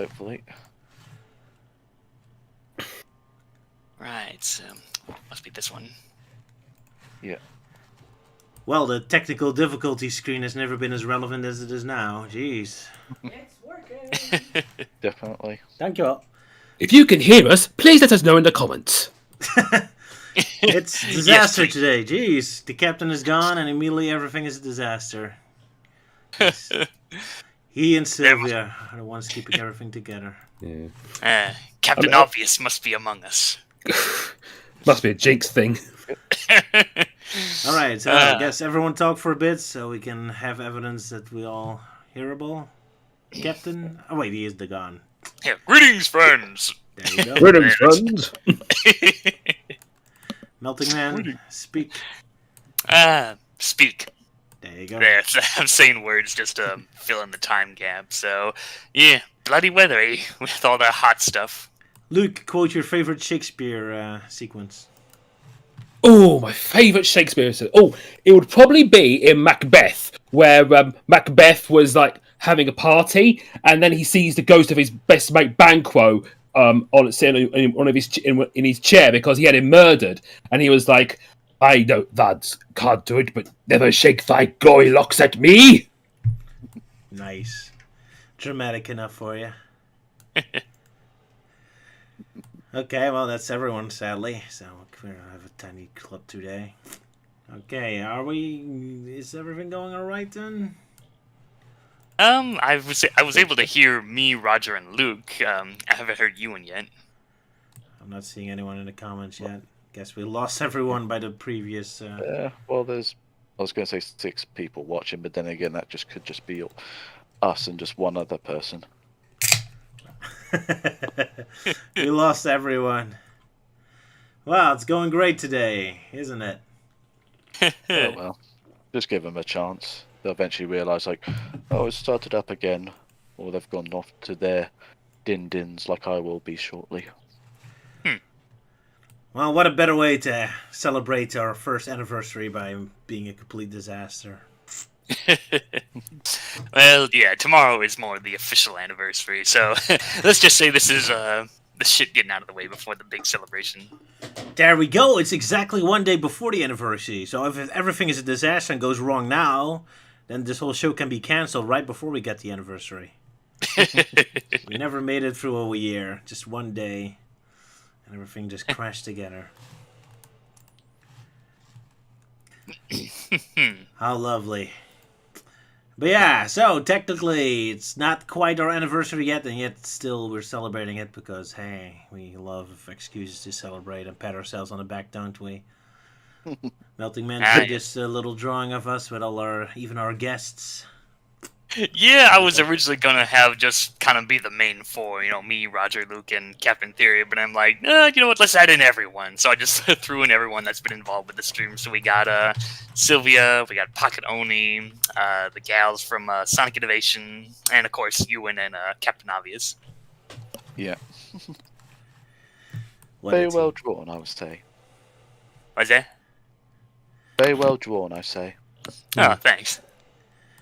hopefully. Right, so must be this one. Yeah. Well, the technical difficulty screen has never been as relevant as it is now. Jeez. It's working. Definitely. Thank you all. If you can hear us, please let us know in the comments. It's disaster today. Jeez. The captain is gone and immediately everything is a disaster. He and Sylvia are the ones keeping everything together. Yeah. Captain Obvious must be among us. Must be a Jinx thing. Alright, so I guess everyone talk for a bit so we can have evidence that we all hearable. Captain? Oh wait, he is the gone. Yeah, greetings, friends! There you go. Greetings, friends. Melting Man, speak. Speak. There you go. Yeah, I'm saying words just to fill in the time gap, so... Yeah, bloody weathery with all that hot stuff. Luke, quote your favorite Shakespeare sequence. Oh, my favourite Shakespeare. Oh, it would probably be in Macbeth, where Macbeth was like having a party, and then he sees the ghost of his best mate Banquo sitting in his chair because he had him murdered, and he was like, "I know that can't do it, but never shake thy goy locks at me." Nice, dramatic enough for you. Okay, well, that's everyone, sadly. So we have a tiny club today. Okay, is everything going all right then? I was able to hear me, Roger, and Luke. I haven't heard you in yet. I'm not seeing anyone in the comments yet. Guess we lost everyone by the previous... Yeah, well, I was going to say 6 people watching, but then again, that could just be us and just one other person. We lost everyone. Wow, it's going great today, isn't it? Oh, well, just give them a chance. They'll eventually realise, like, oh, it started up again. Or they've gone off to their din-dins like I will be shortly. Well, what a better way to celebrate our first anniversary by being a complete disaster. Well, yeah, tomorrow is more the official anniversary, so let's just say this is the shit getting out of the way before the big celebration. There we go. It's exactly one day before the anniversary. So if everything is a disaster and goes wrong now, then this whole show can be cancelled right before we get the anniversary. We never made it through a year. Just one day. And everything just crashed together. How lovely. But yeah, so technically it's not quite our anniversary yet, and yet still we're celebrating it because, hey, we love excuses to celebrate and pat ourselves on the back, don't we? Melting Man did this little drawing of us with even our guests. Yeah, I was originally gonna have just kind of be the main 4, me, Roger, Luke, and Captain Theory, but I'm like, you know what, let's add in everyone. So I just threw in everyone that's been involved with the stream. So we got Sylvia, we got Pocket Oni, the gals from Sonic Innovation, and of course Ewan and Captain Obvious. Yeah. Very well drawn, I would say. What's that? Very well drawn, I say. Oh, thanks.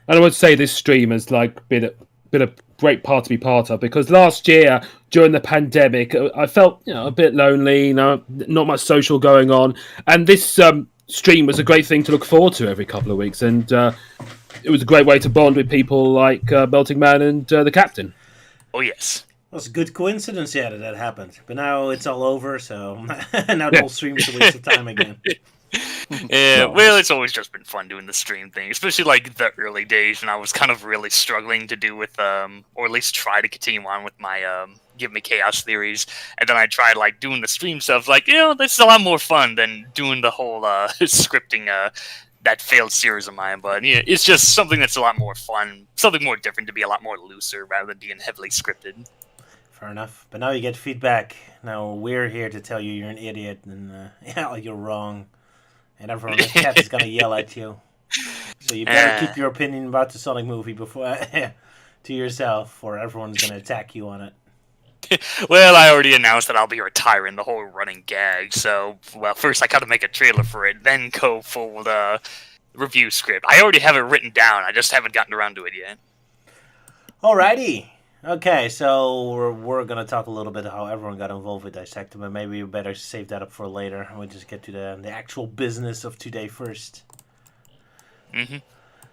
And I would say this stream has been a great part to be part of, because last year during the pandemic I felt a bit lonely, not much social going on, and this stream was a great thing to look forward to every couple of weeks, and it was a great way to bond with people like Melting Man and the Captain. Oh yes. Well, it's a good coincidence, yeah, that happened. But now it's all over, so now the whole stream is a waste of time again. Yeah, well, it's always just been fun doing the stream thing, especially like the early days when I was kind of really struggling to do with, or at least try to continue on with my Give Me Chaos theories, and then I tried like doing the stream stuff, like, this is a lot more fun than doing the whole scripting that failed series of mine. But yeah, it's just something that's a lot more fun, something more different, to be a lot more looser rather than being heavily scripted. Fair enough. But now you get feedback. Now we're here to tell you you're an idiot and you're wrong. And everyone in the chat is going to yell at you. So you better keep your opinion about the Sonic movie before to yourself, or everyone's going to attack you on it. Well, I already announced that I'll be retiring the whole running gag, so, well, first I gotta make a trailer for it, then go full review script. I already have it written down, I just haven't gotten around to it yet. Alrighty. Okay, so we're gonna talk a little bit how everyone got involved with Dissected, but maybe we better save that up for later. We'll just get to the actual business of today first. Mm-hmm.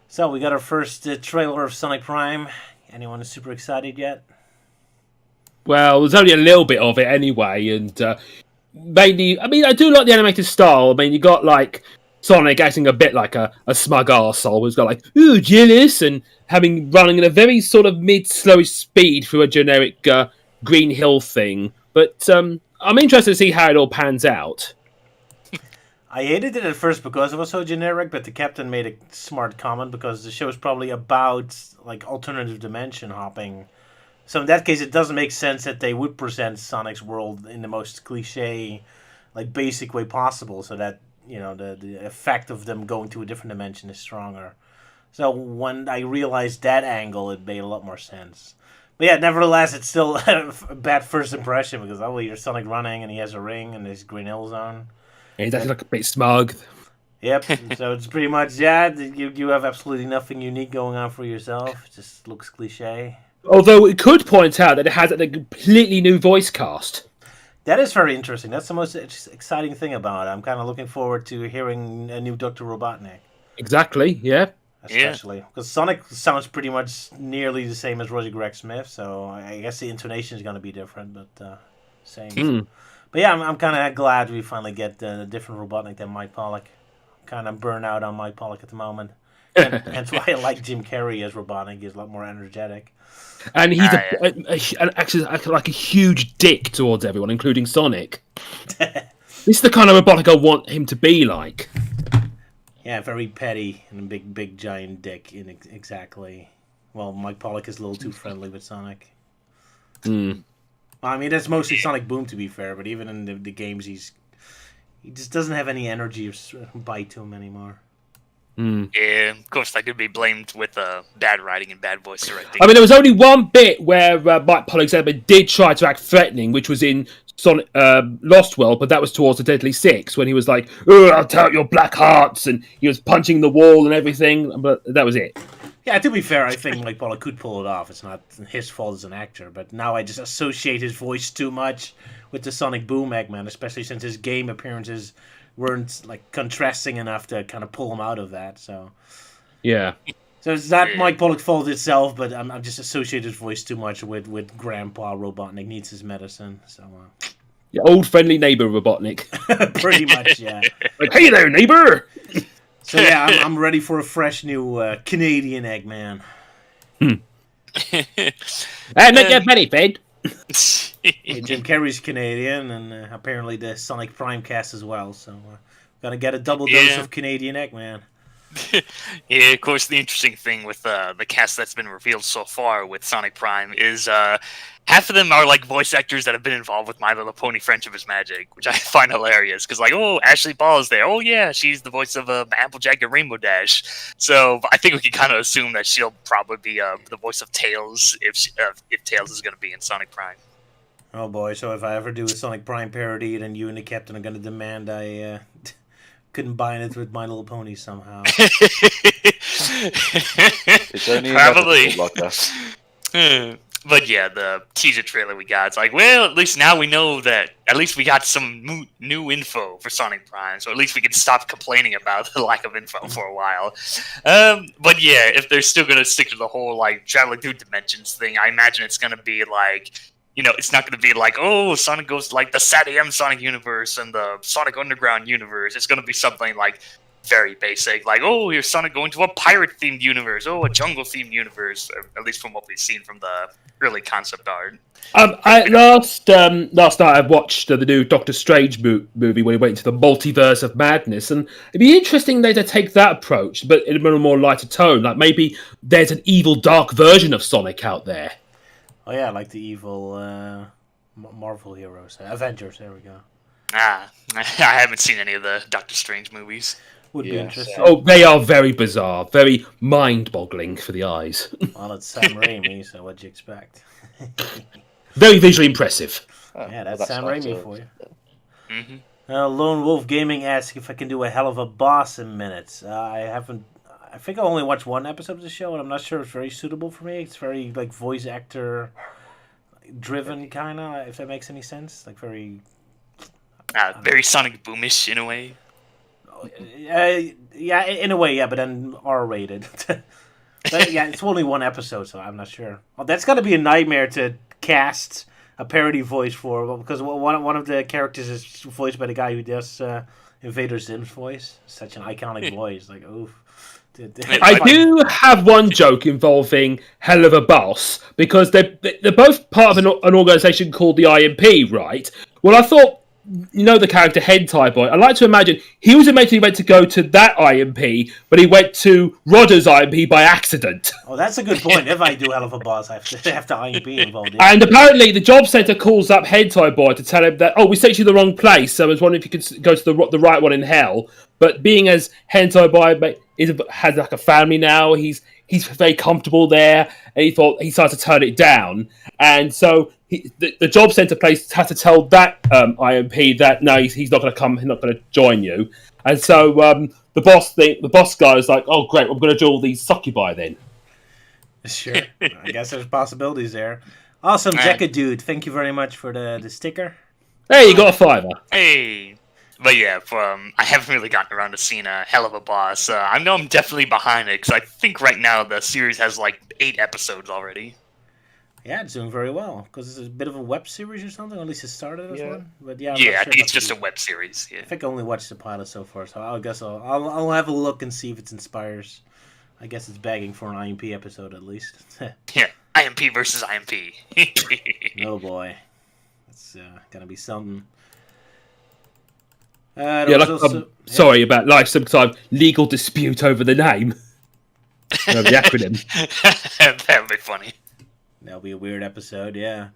So we got our first trailer of Sonic Prime. Anyone super excited yet? Well, there's only a little bit of it anyway, and mainly, I mean, I do like the animated style. I mean, you got like Sonic acting a bit like a smug arsehole who's got like, ooh, jealous, and running at a very sort of mid-slow speed through a generic Green Hill thing. But I'm interested to see how it all pans out. I hated it at first because it was so generic, but the captain made a smart comment because the show is probably about like alternative dimension hopping. So in that case, it doesn't make sense that they would present Sonic's world in the most cliche, like basic way possible, so that the effect of them going to a different dimension is stronger. So when I realized that angle, it made a lot more sense. But yeah, nevertheless, it's still a bad first impression because you're Sonic running and he has a ring and his Green Hill Zone. Yeah, he's acting like a bit smug. Yep. So it's pretty much you have absolutely nothing unique going on for yourself. It just looks cliche. Although it could point out that it has a completely new voice cast. That is very interesting. That's the most exciting thing about it. I'm kind of looking forward to hearing a new Dr. Robotnik. Exactly, yeah. Especially because Sonic sounds pretty much nearly the same as Roger Greg Smith, so I guess the intonation is going to be different, but same. But yeah, I'm kind of glad we finally get a different Robotnik than Mike Pollock. I'm kind of burnt out on Mike Pollock at the moment. And hence why I like Jim Carrey as Robotnik. He's a lot more energetic. And he's actually like a huge dick towards everyone, including Sonic. This is the kind of Robotnik I want him to be like. Yeah, very petty and a big giant dick. Exactly. Well, Mike Pollock is a little too friendly with Sonic. I mean, that's mostly Sonic Boom, to be fair, but even in the games, he just doesn't have any energy or bite to him anymore. Yeah, of course, that could be blamed with bad writing and bad voice directing. I mean, there was only one bit where Mike Pollock's element did try to act threatening, which was in Sonic Lost World, but that was towards the Deadly Six, when he was like, "Oh, I'll tear out your black hearts," and he was punching the wall and everything, but that was it. Yeah, to be fair, I think Mike Pollock could pull it off. It's not his fault as an actor, but now I just associate his voice too much with the Sonic Boom Eggman, especially since his game appearances weren't like contrasting enough to kind of pull him out of that. So yeah, so it's not Mike Pollock's fault itself, but I'm just associated his voice too much with Grandpa Robotnik needs his medicine. So yeah, old friendly neighbor Robotnik. pretty much, yeah. Like, hey there, neighbor. So yeah, I'm ready for a fresh new Canadian Eggman. Hey, make that penny, Fed. Jim Carrey's Canadian, and apparently the Sonic Prime cast as well. So gotta get a double dose of Canadian Eggman. Yeah, of course, the interesting thing with the cast that's been revealed so far with Sonic Prime is half of them are like voice actors that have been involved with My Little Pony Friendship is Magic, which I find hilarious because like, oh, Ashley Ball is there. Oh yeah, she's the voice of Applejack and Rainbow Dash. So I think we can kind of assume that she'll probably be the voice of Tails if Tails is going to be in Sonic Prime. Oh boy, so if I ever do a Sonic Prime parody, then you and the Captain are going to demand I combine it with My Little Pony somehow. It's only probably like that. But yeah, the teaser trailer we got, it's like, well, at least now we know that at least we got some new info for Sonic Prime, so at least we can stop complaining about the lack of info for a while. But yeah, if they're still going to stick to the whole, like, traveling through dimensions thing, I imagine it's going to be like, it's not going to be like, oh, Sonic goes to, like, the SAT-AM Sonic universe and the Sonic Underground universe. It's going to be something, like, very basic. Like, oh, here's Sonic going to a pirate-themed universe. Oh, a jungle-themed universe. At least from what we've seen from the early concept art. Last night I watched the new Doctor Strange movie where he went into the multiverse of madness, and it'd be interesting to take that approach, but in a more lighter tone. Like maybe there's an evil, dark version of Sonic out there. Oh yeah, like the evil Marvel heroes, Avengers. There we go. I haven't seen any of the Doctor Strange movies. Would be interesting. Oh, they are very bizarre, very mind-boggling for the eyes. Well, it's Sam Raimi, so what'd you expect? Very visually impressive. Yeah, that's Sam Raimi for you. Mm-hmm. Lone Wolf Gaming asks if I can do a Helluva Boss in minutes. I I think I only watched one episode of the show, and I'm not sure it's very suitable for me. It's very like voice actor driven, kind of. If that makes any sense, like very. Very Sonic Boomish in a way. Yeah, in a way, yeah, but then R-rated. But yeah, it's only one episode, so I'm not sure. Well, that's got to be a nightmare to cast a parody voice for, because one of the characters is voiced by the guy who does Invader Zim's voice. Such an iconic voice, like oof. I do have one joke involving Helluva Boss, because they're both part of an organisation called the IMP, right? Well, I thought, you know, the character Hentai Boy. I like to imagine he was originally meant to go to that IMP, but he went to Rodder's IMP by accident. Oh, that's a good point. If I do Helluva Boss, I have to IMP involved. Yeah. And apparently, the job centre calls up Hentai Boy to tell him that, oh, we sent you the wrong place, so I was wondering if you could go to the right one in hell. But being as Hentai Boy has like a family now, he's very comfortable there, and he thought he started to turn it down, and so the job centre place had to tell that IMP that no, he's not going to come, he's not going to join you, and so the boss guy is like, oh great, I'm going to do all these succubi then. Sure, I guess there's possibilities there. Awesome, Jekka dude, thank you very much for the sticker. Hey, you got a $5. Hey. But yeah, I haven't really gotten around to seeing a Helluva Boss. I know I'm definitely behind it, because I think right now the series has like 8 episodes already. Yeah, it's doing very well, because it's a bit of a web series or something, or at least it started as one. But yeah, I think it's just a web series. Yeah. I think I only watched the pilot so far, so I guess I'll have a look and see if it inspires. I guess it's begging for an IMP episode at least. Yeah, IMP versus IMP. Oh boy, it's gonna be something. Sorry about like some kind of legal dispute over the name. Over the acronym. That would be funny. That'll be a weird episode, yeah.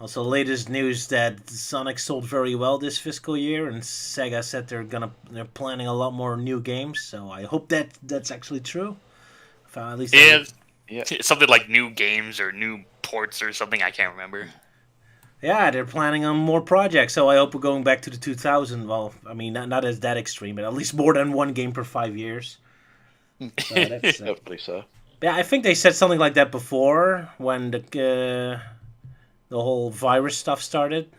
Also, latest news that Sonic sold very well this fiscal year, and Sega said they're planning a lot more new games. So I hope that's actually true. At least something like new games or new ports or something. I can't remember. Yeah, they're planning on more projects, so I hope we're going back to the 2000. Well, I mean, not as that extreme, but at least more than one game per 5 years. So hopefully so. Yeah, I think they said something like that before when the whole virus stuff started.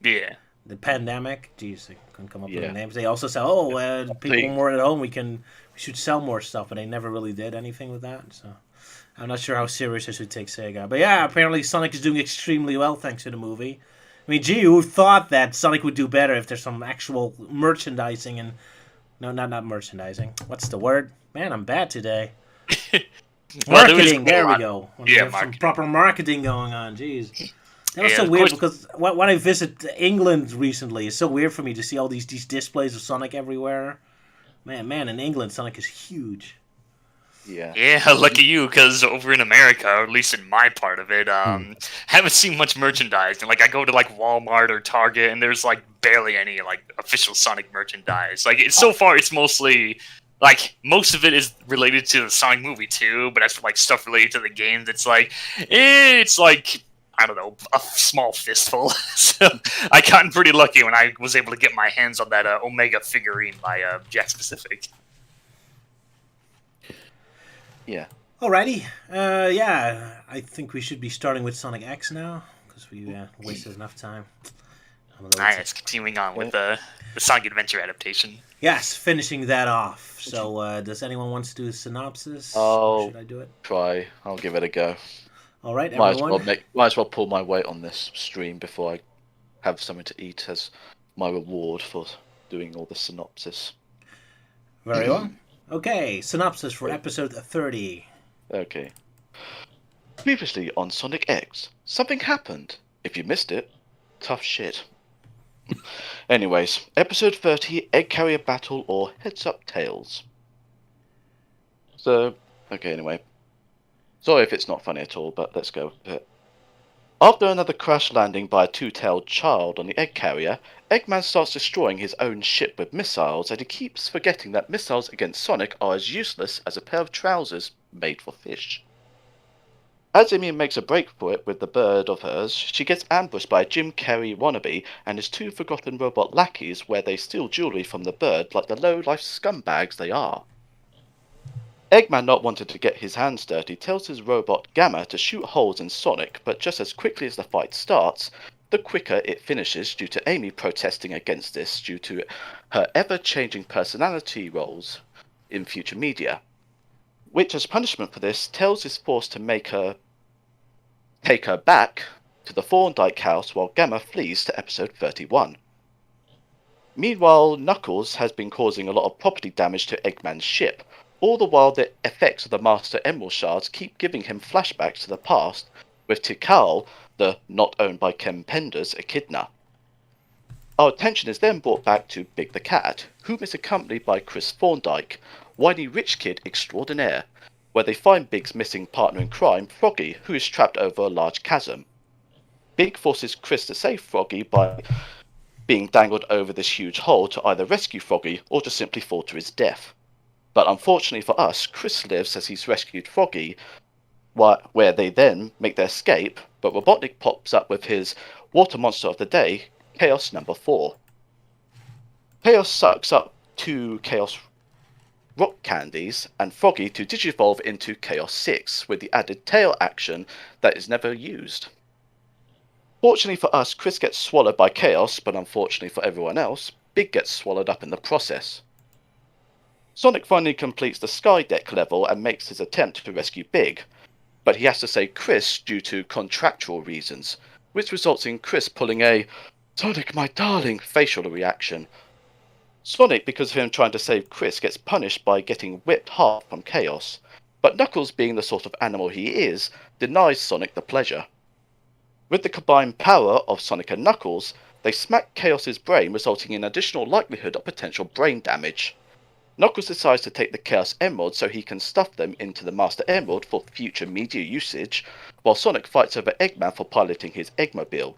Yeah. The pandemic. Jeez, I couldn't come up with the names. They also said, people more at home, we should sell more stuff, but they never really did anything with that, so... I'm not sure how serious I should take Sega. But yeah, apparently Sonic is doing extremely well thanks to the movie. I mean, gee, who thought that Sonic would do better if there's some actual merchandising and... No, not merchandising. What's the word? Man, I'm bad today. Marketing, there we go. Yeah, some proper marketing going on, jeez. That was so weird because when I visit England recently, it's so weird for me to see all these displays of Sonic everywhere. Man, in England, Sonic is huge. Yeah, lucky you, because over in America, or at least in my part of it, haven't seen much merchandise. Like, I go to, like, Walmart or Target, and there's, like, barely any, like, official Sonic merchandise. Like, so far, it's mostly, like, most of it is related to the Sonic movie, too, but as for, like, stuff related to the games, it's, like, I don't know, a small fistful. So, I got pretty lucky when I was able to get my hands on that Omega figurine by Jack Specific. Yeah. Alrighty. I think we should be starting with Sonic X now, because we wasted enough time. Nice, continuing on with the Sonic Adventure adaptation. Yes, finishing that off. So, does anyone want to do a synopsis? Should I do it? Try. I'll give it a go. Alright, everyone. Might as well pull my weight on this stream before I have something to eat as my reward for doing all the synopsis. Very well. Okay, synopsis for episode 30. Okay. Previously on Sonic X, something happened. If you missed it, tough shit. Anyways, episode 30, Egg Carrier Battle or Heads Up Tails. So, okay, anyway. Sorry if it's not funny at all, but let's go with it. After another crash landing by a two-tailed child on the egg carrier, Eggman starts destroying his own ship with missiles, and he keeps forgetting that missiles against Sonic are as useless as a pair of trousers made for fish. As Amy makes a break for it with the bird of hers, she gets ambushed by a Jim Carrey wannabe and his two forgotten robot lackeys where they steal jewelry from the bird like the low-life scumbags they are. Eggman, not wanting to get his hands dirty, tells his robot Gamma to shoot holes in Sonic, but just as quickly as the fight starts, the quicker it finishes due to Amy protesting against this due to her ever-changing personality roles in future media, which as punishment for this, Tails is forced to take her back to the Thorndyke house while Gamma flees to episode 31. Meanwhile, Knuckles has been causing a lot of property damage to Eggman's ship, all the while the effects of the Master Emerald Shards keep giving him flashbacks to the past, with Tikal, the not owned by Ken Penders, echidna. Our attention is then brought back to Big the Cat, whom is accompanied by Chris Thorndyke, whiny rich kid extraordinaire, where they find Big's missing partner in crime, Froggy, who is trapped over a large chasm. Big forces Chris to save Froggy by being dangled over this huge hole to either rescue Froggy or to simply fall to his death. But unfortunately for us, Chris lives as he's rescued Froggy, where they then make their escape, but Robotnik pops up with his water monster of the day, Chaos number 4. Chaos sucks up 2 Chaos rock candies and Froggy to digivolve into Chaos 6 with the added tail action that is never used. Fortunately for us, Chris gets swallowed by Chaos, but unfortunately for everyone else, Big gets swallowed up in the process. Sonic finally completes the Sky Deck level and makes his attempt to rescue Big, but he has to say Chris due to contractual reasons, which results in Chris pulling a "Sonic, my darling" facial reaction. Sonic, because of him trying to save Chris, gets punished by getting whipped hard from Chaos, but Knuckles, being the sort of animal he is, denies Sonic the pleasure. With the combined power of Sonic and Knuckles, they smack Chaos's brain, resulting in additional likelihood of potential brain damage. Knuckles decides to take the Chaos Emeralds so he can stuff them into the Master Emerald for future media usage, while Sonic fights over Eggman for piloting his Eggmobile.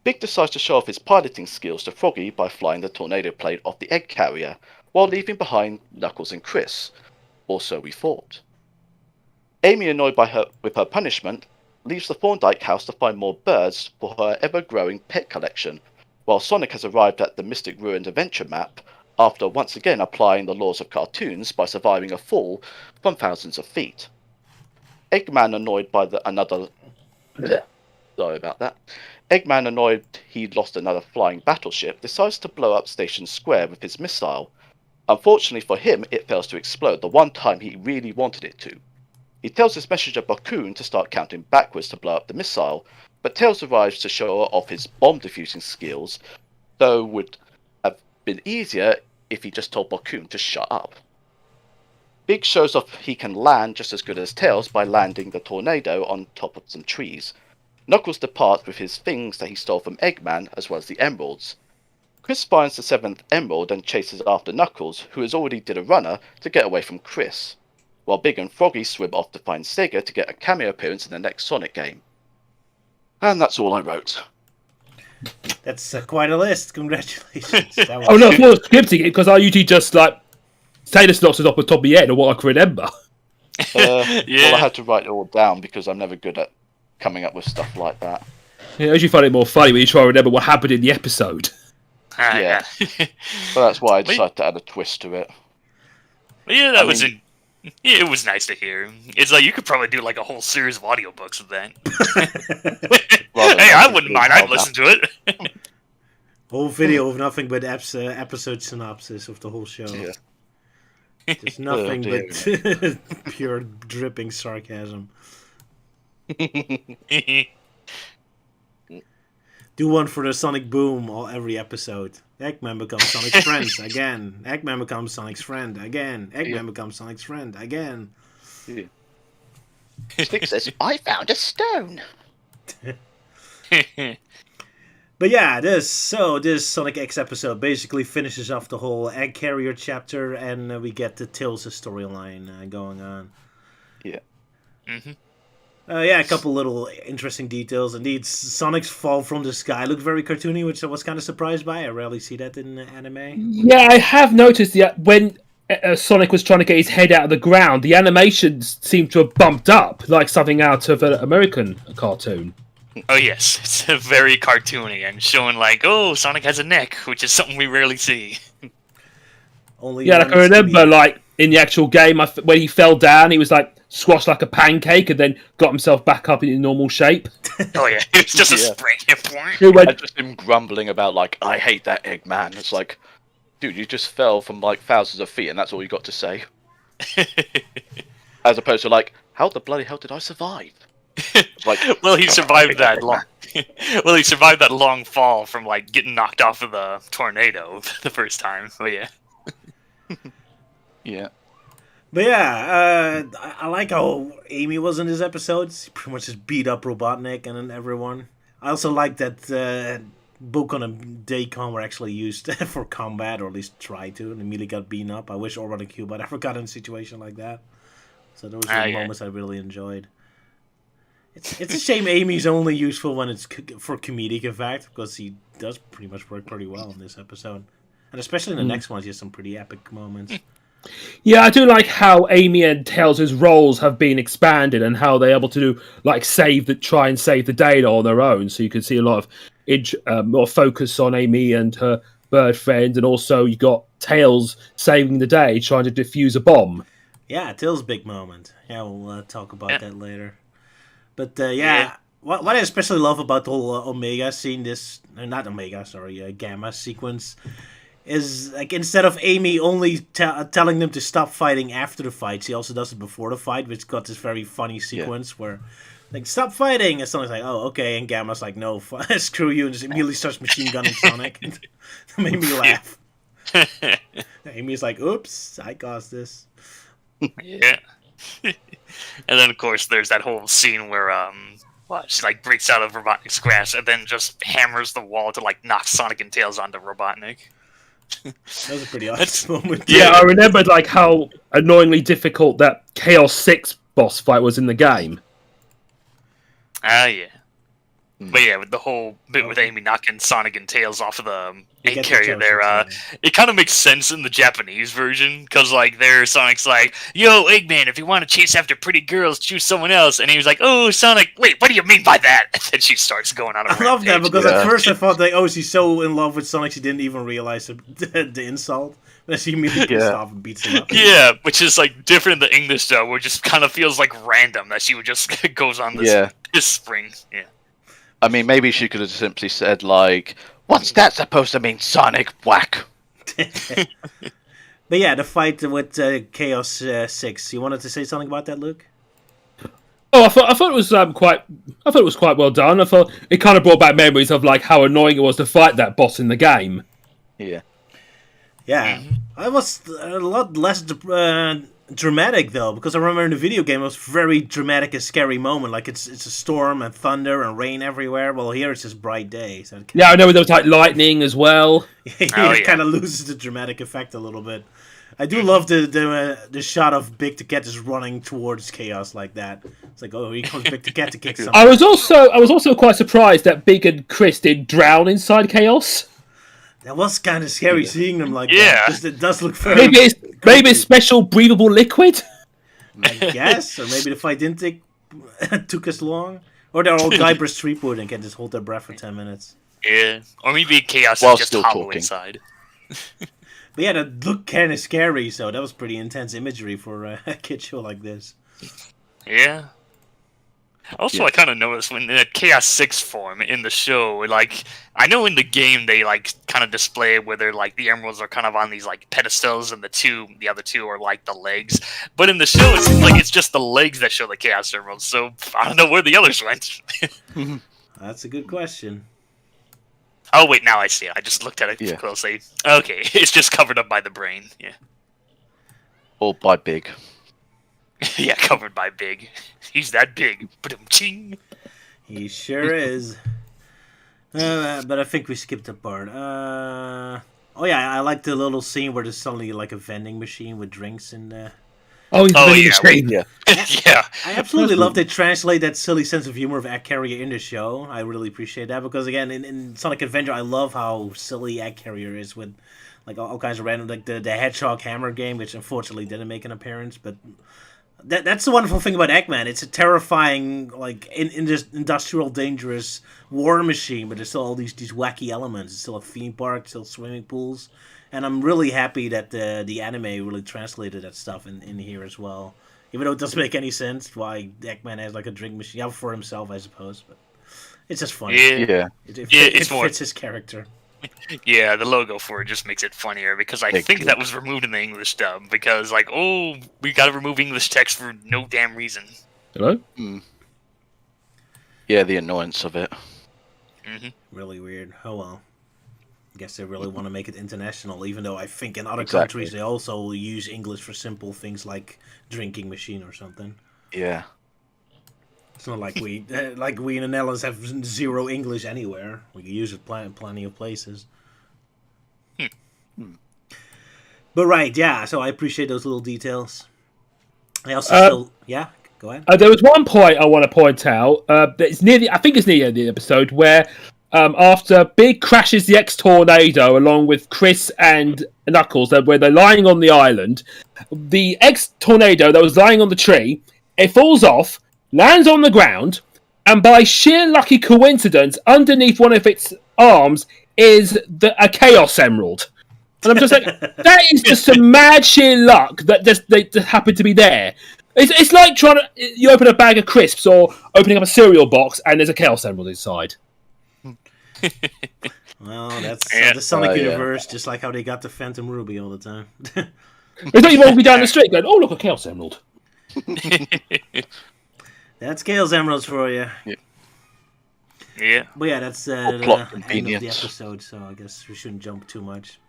Big decides to show off his piloting skills to Froggy by flying the tornado plane off the egg carrier, while leaving behind Knuckles and Chris. Or so we thought. Amy, annoyed with her punishment, leaves the Thorndyke house to find more birds for her ever-growing pet collection, while Sonic has arrived at the Mystic Ruined Adventure map after once again applying the laws of cartoons by surviving a fall from thousands of feet. Eggman, annoyed he'd lost another flying battleship, decides to blow up Station Square with his missile. Unfortunately for him, it fails to explode the one time he really wanted it to. He tells his messenger Bakun to start counting backwards to blow up the missile, but Tails arrives to show off his bomb defusing skills, though would have been easier if he just told Bakun to shut up. Big shows off he can land just as good as Tails by landing the tornado on top of some trees. Knuckles departs with his things that he stole from Eggman, as well as the emeralds. Chris finds the 7th emerald and chases after Knuckles, who has already did a runner, to get away from Chris, while Big and Froggy swim off to find Sega to get a cameo appearance in the next Sonic game. And that's all I wrote. That's quite a list. Congratulations. That was... Oh no, I was scripting it because I usually just like say the synopsis off the top of my head or what I can remember. Well, I had to write it all down because I'm never good at coming up with stuff like that. Yeah, I usually find it more funny when you try to remember what happened in the episode. Yeah. But that's why I decided to add a twist to it. Yeah, it was nice to hear. It's like you could probably do like a whole series of audiobooks of that. Hey, I wouldn't mind. I'd listen to it. Whole video of nothing but episode synopsis of the whole show. Yeah. Just nothing but pure dripping sarcasm. Do one for the Sonic Boom every episode. Eggman becomes Sonic's friend again. Eggman becomes Sonic's friend again. Eggman becomes Sonic's friend again. Yeah. Stick says, I found a stone. But yeah, this Sonic X episode basically finishes off the whole Egg Carrier chapter, and we get the Tails' storyline going on. Yeah. Mm-hmm. Yeah, a couple little interesting details. Indeed, Sonic's fall from the sky looked very cartoony, which I was kind of surprised by. I rarely see that in anime. Yeah, I have noticed that when Sonic was trying to get his head out of the ground, the animations seemed to have bumped up, like something out of an American cartoon. Oh yes, it's very cartoony and showing like, oh, Sonic has a neck, which is something we rarely see. Only yeah, like I remember, like in the actual game, when he fell down, he was like squashed like a pancake and then got himself back up in normal shape. Oh yeah, it's just a Yeah. spring hit point. He went, And just him grumbling about, like, I hate that Eggman. It's like, dude, you just fell from, like, thousands of feet and that's all you got to say. As opposed to, like, how the bloody hell did I survive? Like, Well, he survived that long. Well, he survived that long fall from like getting knocked off of the tornado the first time. But yeah, yeah. But yeah, I like how Amy was in this episode. She pretty much just beat up Robotnik and then everyone. I also like that Bokon and Dacon were actually used for combat, or at least tried to, and immediately got beaten up. I wish Orbit and Cube had ever got in a situation like that. So those are the moments I really enjoyed. It's a shame Amy's only useful when it's for comedic effect, because he does pretty much work pretty well in this episode. And especially in the next one, he has some pretty epic moments. yeah, I do like how Amy and Tails' roles have been expanded and how they're able to do like try and save the day on their own. So you can see a lot of more focus on Amy and her bird friend, and also you got Tails saving the day, trying to defuse a bomb. Yeah, Tails' big moment. Yeah, we'll talk about that later. But yeah, what I especially love about the whole Omega scene, Gamma sequence, is like instead of Amy only telling them to stop fighting after the fight, she also does it before the fight, which got this very funny sequence where, like, stop fighting, and Sonic's like, oh, okay, and Gamma's like, no, screw you, and just immediately starts machine gunning Sonic. That made me laugh. Amy's like, oops, I caused this. yeah. And then of course there's that whole scene where she like breaks out of Robotnik's grasp and then just hammers the wall to like knock Sonic and Tails onto Robotnik. That was a pretty awesome moment. Yeah, I remembered like how annoyingly difficult that Chaos 6 boss fight was in the game. Yeah. But yeah, with the whole bit with Amy knocking Sonic and Tails off of the egg carrier there, it kind of makes sense in the Japanese version, because like there Sonic's like, yo, Eggman, if you want to chase after pretty girls, choose someone else. And he was like, oh, Sonic, wait, what do you mean by that? And then she starts going on a I love that, because at first I thought like, oh, she's so in love with Sonic she didn't even realize the insult. Then she immediately pissed off and beats him up. Yeah, which is like different in the English though, where it just kind of feels like random that she would just goes on this spring. Yeah. I mean, maybe she could have simply said, like, what's that supposed to mean, Sonic? Whack. But yeah, the fight with Chaos 6. You wanted to say something about that, Luke? Oh, I thought it was quite well done. I thought it kind of brought back memories of like how annoying it was to fight that boss in the game. Yeah. Yeah, I was a lot less dramatic though, because I remember in the video game it was very dramatic and scary moment. Like it's a storm and thunder and rain everywhere. Well, here it's just bright day. So yeah, I know there was like lightning as well. It kind of loses the dramatic effect a little bit. I do love the shot of Big the Cat just running towards Chaos like that. It's like, oh, here comes Big the Cat to kick something. I was also quite surprised that Big and Chris did drown inside Chaos. That was kind of scary seeing them like that. It does look very... Maybe it's special breathable liquid? I guess. Or maybe the fight didn't took as long. Or they're all Guybrush Threepwood and can just hold their breath for 10 minutes. Yeah. Or maybe Chaos While is just still hollow talking. inside. But yeah, that looked kind of scary, so that was pretty intense imagery for a kid show like this. Yeah. Also, I kind of noticed when in the Chaos 6 form in the show, like, I know in the game they, like, kind of display where they're, like, the emeralds are kind of on these, like, pedestals and the other two are, like, the legs. But in the show, it seems like it's just the legs that show the Chaos Emeralds, so I don't know where the others went. That's a good question. Oh, wait, now I see it. I just looked at it closely. Okay, it's just covered up by the brain, yeah. Or by Big. Yeah, covered by Big. He's that big. Ba-dum-ching. He sure is. But I think we skipped a part. Oh yeah, I like the little scene where there's suddenly like a vending machine with drinks in there. Oh yeah. Yeah. I absolutely love they translate that silly sense of humor of Egg Carrier in the show. I really appreciate that because again, in Sonic Adventure, I love how silly Egg Carrier is with like all kinds of random, like the Hedgehog Hammer game, which unfortunately didn't make an appearance, but. That's the wonderful thing about Eggman. It's a terrifying, like, in this industrial, dangerous war machine, but there's still all these wacky elements. It's still a theme park, still swimming pools. And I'm really happy that the anime really translated that stuff in here as well. Even though it doesn't make any sense why Eggman has like a drink machine. Yeah, for himself, I suppose. But it's just funny. Yeah. It fits his character. Yeah, the logo for it just makes it funnier because I think that was removed in the English dub because, like, oh, we gotta remove English text for no damn reason. Hello? Yeah, the annoyance of it. Really weird. Oh well. I guess they really want to make it international, even though I think in other countries they also use English for simple things like drinking machine or something. Yeah. It's not like we in the Netherlands have zero English anywhere. We can use it plenty of places. But right, yeah. So I appreciate those little details. I also go ahead. There was one point I want to point out. It's I think it's near the end of the episode where, after Big crashes the X-Tornado along with Chris and Knuckles, where they're lying on the island, the X-Tornado that was lying on the tree, it falls off, lands on the ground, and by sheer lucky coincidence, underneath one of its arms is a Chaos Emerald. And I'm just like, that is just some mad sheer luck that they just happened to be there. It's like you open a bag of crisps or opening up a cereal box and there's a Chaos Emerald inside. Well, that's the Sonic universe, just like how they got the Phantom Ruby all the time. It's not you walking down the street going, oh, look, a Chaos Emerald. That's Chaos Emeralds for you. Yeah. But yeah, that's the end of the episode, so I guess we shouldn't jump too much.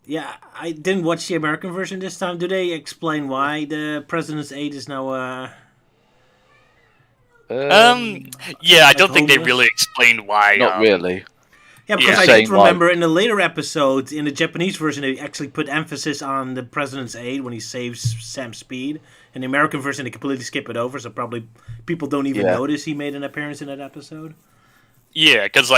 Yeah, I didn't watch the American version this time. Do they explain why the President's Aid is now yeah, I don't think they really explained why. Not really. Yeah, because I did remember in the later episodes, in the Japanese version, they actually put emphasis on the President's Aid when he saves Sam Speed. In the American version, they completely skip it over, so probably people don't even notice he made an appearance in that episode. Yeah, because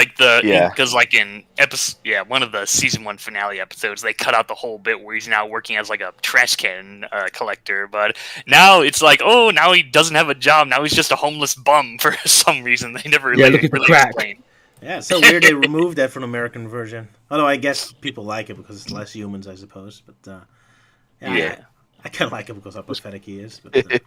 in episode one of the season 1 finale episodes, they cut out the whole bit where he's now working as like a trash can collector. But now it's like, oh, now he doesn't have a job. Now he's just a homeless bum for some reason. They never really explained. Yeah, it's so weird they removed that from the American version. Although I guess people like it because it's less humans, I suppose. But I kind of like it because how pathetic he is. But,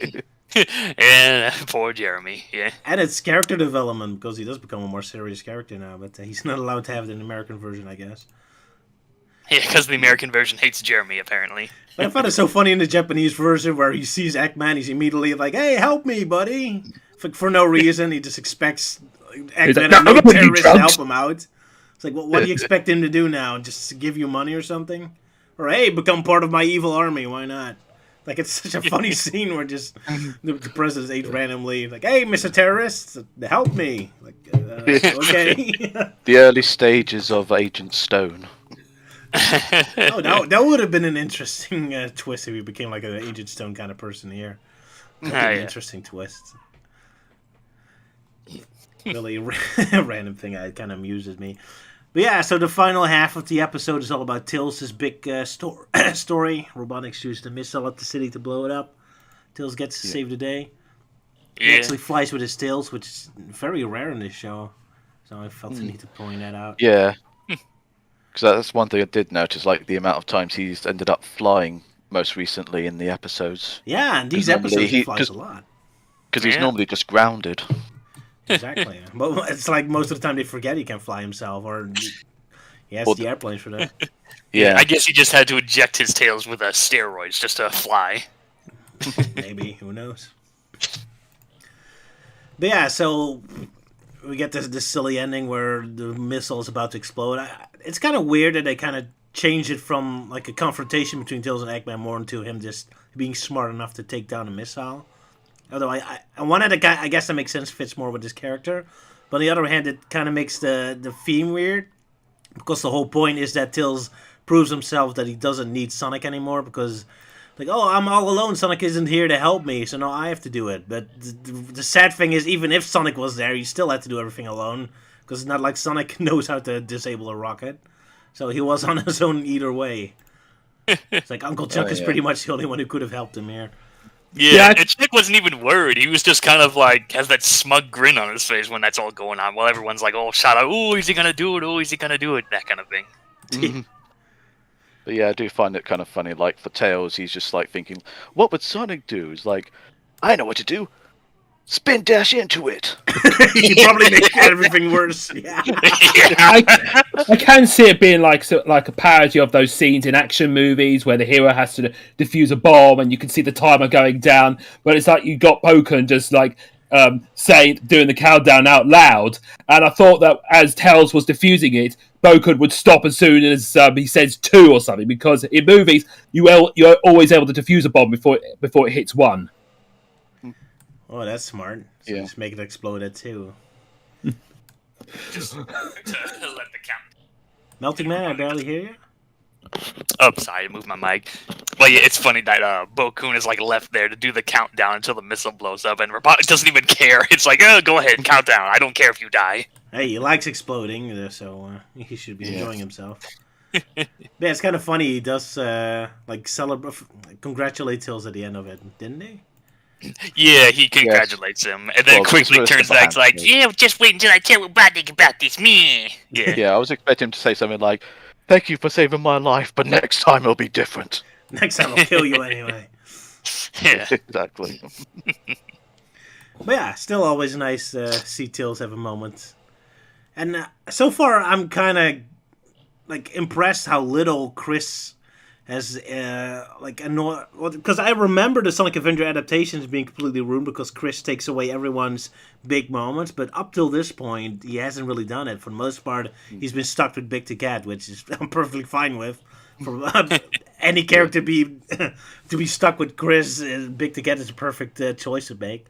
and poor Jeremy, yeah. And it's character development because he does become a more serious character now, but he's not allowed to have it in the American version, I guess. Yeah, because the American version hates Jeremy, apparently. But I found it so funny in the Japanese version where he sees Eggman, he's immediately like, hey, help me, buddy! For no reason, he just expects Eggman and no terrorist to help him out. It's like, what do you expect him to do now? Just give you money or something? Or, hey, become part of my evil army, why not? Like, it's such a funny scene where just the president's age randomly, like, hey, Mr. Terrorist, help me. Like, okay. The early stages of Agent Stone. That would have been an interesting twist if he became like an Agent Stone kind of person here. An interesting twist. Really random thing that kind of amuses me. But yeah, so the final half of the episode is all about Tails' big story. Robotics used a missile at the city to blow it up. Tails gets to save the day. He actually flies with his tails, which is very rare in this show. So I felt the need to point that out. Yeah. Because that's one thing I did notice, like the amount of times he's ended up flying most recently in the episodes. Yeah, and these episodes he flies a lot. Because he's normally just grounded. Exactly. But it's like most of the time they forget he can fly himself, or he has the airplanes for that. Yeah. I guess he just had to inject his tails with steroids just to fly. Maybe. Who knows? But yeah, so we get this silly ending where the missile is about to explode. It's kind of weird that they kind of changed it from like a confrontation between Tails and Eggman more into him just being smart enough to take down a missile. Although I one hand, I guess that makes sense, fits more with his character. But on the other hand, it kind of makes the theme weird. Because the whole point is that Tails proves himself that he doesn't need Sonic anymore. Because, like, oh, I'm all alone. Sonic isn't here to help me, so now I have to do it. But the sad thing is, even if Sonic was there, he still had to do everything alone. Because it's not like Sonic knows how to disable a rocket. So he was on his own either way. It's like Uncle Chuck is pretty much the only one who could have helped him here. Yeah, and Chick wasn't even worried. He was just kind of like has that smug grin on his face when that's all going on, while everyone's like, "Oh, shout out! Oh, is he gonna do it? Oh, is he gonna do it?" That kind of thing. Mhm. But yeah, I do find it kind of funny. Like for Tails, he's just like thinking, "What would Sonic do?" He's like, "I know what to do. Spin dash into it." You probably make everything worse. Yeah. I can see it being like a parody of those scenes in action movies where the hero has to defuse a bomb and you can see the timer going down, but it's like you got Pokken just like doing the countdown out loud, and I thought that as Tails was defusing it, Pokken would stop as soon as he says 2 or something, because in movies you're always able to defuse a bomb before it hits 1. Oh, that's smart. So Yeah. just make it explode at 2. Just to let the count. Melting Man, I barely hear you. Oh, sorry, I moved my mic. But yeah, it's funny that Bo-kun is like left there to do the countdown until the missile blows up, and Robotnik doesn't even care. It's like, oh, go ahead, count down. I don't care if you die. Hey, he likes exploding, so he should be enjoying himself. Yeah, it's kind of funny. He does congratulate Tails at the end of it, didn't he? Yeah, he congratulates him, and then quickly turns back like, yeah, just wait until I tell Robotnik about this, me. Yeah. Yeah, I was expecting him to say something like, "Thank you for saving my life, but next time it'll be different." Next time I'll kill you anyway. Yeah. Exactly. But yeah, still always nice to see Tails have a moment. And so far, I'm kind of like impressed how little Chris has annoyed. Because I remember the Sonic Adventure adaptations being completely ruined because Chris takes away everyone's big moments. But up till this point, he hasn't really done it. For the most part, he's been stuck with Big to Cat, which is I'm perfectly fine with. For any character to be stuck with Chris, Big to Cat is a perfect choice to make.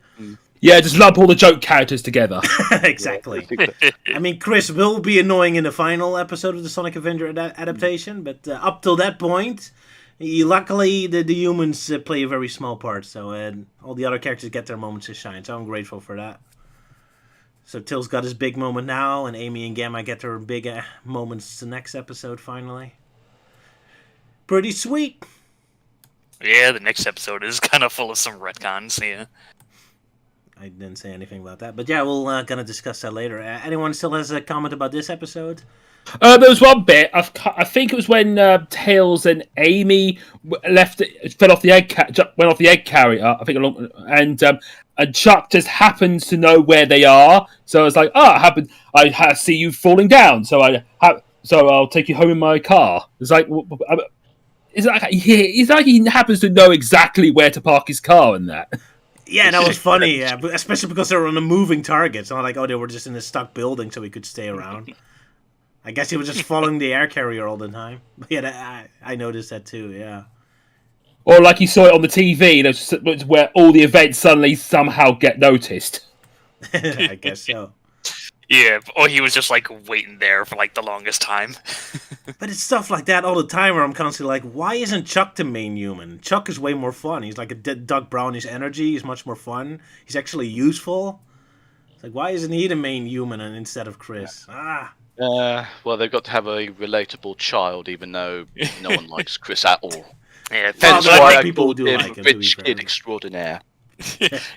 Yeah, just lump all the joke characters together. Exactly. I mean, Chris will be annoying in the final episode of the Sonic Adventure adaptation, but up till that point, luckily the humans play a very small part, so all the other characters get their moments to shine, so I'm grateful for that. So Tails got his big moment now, and Amy and Gamma get their big moments the next episode, finally. Pretty sweet. Yeah, the next episode is kind of full of some retcons, yeah. I didn't say anything about that, but yeah, we'll gonna discuss that later. Anyone still has a comment about this episode? There was one bit. I think it was when Tails and Amy fell off the went off the egg carrier. I think and Chuck just happens to know where they are. So it's like, I see you falling down. So I'll take you home in my car. It's like, it's like he happens to know exactly where to park his car and that. Yeah, that was funny, yeah, but especially because they were on a moving target. It's not like, they were just in a stuck building so he could stay around. I guess he was just following the air carrier all the time. But yeah, I noticed that too, yeah. Or like you saw it on the TV, that's where all the events suddenly somehow get noticed. I guess so. Yeah, or he was just like waiting there for like the longest time. But it's stuff like that all the time where I'm constantly like, why isn't Chuck the main human? Chuck is way more fun. He's like a Doug Brownish energy. He's much more fun. He's actually useful. It's like, why isn't he the main human instead of Chris? Well, they've got to have a relatable child, even though no one likes Chris at all. Yeah, That's Well, why I people called do him like him, to be Rich fair. Kid Extraordinaire.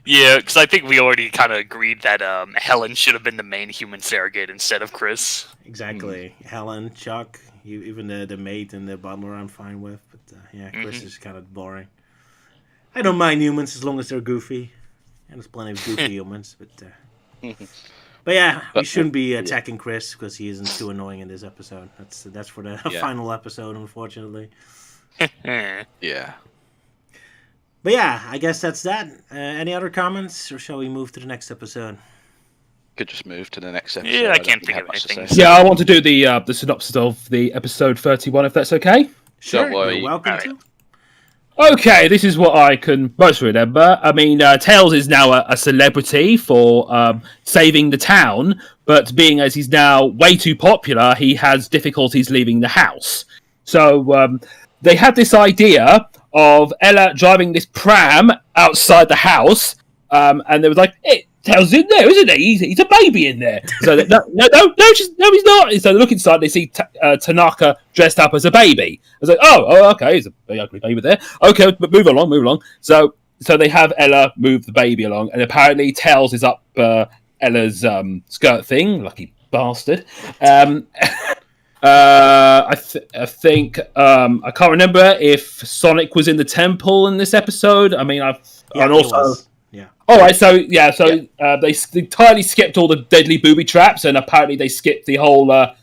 yeah, because I think we already kind of agreed that Helen should have been the main human surrogate instead of Chris. Exactly. Helen, Chuck, even the maid and the butler I'm fine with. But yeah, Chris is kind of boring. I don't mind humans as long as they're goofy. And there's plenty of goofy humans. But yeah, we shouldn't be attacking Chris because he isn't too annoying in this episode. That's for the final episode, unfortunately. Yeah. But yeah, I guess that's that. Any other comments, or shall we move to the next episode? Could just move to the next episode. Yeah, I don't can't really think have of much to anything. say. Yeah, I want to do the synopsis of the episode 31, if that's okay. Sure, worry. you're welcome Alright. to. Okay, this is what I can most remember. I mean, Tails is now a celebrity for saving the town, but being as he's now way too popular, he has difficulties leaving the house. So they had this idea of Ella driving this pram outside the house, and they was like, "Hey, Tails in there, isn't he? He's a baby in there." So no, he's not. So they look inside, they see Tanaka dressed up as a baby. I was like, oh, okay, there's a ugly baby there. Okay, but move along. So so they have Ella move the baby along, and apparently Tails is up Ella's skirt thing, lucky bastard. I think I can't remember if Sonic was in the temple in this episode. I mean, Yeah, and he also. was. Yeah. All right, they entirely skipped all the deadly booby traps, and apparently they skipped the whole the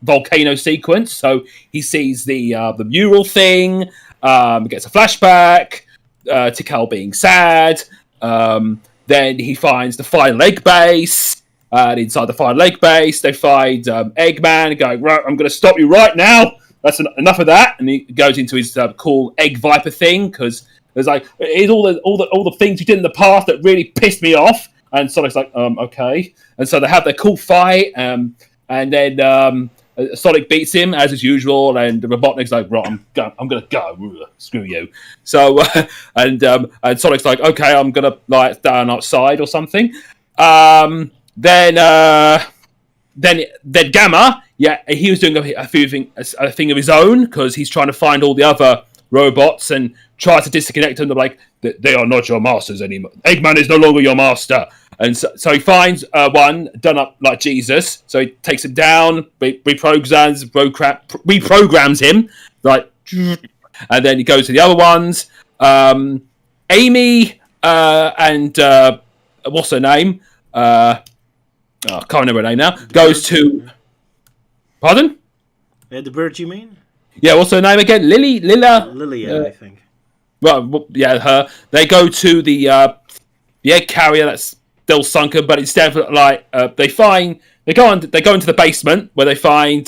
volcano sequence. So he sees the mural thing, gets a flashback to Cal being sad. Then he finds the final egg base, and inside the final egg base, they find Eggman going, "Right, I'm going to stop you right now. That's enough of that." And he goes into his cool egg viper thing because. There's like it's all the things you did in the past that really pissed me off, and Sonic's like, okay, and so they have their cool fight, and then Sonic beats him as is usual, and Robotnik's like, right, I'm gonna go, screw you. So and Sonic's like, okay, I'm gonna lie down outside or something. Then Gamma, yeah, he was doing a thing of his own because he's trying to find all the other robots and tries to disconnect them. They're like, they are not your masters anymore. Eggman is no longer your master. And so he finds one done up like Jesus. So he takes him down, reprograms him, like, and then he goes to the other ones. Amy and what's her name? I can't remember her name now. Goes to. Pardon? The bird, you mean? Yeah, what's her name again? Lila, I think. Well, yeah, her. They go to the egg carrier that's still sunken, but instead of like they go into the basement where they find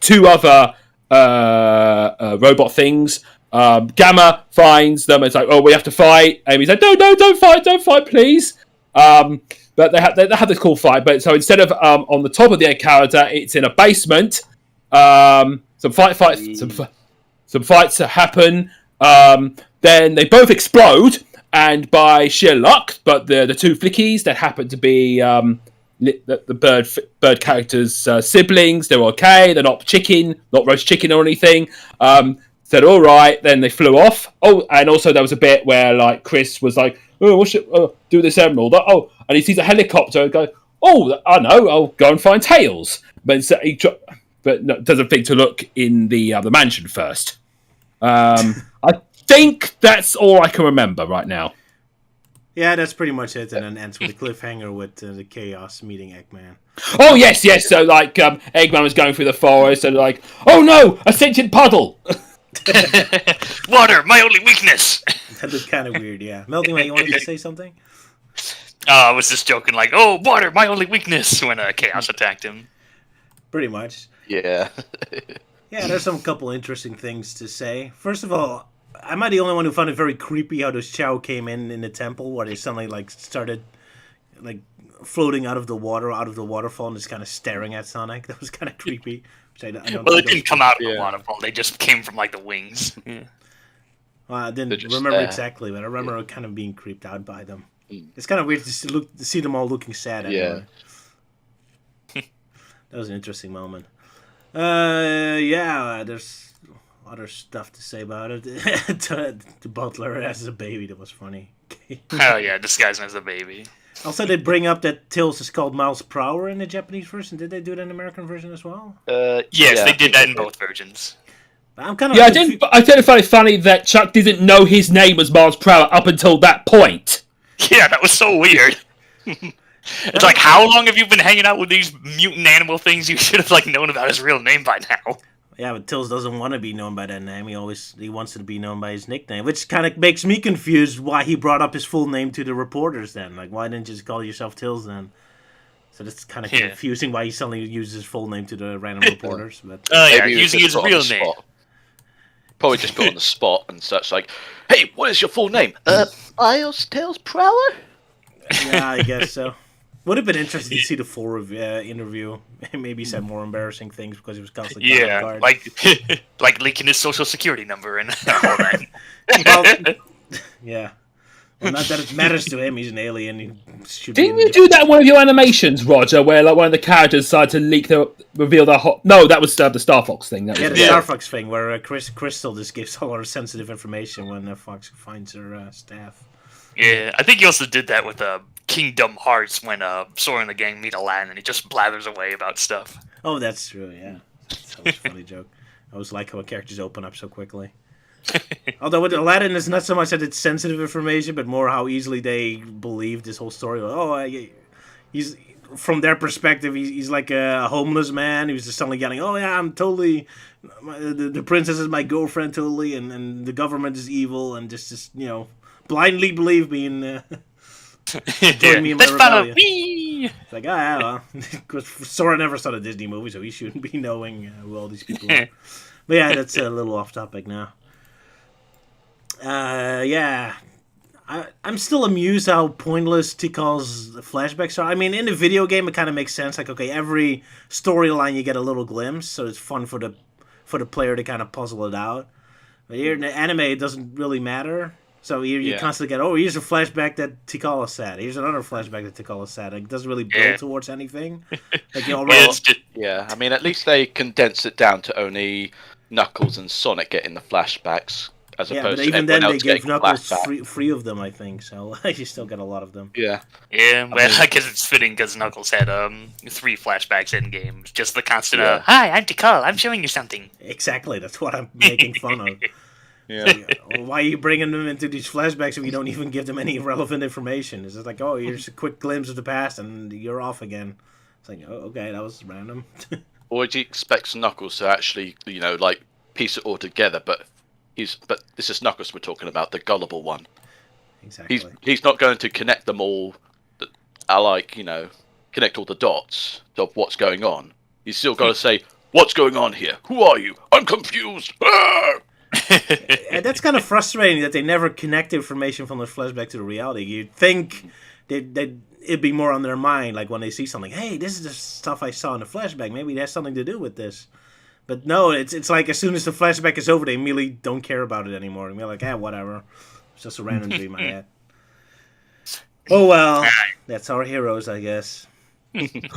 two other robot things. Gamma finds them. It's like, oh, we have to fight. Amy's like, no, don't fight, please. But they have this cool fight. But so instead of on the top of the egg carrier, it's in a basement. Some fights happen. Then they both explode, and by sheer luck, but the two flickies that happen to be the bird characters' siblings, they're okay. They're not roast chicken or anything. Said all right. Then they flew off. Oh, and also there was a bit where like Chris was like, "Oh, what should do this emerald?" Oh, and he sees a helicopter and goes, "Oh, I know. I'll go and find Tails." But so but no, doesn't think to look in the mansion first. I think that's all I can remember right now. Yeah, that's pretty much it, and then ends with a cliffhanger with the Chaos meeting Eggman. Oh yes. So like Eggman was going through the forest and like, oh no, a sentient puddle. Water, my only weakness. That looked kind of weird. Yeah, Melting Man, you wanted to say something? I was just joking, like, oh, water, my only weakness, when Chaos attacked him. Pretty much. Yeah. Yeah, there's some couple interesting things to say. First of all, am I the only one who found it very creepy how those Chow came in the temple, where they suddenly like started like floating out of the waterfall, and just kind of staring at Sonic? That was kind of creepy. Which I don't well, it didn't come out of the waterfall; they just came from like the wings. Yeah. Well, I didn't remember exactly, but I remember kind of being creeped out by them. It's kind of weird to see them all looking sad. Anyway. Yeah. That was an interesting moment. There's other stuff to say about it. The butler as a baby, that was funny. Oh yeah, disguising as a baby. Also, they bring up that Tails is called miles per hour in the Japanese version. Did they do that in the American version as well? Yes, they did that in both versions. I'm kind of I didn't find it funny that Chuck didn't know his name was miles per hour up until that point. Yeah, that was so weird. It's like, how long have you been hanging out with these mutant animal things? You should have like known about his real name by now. Yeah, but Tails doesn't want to be known by that name. He wants to be known by his nickname, which kind of makes me confused why he brought up his full name to the reporters then. Like, why didn't you just call yourself Tails then? So that's kind of confusing why he suddenly uses his full name to the random reporters. But using his real name. Probably just put on the spot and such, like, hey, what is your full name? Miles Tails Prowler? Yeah, I guess so. Would have been interesting to see the full interview. Maybe said more embarrassing things because he was constantly caught off guard. like leaking his social security number and all that. Well, yeah. Well, not that it matters to him. He's an alien. Didn't you do that in one of your animations, Roger, where like one of the characters decided to reveal their No, that was the Star Fox thing. The Star Fox thing, where Crystal just gives all her sensitive information when Fox finds her staff. Yeah, I think he also did that with Kingdom Hearts when Sora and the gang meet Aladdin, and he just blathers away about stuff. Oh, that's true. Yeah, that's always a funny joke. I always like how characters open up so quickly. Although with Aladdin, it's not so much that it's sensitive information, but more how easily they believe this whole story. He's from their perspective, he's like a homeless man who's just suddenly yelling, "Oh yeah, I'm totally the princess is my girlfriend totally, and the government is evil," and just blindly believe me and join me in my rebellion. It's like, well, because Sora never saw the Disney movie, so he shouldn't be knowing who all these people are. But yeah, that's a little off topic now. I'm still amused how pointless Tikal's flashbacks are. I mean, in the video game, it kind of makes sense. Like, okay, every storyline you get a little glimpse, so it's fun for the player to kind of puzzle it out. But here in the anime, it doesn't really matter. So you constantly get, here's a flashback that Tikal is sad. Here's another flashback that Tikal is sad. Like, it doesn't really build towards anything. Like, I mean, at least they condense it down to only Knuckles and Sonic getting the flashbacks. As opposed but even to then they gave Knuckles flashback. three of them, I think. So you still get a lot of them. Yeah. Yeah, but I guess it's fitting because Knuckles had 3 flashbacks in game. Just the constant, "Hi, I'm Tikal. I'm showing you something." Exactly. That's what I'm making fun of. Yeah. Why are you bringing them into these flashbacks if you don't even give them any relevant information? It's just like, here's a quick glimpse of the past, and you're off again. It's like, okay, that was random. Or do you expect Knuckles to actually, like piece it all together? But this is Knuckles we're talking about, the gullible one. Exactly. He's not going to connect them all. Connect all the dots of what's going on. He's still got to say, "What's going on here? Who are you? I'm confused." Ah! And that's kind of frustrating that they never connect information from the flashback to the reality. You'd think it'd be more on their mind, like when they see something. Hey, this is the stuff I saw in the flashback. Maybe it has something to do with this. But no, it's like as soon as the flashback is over, they immediately don't care about it anymore. And they're like, whatever. It's just a random dream I had. Oh well, that's our heroes, I guess.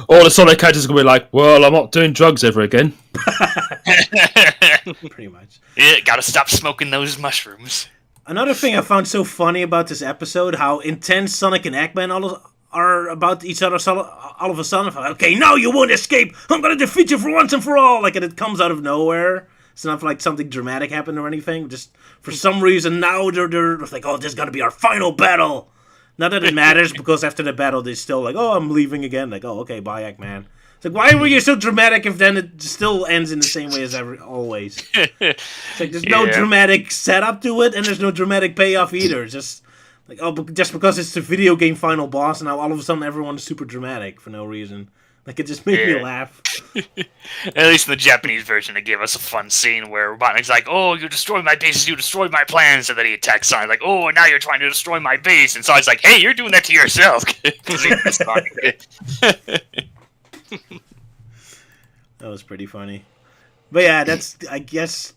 All the Sonic characters are going to be like, well, I'm not doing drugs ever again. Pretty much. Yeah, gotta stop smoking those mushrooms. Another thing I found so funny about this episode, how intense Sonic and Eggman are about each other all of a sudden. Okay, now you won't escape! I'm gonna defeat you for once and for all! Like, and it comes out of nowhere. It's not like something dramatic happened or anything. Just, for some reason, now they're like, this is gonna be our final battle! Not that it matters, because after the battle, they're still like, I'm leaving again. Like, okay, bye, Eggman. It's like, why were you so dramatic if then it still ends in the same way as always? It's like, there's no dramatic setup to it, and there's no dramatic payoff either. It's just like, just because it's the video game final boss, now all of a sudden everyone is super dramatic for no reason. Like, it just made me laugh. At least in the Japanese version, they gave us a fun scene where Robotnik's like, you destroyed my bases, you destroyed my plans, and then he attacks Sonic, like, and now you're trying to destroy my base, and Sonic's like, hey, you're doing that to yourself. That was pretty funny. But yeah, that's, I guess,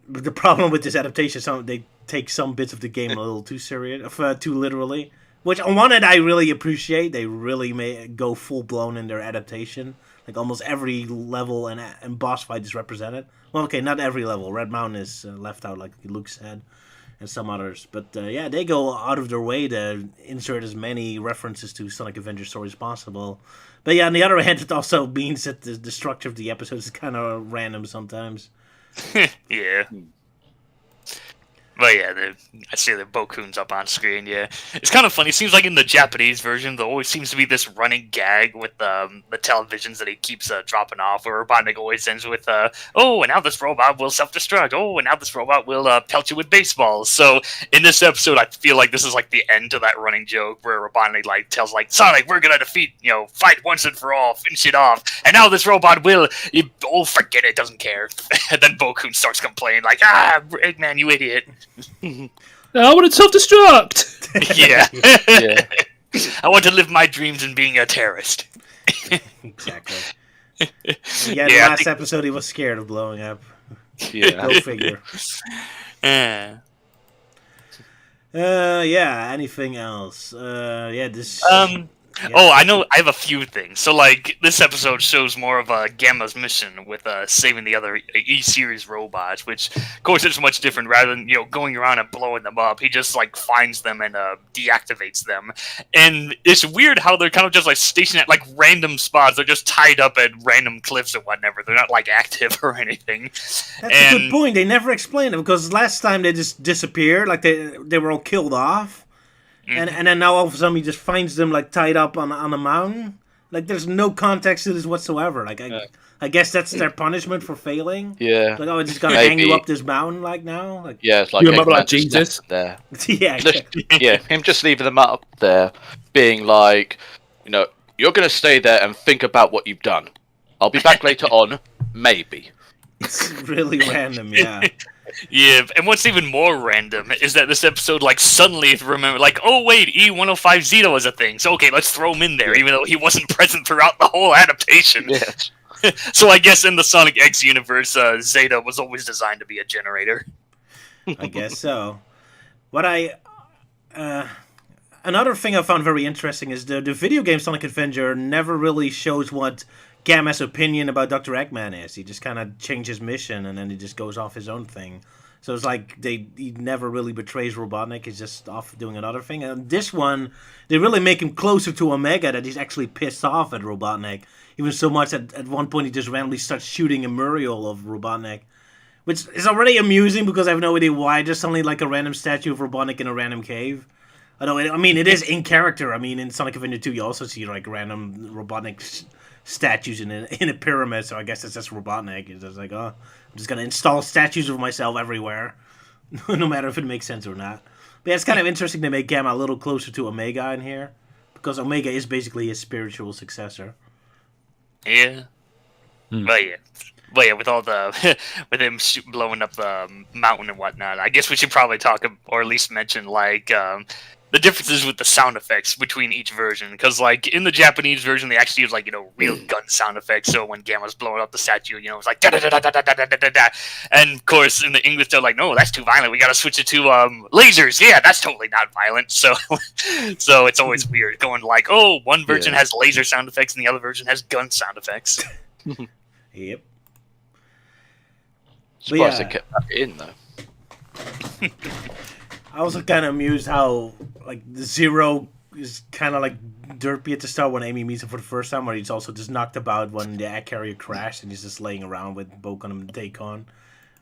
the problem with this adaptation. They take some bits of the game a little too too literally. Which, on one hand, I really appreciate. They really go full-blown in their adaptation. Like, almost every level and boss fight is represented. Well, okay, not every level. Red Mountain is left out, like Luke said, and some others. But, they go out of their way to insert as many references to Sonic Adventure stories as possible. But yeah, on the other hand, it also means that the structure of the episodes is kind of random sometimes. Yeah. But yeah, I see the Bokun's up on screen, yeah. It's kind of funny. It seems like in the Japanese version, there always seems to be this running gag with the televisions that he keeps dropping off, where Robotnik always ends with, and now this robot will self-destruct. And now this robot will pelt you with baseballs. So in this episode, I feel like this is like the end to that running joke, where Robotnik tells Sonic, we're gonna defeat, fight once and for all, finish it off. And now this robot will, forget it, doesn't care. And then Bokun starts complaining, like, Eggman, you idiot. I want to self-destruct! Yeah. I want to live my dreams in being a terrorist. Exactly. Yeah, the last episode he was scared of blowing up. Yeah. Go figure. Anything else? This... Yeah. Oh, I know. I have a few things. So, like, this episode shows more of Gamma's mission with saving the other E-series robots, which, of course, is much different. Rather than going around and blowing them up, he just like finds them and deactivates them. And it's weird how they're kind of just like stationed at like random spots. They're just tied up at random cliffs or whatever. They're not like active or anything. That's a good point. They never explained it because last time they just disappeared, like they were all killed off. And then now all of a sudden he just finds them like tied up on a mountain. Like there's no context to this whatsoever. Like I guess that's their punishment for failing. Yeah. Like I just gotta hang you up this mountain like now. Like yeah, it's like You remember Eggman like just Jesus? left there. yeah. Exactly. Yeah, him just leaving them up there, being like, you're gonna stay there and think about what you've done. I'll be back later on, maybe. It's really random. Yeah. Yeah, and what's even more random is that this episode, like, suddenly remember, like, oh wait, E105 Zeta was a thing, so okay, let's throw him in there, even though he wasn't present throughout the whole adaptation. Yes. So I guess in the Sonic X universe, Zeta was always designed to be a generator. I guess so. What another thing I found very interesting is the video game Sonic Adventure never really shows what Gamma's opinion about Dr. Eggman is. He just kind of changes mission and then he just goes off his own thing. So it's like he never really betrays Robotnik. He's just off doing another thing. And this one, they really make him closer to Omega that he's actually pissed off at Robotnik. Even so much that at one point he just randomly starts shooting a mural of Robotnik. Which is already amusing because I have no idea why there's suddenly like a random statue of Robotnik in a random cave. I mean, it is in character. I mean, in Sonic Adventure 2, you also see like random Robotnik statues in a pyramid, so I guess it's just Robotnik. It's just like, I'm just gonna install statues of myself everywhere, no matter if it makes sense or not. But yeah, it's kind of interesting to make Gamma a little closer to Omega in here, because Omega is basically his spiritual successor. Yeah. But yeah, with all the with him blowing up the mountain and whatnot, I guess we should probably talk or at least mention like the differences with the sound effects between each version. Because like in the Japanese version, they actually use like real gun sound effects. So when Gamma's blowing up the statue, it's like da da da da da da da da da. And of course in the English they're like, no, that's too violent. We gotta switch it to lasers. Yeah, that's totally not violent. So so it's always weird going like, oh, one version has laser sound effects and the other version has gun sound effects. Yep. Surprised they kept that in though. I was kind of amused how like the Zero is kind of like derpy at the start when Amy meets him for the first time, where he's also just knocked about when the egg carrier crashed and he's just laying around with Boke on him to take on.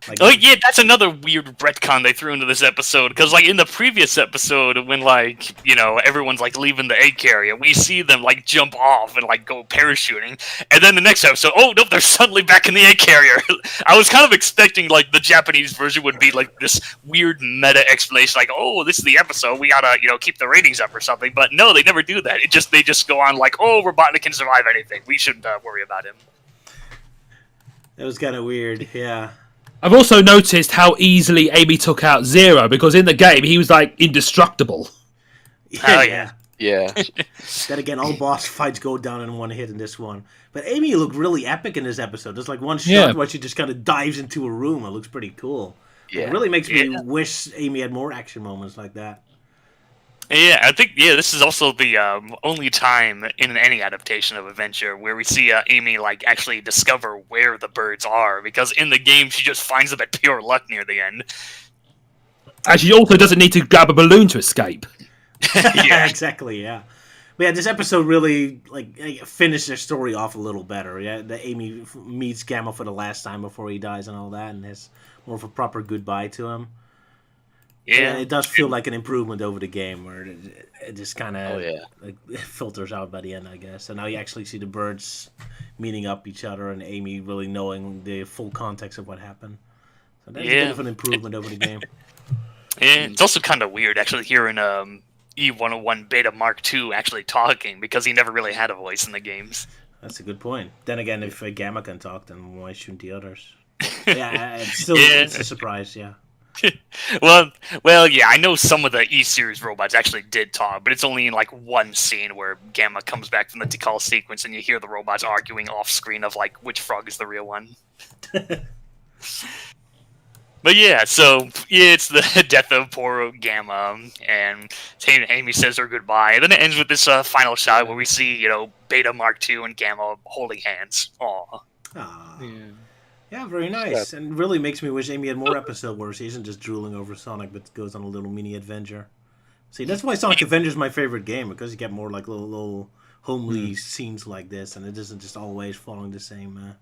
Like, oh yeah, that's another weird retcon they threw into this episode. Because like in the previous episode, when like everyone's like leaving the egg carrier, we see them like jump off and like go parachuting, and then the next episode, oh nope, they're suddenly back in the egg carrier. I was kind of expecting like the Japanese version would be like this weird meta explanation, like oh this is the episode, we gotta keep the ratings up or something. But no, they never do that. They just go on like oh Robotnik can survive anything. We shouldn't worry about him. That was kind of weird. Yeah. I've also noticed how easily Amy took out Zero, because in the game he was like indestructible. Oh yeah. Yeah. Then again, all boss fights go down in one hit in this one. But Amy looked really epic in this episode. There's like one shot where she just kind of dives into a room. It looks pretty cool. Yeah. It really makes me wish Amy had more action moments like that. Yeah, I think this is also the only time in any adaptation of Adventure where we see Amy like actually discover where the birds are, because in the game she just finds them at pure luck near the end. And she also doesn't need to grab a balloon to escape. Yeah, exactly. Yeah, but yeah, this episode really like finished their story off a little better. Yeah, that Amy meets Gamma for the last time before he dies and all that, and has more of a proper goodbye to him. Yeah, it does feel like an improvement over the game, where it just kind of like filters out by the end, I guess. And now you actually see the birds meeting up each other, and Amy really knowing the full context of what happened. So that's a bit of an improvement over the game. Yeah, it's also kind of weird actually hearing E101 Beta Mark II actually talking, because he never really had a voice in the games. That's a good point. Then again, if Gamma can talk, then why shouldn't the others? Yeah, it's a surprise. Yeah. well, yeah, I know some of the E-Series robots actually did talk, but it's only in like one scene where Gamma comes back from the Tikal sequence and you hear the robots arguing off screen of like which frog is the real one. But yeah, so yeah, it's the death of poor Gamma, and Amy says her goodbye. And then it ends with this final shot where we see, Beta Mark II and Gamma holding hands. Aw. Yeah, very nice. And really makes me wish Amy had more episode where she isn't just drooling over Sonic, but goes on a little mini adventure. See, that's why Sonic Adventure is my favorite game, because you get more like little homely scenes like this, and it isn't just always following the same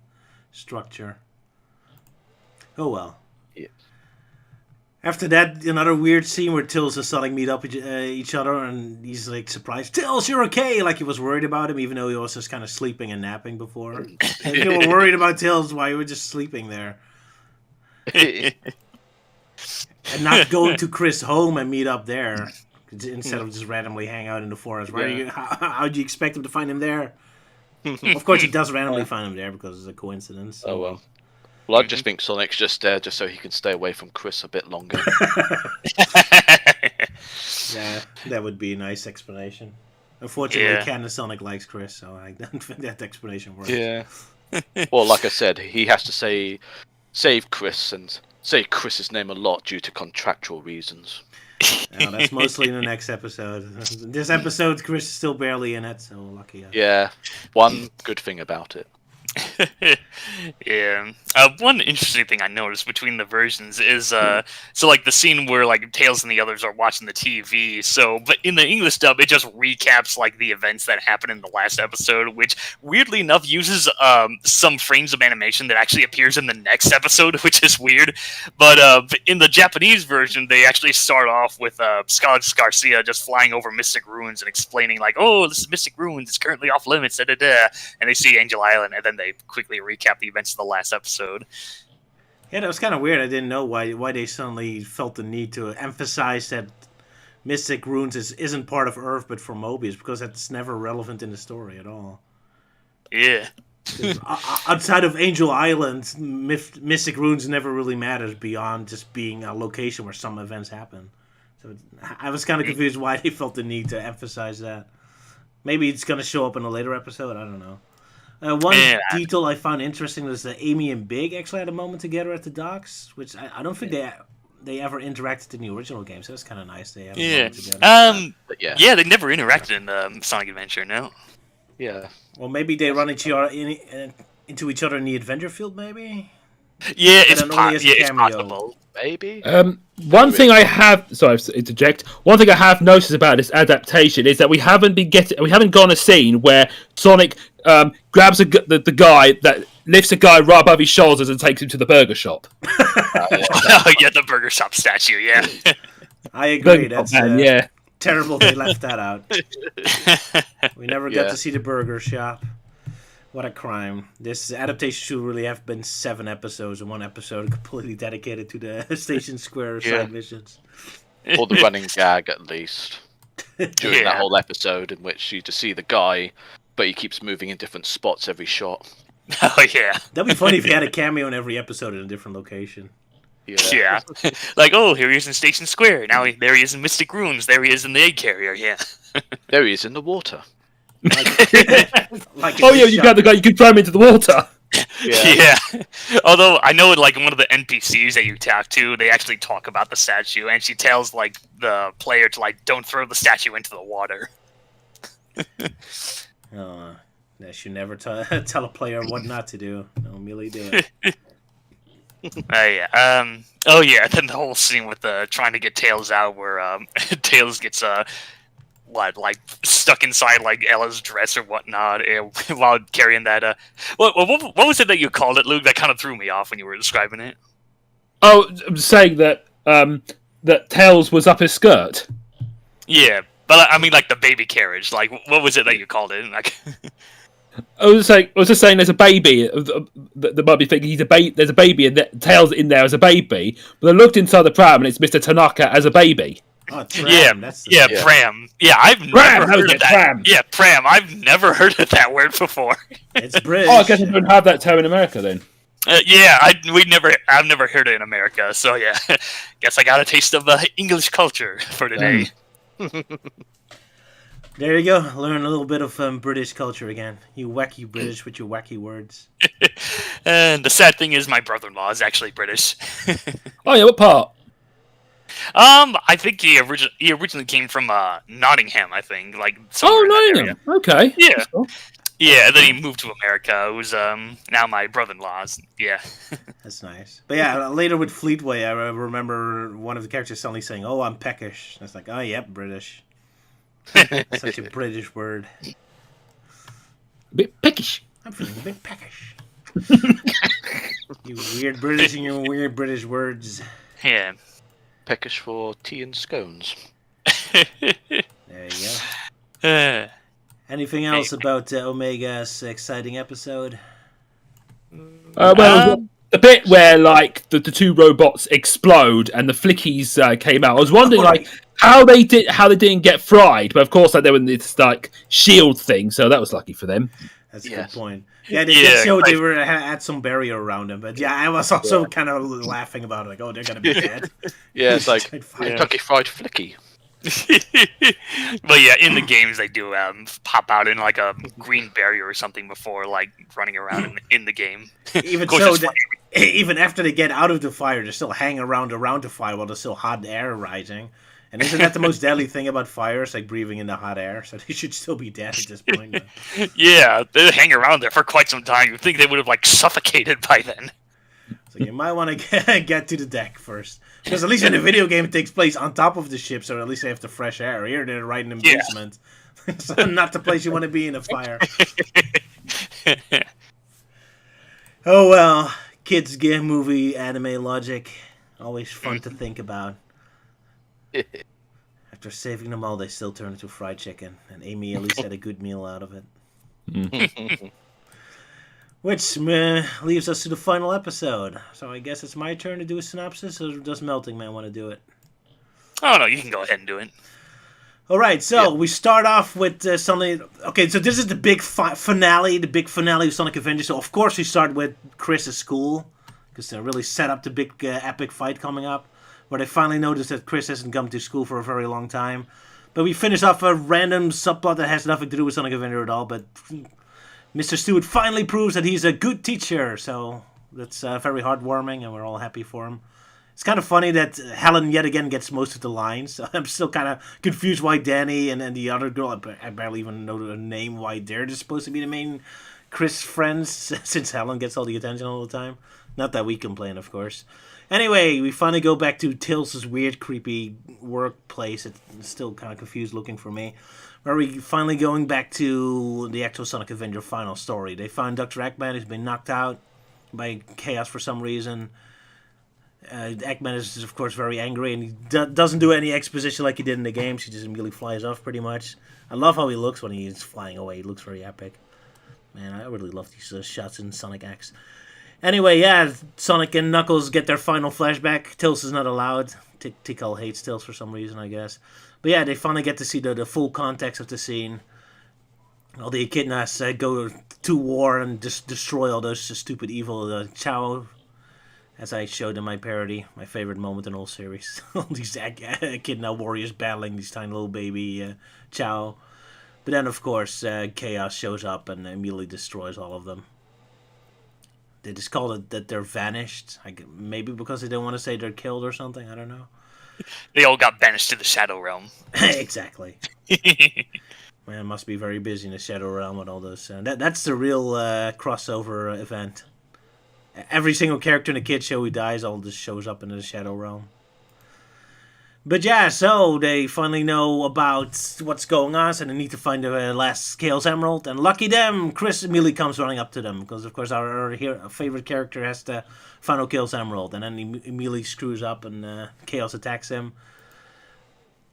structure. Oh well. Yeah. After that, another weird scene where Tails and Sonic meet up each other, and he's like surprised, "Tails, you're okay!" Like he was worried about him, even though he was just kind of sleeping and napping before. And you were worried about Tails while you were just sleeping there. And not going to Chris' home and meet up there, instead of just randomly hang out in the forest. Right? How do you expect him to find him there? Of course, he does randomly find him there because it's a coincidence. Oh well. Well, I just think Sonic's just there just so he can stay away from Chris a bit longer. Yeah, that would be a nice explanation. Unfortunately, Ken and Sonic likes Chris, so I don't think that explanation works. Yeah. Well, like I said, he has to save Chris and say Chris's name a lot due to contractual reasons. That's mostly in the next episode. This episode, Chris is still barely in it, so lucky. Yeah, one good thing about it. Yeah. One interesting thing I noticed between the versions is so like the scene where like Tails and the others are watching the TV. So, but in the English dub, it just recaps like the events that happened in the last episode, which weirdly enough uses some frames of animation that actually appears in the next episode, which is weird. But in the Japanese version, they actually start off with Scarlet Garcia just flying over Mystic Ruins and explaining like, "Oh, this is Mystic Ruins. It's currently off limits." Da, da, da. And they see Angel Island, and then they quickly recap the events of the last episode. Yeah, that was kind of weird. I didn't know why they suddenly felt the need to emphasize that Mystic Ruins isn't part of Earth but for Mobius, because that's never relevant in the story at all. Yeah. Outside of Angel Island, Mystic Ruins never really matters beyond just being a location where some events happen. So I was kind of confused why they felt the need to emphasize that. Maybe it's going to show up in a later episode. I don't know. One detail I found interesting was that Amy and Big actually had a moment together at the docks, which I don't think they ever interacted in the original game, so it's kind of nice they have a moment together. Yeah, they never interacted in Sonic Adventure, no? Yeah. Well, maybe they run into each other in the adventure field, maybe? Yeah, it's possible. Maybe. One thing I have, sorry, to interject. One thing I have noticed about this adaptation is that we haven't gone a scene where Sonic grabs the guy that lifts a guy right above his shoulders and takes him to the burger shop. The burger shop statue. Yeah, I agree. That's yeah. Terrible. They left that out. We never got to see the burger shop. What a crime. This adaptation should really have been 7 episodes, and 1 episode completely dedicated to the Station Square side missions. Or the running gag, at least. During that whole episode, in which you just see the guy, but he keeps moving in different spots every shot. Oh, yeah. That'd be funny if he had a cameo in every episode in a different location. Yeah. Like, oh, here he is in Station Square. Now there he is in Mystic Ruins. There he is in the egg carrier, yeah. There he is in the water. You got the guy, you can throw him into the water. Yeah. Although I know, like, one of the NPCs that you talk to, they actually talk about the statue, and she tells like the player to like don't throw the statue into the water. They should never tell a player what not to do. No, merely do it. Then the whole scene with trying to get Tails out, where Tails gets stuck inside like Ella's dress or whatnot while carrying that. What was it that you called it, Luke? That kind of threw me off when you were describing it. Oh, I'm saying that that Tails was up his skirt. Yeah, but I mean, like the baby carriage. Like, what was it that you called it? Like, I was just saying, there's a baby. That might be thinking there's a baby, and Tails in there as a baby. But I looked inside the pram, and it's Mr. Tanaka as a baby. Oh, Pram. Pram. Yeah, I've never heard of that. Pram. Yeah, Pram. I've never heard of that word before. It's British. Oh, I guess we don't have that term in America then. I've never heard it in America. So yeah, guess I got a taste of English culture for today. There you go. Learn a little bit of British culture again. You wacky British with your wacky words. And the sad thing is, my brother-in-law is actually British. Oh yeah, what part? I think he originally came from Nottingham. I think, like somewhere in that area. Okay. Yeah. That's cool. Yeah, and then he moved to America. It was now my brother-in-law's. Yeah. That's nice. But yeah, later with Fleetway, I remember one of the characters suddenly saying, "Oh, I'm peckish." And it's like, "Oh, yep, British." Such a British word. A bit peckish. I'm feeling a bit peckish. You weird British and your weird British words. Yeah. Peckish for tea and scones. There you go. Anything else about Omega's exciting episode? Well, the bit where like the two robots explode and the flickies came out. I was wondering like how they didn't get fried, but of course like, they were in this like shield thing, so that was lucky for them. That's a good point. Yeah, they did show they had some barrier around them, but yeah, I was also kind of laughing about it, like, oh, they're gonna be dead. Yeah, it's like Kentucky Fried Flicky. But yeah, in the games they do pop out in like a green barrier or something before like running around in the game. Even so, even after they get out of the fire, they're still hanging around the fire while there's still hot air rising. And isn't that the most deadly thing about fire? It's like breathing in the hot air, so they should still be dead at this point. Yeah, they hang around there for quite some time. You'd think they would have like suffocated by then. So you might want to get to the deck first. Because at least in the video game it takes place on top of the ship, so at least they have the fresh air. Here they're right in the basement. So not the place you want to be in a fire. Oh well, kids game movie anime logic. Always fun to think about. After saving them all, they still turn into fried chicken. And Amy at least had a good meal out of it. Which leaves us to the final episode. So I guess it's my turn to do a synopsis, or does Melting Man want to do it? Oh no, you can go ahead and do it. All right, so we start off with something. Okay, so this is the big finale, of Sonic Adventure. So of course we start with Chris' school, because they really set up the big epic fight coming up, where they finally notice that Chris hasn't come to school for a very long time. But we finish off a random subplot that has nothing to do with Sonic Adventure at all, but Mr. Stewart finally proves that he's a good teacher, so that's very heartwarming, and we're all happy for him. It's kind of funny that Helen yet again gets most of the lines, so I'm still kind of confused why Danny and the other girl, I barely even know the name, why they're just supposed to be the main Chris friends, since Helen gets all the attention all the time. Not that we complain, of course. Anyway, we finally go back to Tails' weird, creepy workplace. It's still kind of confused looking for me. Where we finally going back to the actual Sonic Adventure final story. They find Dr. Eggman who's been knocked out by Chaos for some reason. Eggman is, of course, very angry, and he doesn't do any exposition like he did in the games. He just immediately flies off, pretty much. I love how he looks when he's flying away. He looks very epic. Man, I really love these shots in Sonic X. Anyway, yeah, Sonic and Knuckles get their final flashback. Tails is not allowed. Tikal hates Tails for some reason, I guess. But yeah, they finally get to see the full context of the scene. All the echidnas go to war and just destroy all those stupid evil Chao, as I showed in my parody, my favorite moment in the whole series. All these echidna warriors battling these tiny little baby Chao. But then, of course, Chaos shows up and immediately destroys all of them. They just call it that they're vanished. Maybe because they don't want to say they're killed or something. I don't know. They all got banished to the Shadow Realm. Exactly. Man, must be very busy in the Shadow Realm with all this. That's the real crossover event. Every single character in the Kid Show who dies all just shows up in the Shadow Realm. But yeah, so they finally know about what's going on, so they need to find the last Chaos Emerald. And lucky them, Chris immediately comes running up to them, because of course our favorite character has the final Chaos Emerald. And then he immediately screws up and Chaos attacks him.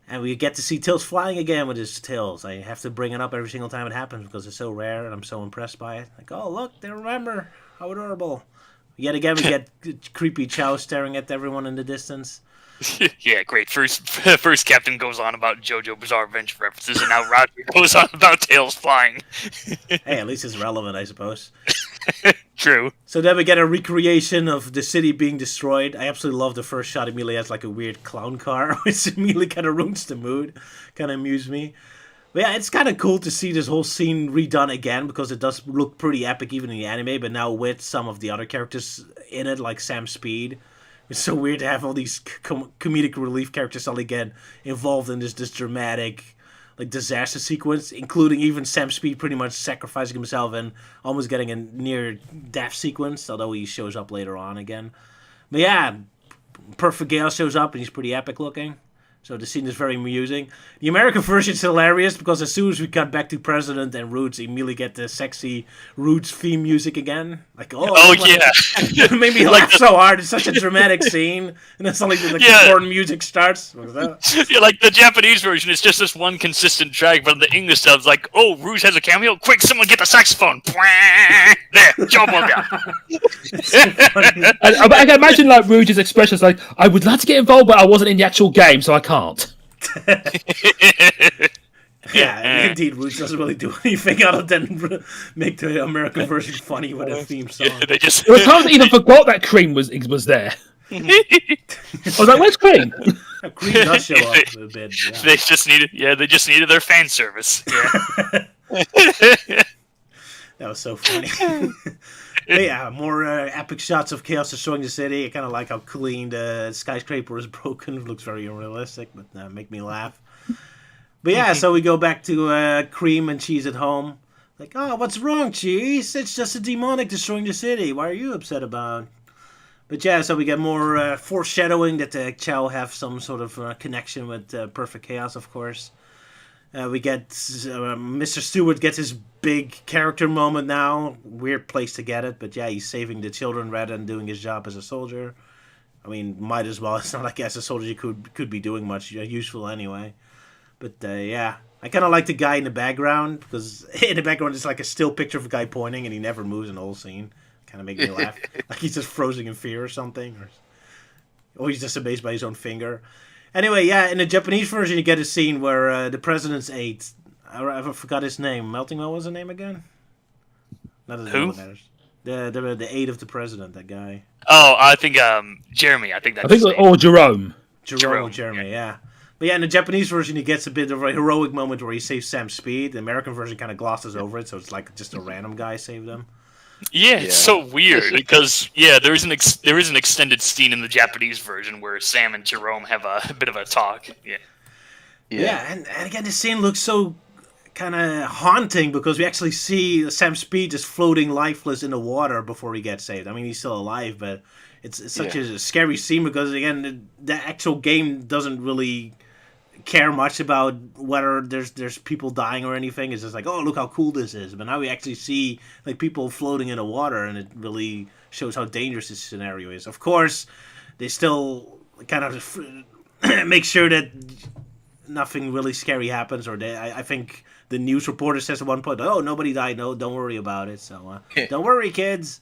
And we get to see Tails flying again with his tails. I have to bring it up every single time it happens, because it's so rare and I'm so impressed by it. Like, oh look, they remember. How adorable. Yet again we get creepy Chao staring at everyone in the distance. Yeah, great. First Captain goes on about JoJo Bizarre Adventure references, and now Roger goes on about Tails flying. Hey, at least it's relevant, I suppose. True. So then we get a recreation of the city being destroyed. I absolutely love the first shot. Immediately has like a weird clown car, which immediately kind of ruins the mood. Kind of amused me. But yeah, it's kind of cool to see this whole scene redone again because it does look pretty epic even in the anime, but now with some of the other characters in it, like Sam Speed. It's so weird to have all these comedic relief characters suddenly get involved in this dramatic, like, disaster sequence, including even Sam Speed pretty much sacrificing himself and almost getting a near-death sequence, although he shows up later on again. But yeah, Perfect Chaos shows up and he's pretty epic looking. So the scene is very amusing. The American version is hilarious because as soon as we cut back to President and Roots, immediately get the sexy Roots theme music again. Like, yeah. It made me laugh so hard. It's such a dramatic scene. And then suddenly the corn music starts. Yeah, like the Japanese version is just this one consistent track, but the English dub's like, oh, Rouge has a cameo? Quick, someone get the saxophone. There, job well done. I can imagine like Rouge's expressions like, I would like to get involved, but I wasn't in the actual game, so I can't. Yeah, indeed, Rouge doesn't really do anything other than make the American version funny with a theme song. Yeah, they just... There was times I even forgot that Cream was there. I was like, "Where's Cream?" Cream does show up a bit. Yeah. They just needed their fan service. Yeah. That was so funny. But yeah, more epic shots of chaos destroying the city. I kind of like how clean the skyscraper is broken. It looks very unrealistic, but make me laugh. But yeah, so we go back to Cream and Cheese at home. Like, oh, what's wrong, Cheese? It's just a demonic destroying the city. Why are you upset about? But yeah, so we get more foreshadowing that Chow have some sort of connection with Perfect Chaos, of course. We get Mr. Stewart gets his big character moment now. Weird place to get it, but yeah, he's saving the children rather than doing his job as a soldier. I mean, might as well. It's not like as a soldier you could be doing much useful anyway. But yeah, I kind of like the guy in the background because in the background it's like a still picture of a guy pointing and he never moves in the whole scene. Kind of make me laugh, like he's just frozen in fear or something, or he's just amazed by his own finger. Anyway, yeah, in the Japanese version, you get a scene where the president's aide, I forgot his name. Melting, what was his name again? Not as Who? Matters. The aide of the president, that guy. Oh, I think Jeremy. I think that's. Jerome. Jeremy, yeah. But yeah, in the Japanese version, he gets a bit of a heroic moment where he saves Sam Speed. The American version kind of glosses over it, so it's like just a random guy saved him. Yeah, it's so weird because there is an extended scene in the Japanese version where Sam and Jerome have a bit of a talk. Yeah, and again, this scene looks so kind of haunting because we actually see Sam Speed just floating lifeless in the water before he gets saved. I mean, he's still alive, but it's such a scary scene because again, the actual game doesn't really care much about whether there's people dying or anything. It's just like, oh, look how cool this is. But now we actually see like people floating in the water, and it really shows how dangerous this scenario is. Of course, they still kind of make sure that nothing really scary happens, or I think the news reporter says at one point, oh, nobody died, no, don't worry about it. So don't worry, kids.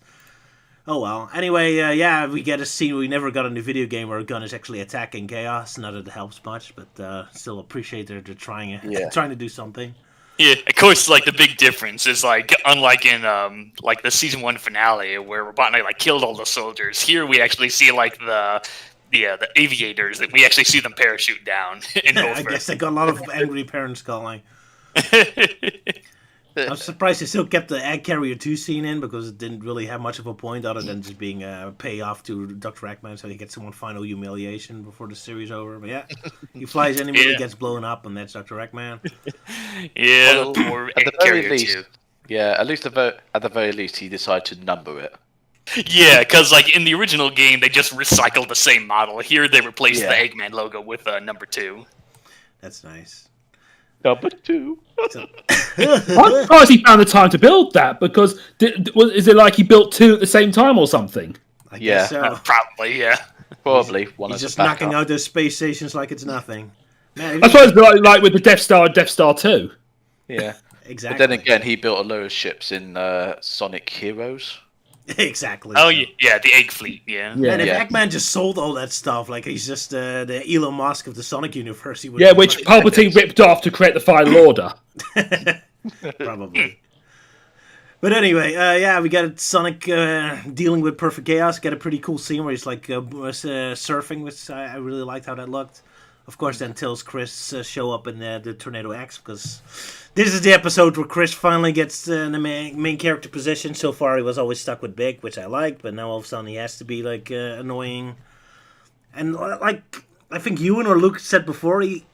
Oh well. Anyway, yeah, we get a scene we never got in the video game where a gun is actually attacking Chaos. Not that it helps much, but still appreciate they're trying to do something. Yeah, of course. Like the big difference is like unlike in like the season 1 finale where Robotnik like killed all the soldiers. Here we actually see like the aviators that we actually see them parachute down. In both I guess they got a lot of angry parents calling. I'm surprised they still kept the Egg Carrier 2 scene in because it didn't really have much of a point other than just being a payoff to Dr. Eggman so he gets one final humiliation before the series over. But yeah, he flies in, he gets blown up, and that's Dr. Eggman. Yeah, Well, poor at the Egg very Carrier least, 2. yeah, at the very least, he decided to number it. Yeah, because like in the original game, they just recycled the same model. Here, they replaced the Eggman logo with number 2. That's nice. Number 2. I'm surprised he found the time to build that because is it like he built 2 at the same time or something? I guess so. Probably, yeah. Probably one He's of just the knocking out those space stations like it's nothing. Man, I suppose like with the Death Star and Death Star 2. Yeah, exactly. But then again, he built a load of ships in Sonic Heroes. Exactly. Oh yeah, the Egg Fleet. Yeah. Man, if Eggman just sold all that stuff, like he's just the Elon Musk of the Sonic universe, he would. Yeah, which Palpatine ripped off to create the Final Order. Probably. But anyway, yeah, we got Sonic dealing with Perfect Chaos. Got a pretty cool scene where he's like surfing, which I really liked how that looked. of course, then tells Chris show up in the Tornado X, because this is the episode where Chris finally gets in the main character position. So far, he was always stuck with Big, which I liked, but now all of a sudden he has to be like annoying. And like I think Ewan or Luke said before, he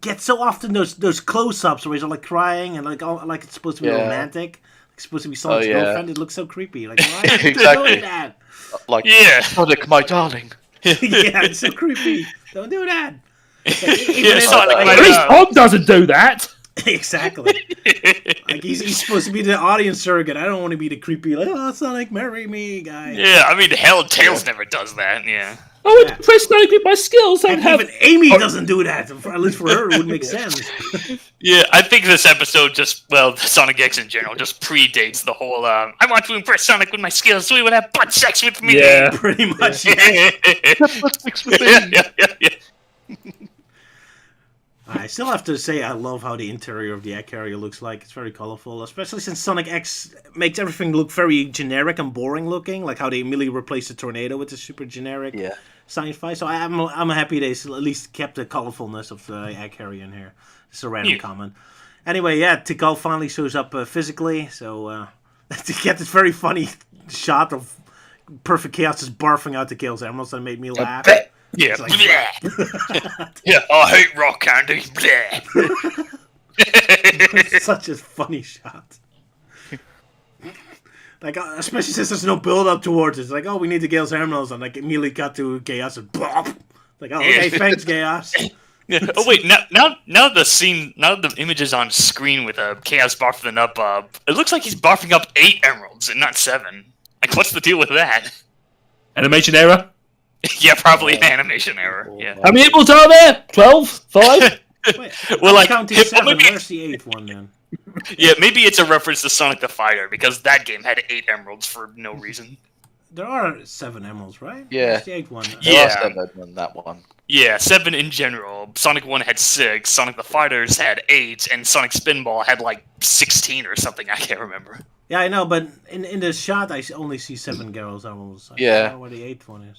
gets so often those close-ups where he's like crying and like it's supposed to be romantic. It's supposed to be Sonic's girlfriend. It looks so creepy. Like, why are you doing that? Like, Sonic, my darling. Yeah, it's so creepy. Don't do that. Sonic, At least Tom doesn't do that. Exactly. Like he's supposed to be the audience surrogate. I don't want to be the creepy, like, oh, Sonic, marry me guy. Yeah, I mean, hell, Tails never does that. Yeah. I would impress Sonic with my skills. And even Amy doesn't do that. At least for her, it would make sense. Yeah, I think this episode Sonic X in general, just predates the whole, I want to impress Sonic with my skills so he would have butt sex with me. Yeah. Pretty much. Butt sex with me. Yeah. I still have to say I love how the interior of the egg carrier looks like. It's very colorful, especially since Sonic X makes everything look very generic and boring looking, like how they immediately replaced the tornado with the super generic sci-fi. So I'm happy they at least kept the colorfulness of the egg carrier in here. It's a random comment. Anyway, Tikal finally shows up physically, so to get this very funny shot of Perfect Chaos just barfing out the Chaos Emeralds, that made me laugh. Yeah. Like, Yeah, I hate rock candy. It's such a funny shot. Like, especially since there's no build up towards it. It's like, oh, we need the Gale's Emeralds, and like immediately cut to Chaos and bop. Like, oh, okay, thanks, Chaos. Yeah. Oh wait, now the image is on screen with Chaos barfing up. It looks like he's barfing up 8 emeralds and not 7. Like, what's the deal with that? Animation error? Yeah, probably an animation error. Yeah. How many emeralds are there? 12? 5? Wait, Well, like, counting well, 7. maybe- Where's the 8th one then? Yeah, maybe it's a reference to Sonic the Fighter because that game had 8 emeralds for no reason. There are 7 emeralds, right? Yeah. Where's the 8th one? Yeah. There are 7 on that one. Yeah, 7 in general. Sonic 1 had 6, Sonic the Fighters had 8, and Sonic Spinball had like 16 or something, I can't remember. Yeah, I know, but in the shot I only see 7 Gale's Emeralds. I Yeah. don't know where the 8th one is.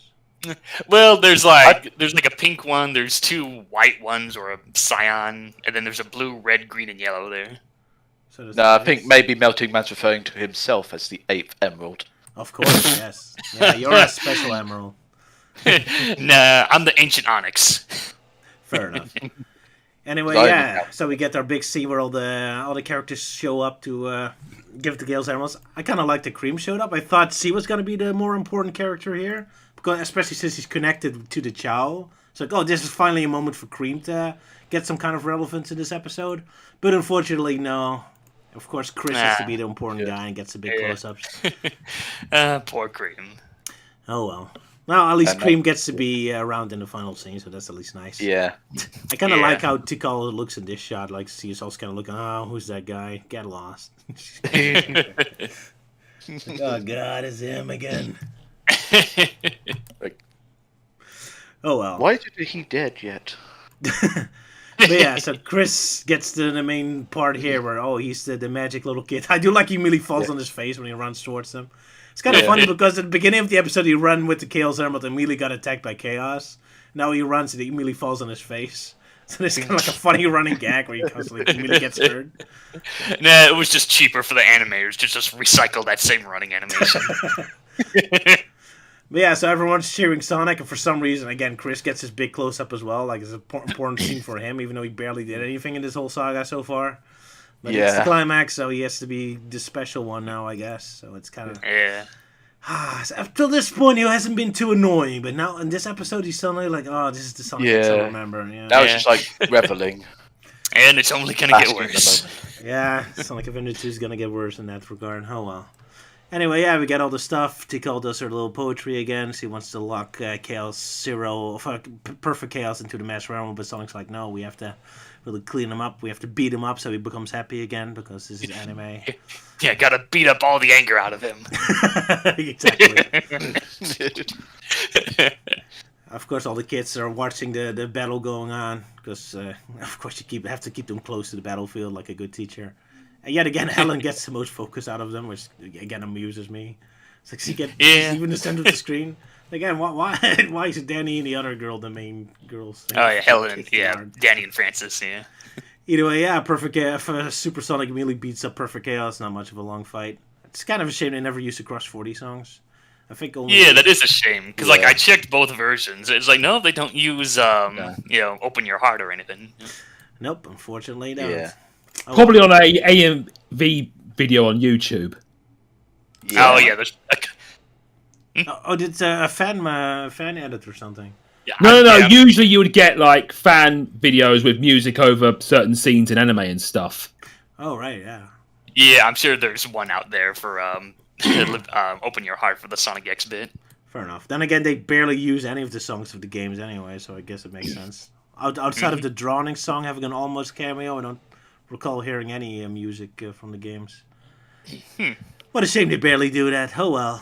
Well, there's like a pink one, there's 2 white ones or a cyan, and then there's a blue, red, green, and yellow there. So there's No, I think maybe Melting Man's referring to himself as the 8th emerald. Of course, yes. Yeah, you're a special emerald. Nah, I'm the ancient onyx. Fair enough. Anyway, Sorry, yeah. So we get our big scene where all the characters show up to give the Gale's Emeralds. I kind of liked the Cream showed up. I thought C was going to be the more important character here, because especially since he's connected to the Chow. It's like, oh, this is finally a moment for Cream to get some kind of relevance in this episode. But unfortunately, no. Of course, Chris has to be the important guy and gets the big close-ups. Poor Cream. Oh well. Well, at least Cream gets to be around in the final scene, so that's at least nice. Yeah. I kind of like how Tikal looks in this shot. Like, she's also kind of looking, oh, who's that guy? Get lost. Like, oh, God, it's him again. Like, oh, well. why isn't he dead yet? But yeah, so Chris gets to the main part here where, oh, he's the magic little kid. I do like he immediately falls on his face when he runs towards them. It's kind of funny because at the beginning of the episode, he ran with the Chaos Emerald and immediately got attacked by Chaos. Now he runs and he immediately falls on his face. So it's kind of like a funny running gag where he constantly immediately gets hurt. Nah, it was just cheaper for the animators to just recycle that same running animation. But yeah, so everyone's cheering Sonic, and for some reason, again, Chris gets his big close-up as well. Like, it's an important scene for him, even though he barely did anything in this whole saga so far. But it's the climax, so he has to be the special one now, I guess. So it's kind of... Yeah. Up till this point, he hasn't been too annoying, but now in this episode, he's suddenly like, oh, this is the Sonic I remember. Yeah. That was just like reveling. And it's only gonna get worse. Yeah, Sonic Adventure 2 is gonna get worse in that regard. Oh well. Anyway, yeah, we get all the stuff. Tikal does her little poetry again. She wants to lock Perfect Chaos into the Master Realm, but Sonic's like, no, we have to really clean him up. We have to beat him up so he becomes happy again, because this is anime. Yeah, gotta beat up all the anger out of him. Exactly. Of course, all the kids are watching the battle going on, because, of course, you have to keep them close to the battlefield like a good teacher. And yet again, Helen gets the most focus out of them, which, again, amuses me. It's like, even the center of the screen. Again, why is Danny and the other girl the main girls? Oh yeah, Helen, Danny and Francis, yeah. Either way, yeah, Perfect if Super Sonic immediately beats up Perfect Chaos, not much of a long fight. It's kind of a shame they never used to Crush 40 songs. I think only... Yeah, that is a shame, because like I checked both versions. It's like, no, they don't use Open Your Heart or anything. Nope, unfortunately, don't. Yeah. Probably on a AMV video on YouTube. Yeah. Oh yeah, there's. Did a fan edit or something? Yeah, No. Usually you would get like fan videos with music over certain scenes in anime and stuff. Oh right, yeah. Yeah, I'm sure there's one out there for Open Your Heart for the Sonic X bit. Fair enough. Then again, they barely use any of the songs of the games anyway, so I guess it makes sense. Outside of the Drowning song having an almost cameo, I don't recall hearing any music from the games. What a shame they barely do that. Oh well.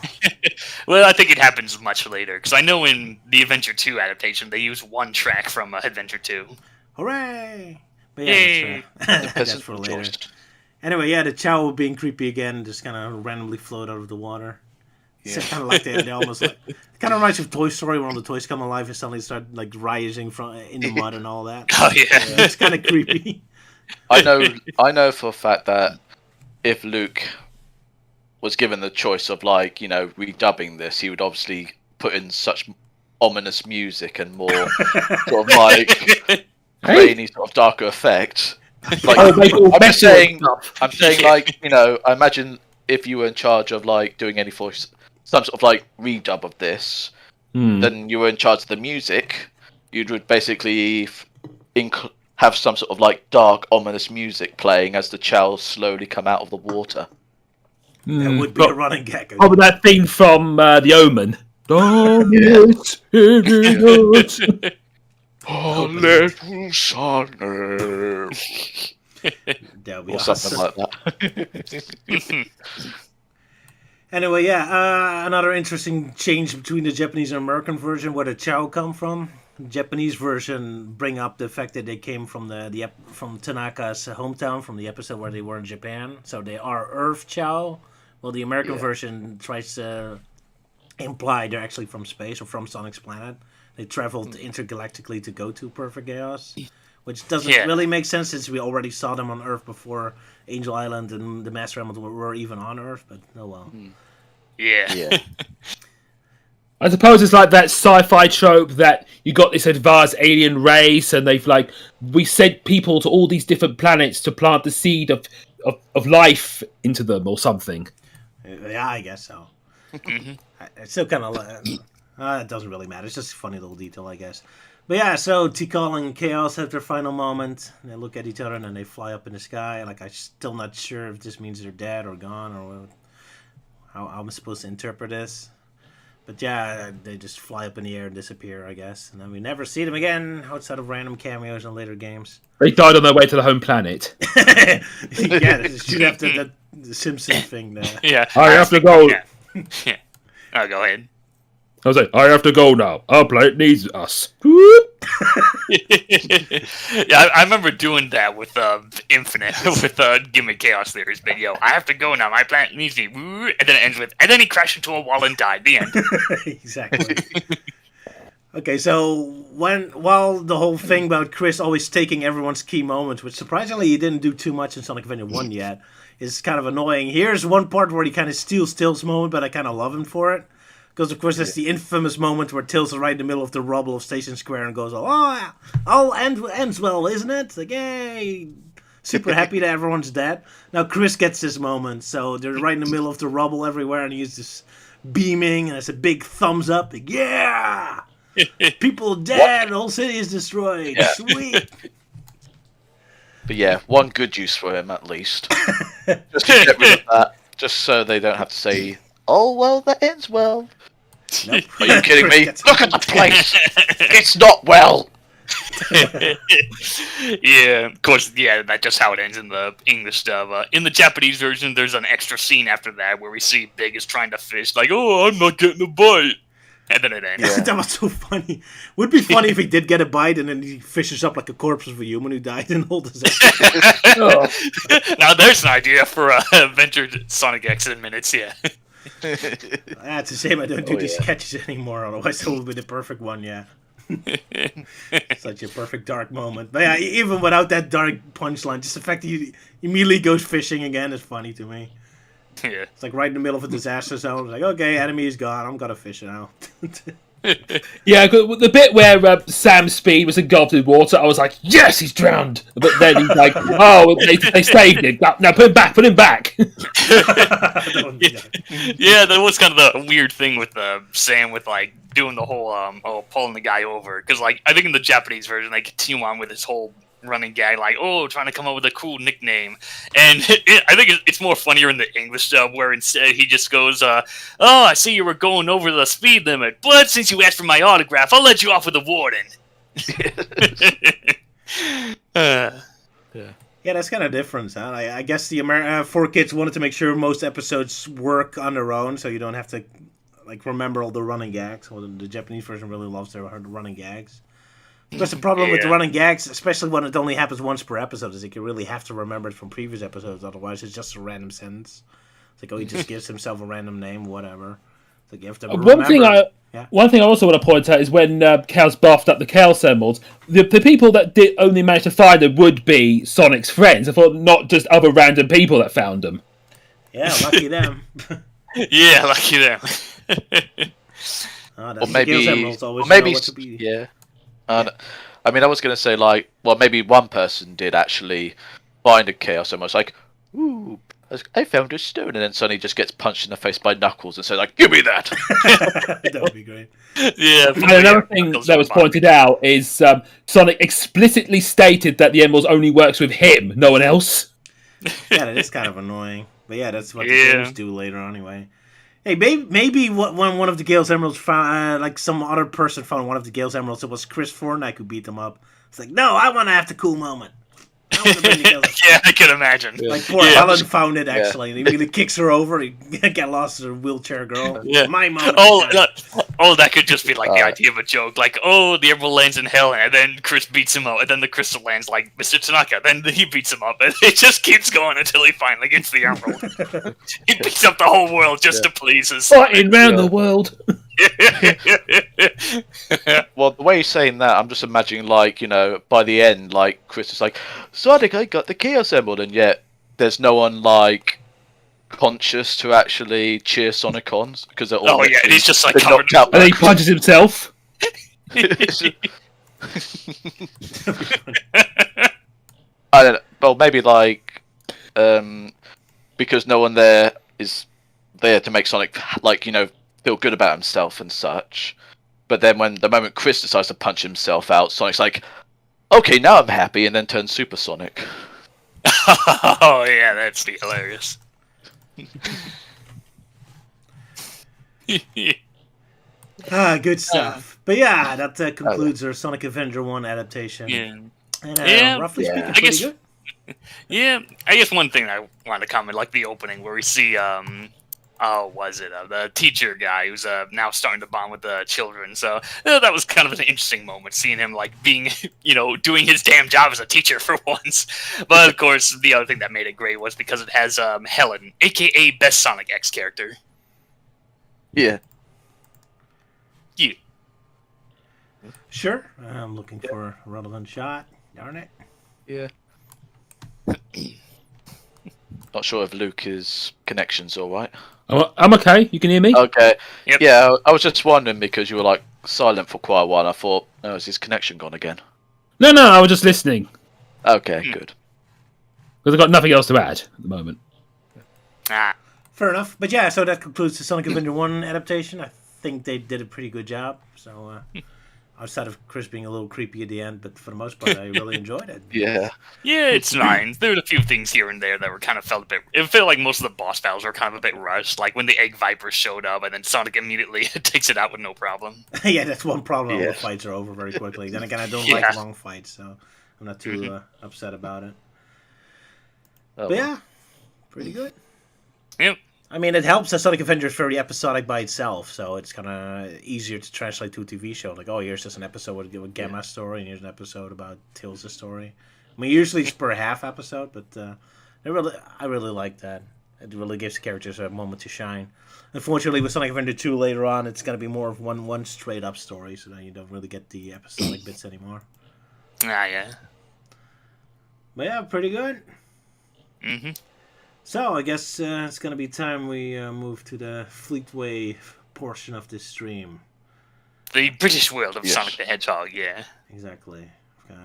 Well, I think it happens much later, because I know in the Adventure 2 adaptation, they use one track from Adventure 2. Hooray! But yeah, that's for later. Anyway, yeah, the Chow being creepy again, just kind of randomly float out of the water. Yeah. It's kind of like they almost like... It kind of reminds me of Toy Story, where all the toys come alive and suddenly start like rising from in the mud and all that. Oh yeah, it's kind of creepy. I know for a fact that if Luke was given the choice of like, redubbing this, he would obviously put in such ominous music and more sort of like rainy, sort of darker effect. Like, I'm saying like, I imagine if you were in charge of like doing any voice, some sort of like redub of this, then you were in charge of the music. You would basically have some sort of like dark, ominous music playing as the Chows slowly come out of the water. That would be a running gag. Probably that theme from The Omen. Oh, little Sonic. Or something like that. Anyway, yeah, another interesting change between the Japanese and American version, where the Chow come from. The Japanese version bring up the fact that they came from from Tanaka's hometown, from the episode where they were in Japan. So they are Earth Chow. Well, the American version tries to imply they're actually from space or from Sonic's planet. They traveled intergalactically to go to Perfect Chaos, which doesn't really make sense since we already saw them on Earth before Angel Island and the Master Emerald were even on Earth, but oh well. Yeah. I suppose it's like that sci-fi trope that you got this advanced alien race and we sent people to all these different planets to plant the seed of life into them or something. Yeah, I guess so. It's still kind of... it doesn't really matter. It's just a funny little detail, I guess. But yeah, so Tikal and Chaos have their final moment. They look at each other and then they fly up in the sky. Like, I'm still not sure if this means they're dead or gone or how I'm supposed to interpret this. But yeah, they just fly up in the air and disappear, I guess. And then we never see them again outside of random cameos in later games. They died on their way to the home planet. Yeah, shoot after the Simpson thing there. Yeah. I have to go. Yeah. Oh, go ahead. I was like, I have to go now. Our planet needs us. Yeah, I remember doing that with Infinite, with Gimmick Chaos Theories. But I have to go now. My planet needs me. And then it ends with, and then he crashed into a wall and died. The end. Exactly. Okay, so while the whole thing about Chris always taking everyone's key moments, which surprisingly he didn't do too much in Sonic Adventure 1 yet, is kind of annoying. Here's one part where he kind of steals Tails' moment, but I kind of love him for it. Because, of course, that's the infamous moment where Tails is right in the middle of the rubble of Station Square and goes, all ends well, isn't it? Like, yay! Super happy that everyone's dead. Now Chris gets this moment, so they're right in the middle of the rubble everywhere, and he's just beaming, and it's a big thumbs up. Like, yeah! People dead, the whole city is destroyed. Yeah. Sweet! But yeah, one good use for him, at least. Just to get rid of that, just so they don't have to say, oh, well, that ends well. Nope. Are you kidding me? Look at the place! It's not well! Yeah, of course, that's just how it ends in the English stuff. In the Japanese version, there's an extra scene after that where we see Big is trying to fish, like, oh, I'm not getting a bite. And then it ends. Yeah. That was so funny. Would be funny if he did get a bite and then he fishes up like a corpse of a human who died and holds his head. Now there's an idea for Adventure Sonic X in minutes, yeah. It's a shame I don't do these sketches anymore. Otherwise, it would be the perfect one. Yeah. Such a perfect dark moment. But yeah, even without that dark punchline, just the fact that he immediately goes fishing again is funny to me. Yeah. It's like right in the middle of a disaster zone. It's like, okay, enemy is gone. I'm gonna fish now. Yeah, the bit where Sam Speed was engulfed in water, I was like, yes, he's drowned. But then he's like, oh, they saved him. Now put him back. Yeah, that was kind of the weird thing with Sam with like doing the whole pulling the guy over, because like I think in the Japanese version they continue on with this whole running gag like, oh, trying to come up with a cool nickname, and I think it's more funnier in the English dub where instead he just goes, oh, I see you were going over the speed limit, but since you asked for my autograph, I'll let you off with the warden. Yeah, that's kind of different, huh? I guess the 4Kids wanted to make sure most episodes work on their own, so you don't have to like remember all the running gags. Well, the Japanese version really loves their running gags. Because the problem with the running gags, especially when it only happens once per episode, is like you really have to remember it from previous episodes. Otherwise, it's just a random sentence. It's like, oh, he just gives himself a random name, whatever. It's like you have to remember. One thing I also want to point out is when Chaos buffed up the Chaos Emeralds, the people that did only manage to find them would be Sonic's friends. I thought not just other random people that found them. Yeah, lucky them. Yeah, lucky them. Or maybe yeah. I mean, I was going to say, like, well, maybe one person did actually find a Chaos Emerald. It's like, ooh, I found a stone. And then suddenly just gets punched in the face by Knuckles and says, like, give me that. That would be great. Yeah. And another thing that was pointed out is Sonic explicitly stated that the Emeralds only works with him, no one else. Yeah, that is kind of annoying. But yeah, that's what the games do later on anyway. Hey, maybe when one of the Gale's Emeralds found, like some other person found one of the Gale's Emeralds, it was Chris Fortnite who beat them up. It's like, no, I want to have the cool moment. Yeah, I can imagine. Like poor Helen found it actually, and he really kicks her over. He got lost to the wheelchair girl. Yeah. My moment. Oh, that could just be like the idea of a joke. Like, oh, the Emerald lands in hell, and then Chris beats him up, and then the crystal lands like Mr. Tanaka. Then he beats him up, and it just keeps going until he finally gets the Emerald. He beats up the whole world just to please us. Fighting round the world. Well, the way you're saying that, I'm just imagining, like, you know, by the end, like, Chris is like, Sonic, I got the Chaos Emerald, and yet there's no one, like, conscious to actually cheer Sonic on, because they're all... Oh, yeah, and he's just, like, covered covered... And then he punches himself. I don't know, well, maybe, like, because no one there is there to make Sonic, like, you know, feel good about himself and such. But then when the moment Chris decides to punch himself out, Sonic's like, okay, now I'm happy, and then turns Super Sonic. Oh, yeah, that's hilarious. Good stuff. But yeah, that concludes our Sonic Avenger 1 adaptation. Yeah. And roughly speaking, pretty good. Yeah, I guess one thing I wanted to comment, like the opening where we see, the teacher guy who's now starting to bond with the children. So that was kind of an interesting moment, seeing him like being, you know, doing his damn job as a teacher for once. But of course, the other thing that made it great was because it has Helen, aka Best Sonic X character. Yeah. Yeah. Sure. I'm looking for a relevant shot. Darn it. Yeah. Not sure if Luke's connection's alright. I'm okay. You can hear me? Okay. Yep. Yeah, I was just wondering because you were like silent for quite a while. I thought, oh, is his connection gone again? No, I was just listening. Okay, good. Because I've got nothing else to add at the moment. Fair enough. But yeah, so that concludes the Sonic Avenger 1 adaptation. I think they did a pretty good job. So, outside of Chris being a little creepy at the end, but for the most part, I really enjoyed it. Yeah. Yeah, it's fine. There were a few things here and there that were kind of felt a bit... It felt like most of the boss battles were kind of a bit rushed, like when the Egg Viper showed up and then Sonic immediately takes it out with no problem. Yeah, that's one problem. All the fights are over very quickly. Then again, I don't like long fights, so I'm not too upset about it. But yeah, pretty good. Yep. I mean, it helps that Sonic Avenger is very episodic by itself, so it's kind of easier to translate to a TV show. Like, oh, here's just an episode with Gamma's story, and here's an episode about Tails' story. I mean, usually it's per half episode, but I really like that. It really gives the characters a moment to shine. Unfortunately, with Sonic Adventure 2 later on, it's going to be more of one straight up story, so then you don't really get the episodic bits anymore. Ah, yeah. But yeah, pretty good. Mm-hmm. So I guess it's going to be time we move to the Fleetway portion of this stream. The British world of Yes. Sonic the Hedgehog, yeah. Exactly.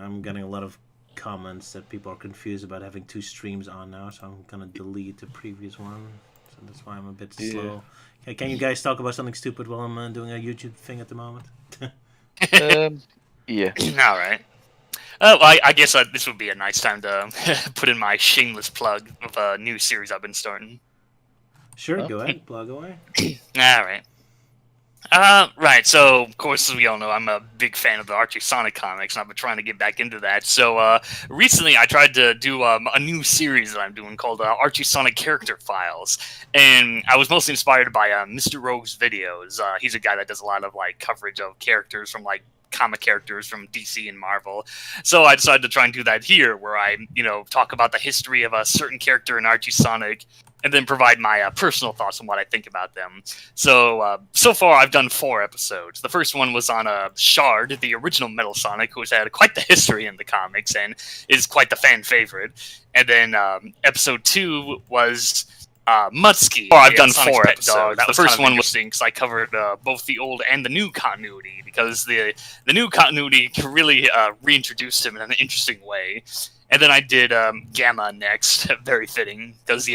I'm getting a lot of comments that people are confused about having 2 streams on now, so I'm going to delete the previous one. So that's why I'm a bit slow. Okay, can you guys talk about something stupid while I'm doing a YouTube thing at the moment? Yeah. All right. Well, I guess this would be a nice time to put in my shameless plug of a new series I've been starting. Sure, go ahead, plug away. All right. Right, so, of course, as we all know, I'm a big fan of the Archie Sonic comics, and I've been trying to get back into that. So, recently I tried to do a new series that I'm doing called Archie Sonic Character Files, and I was mostly inspired by Mr. Rogue's videos. He's a guy that does a lot of, like, coverage of characters from, like, comic characters from DC and Marvel. So I decided to try and do that here, where I, talk about the history of a certain character in Archie Sonic, and then provide my personal thoughts on what I think about them. So, so far I've done 4 episodes. The first one was on Shard, the original Metal Sonic, who's had quite the history in the comics and is quite the fan favorite. And then episode 2 was Mutsky. I've done Sonic's 4 pet episodes. dog. The first one was interesting because I covered both the old and the new continuity, because the new continuity really reintroduced him in an interesting way. And then I did Gamma next, very fitting, because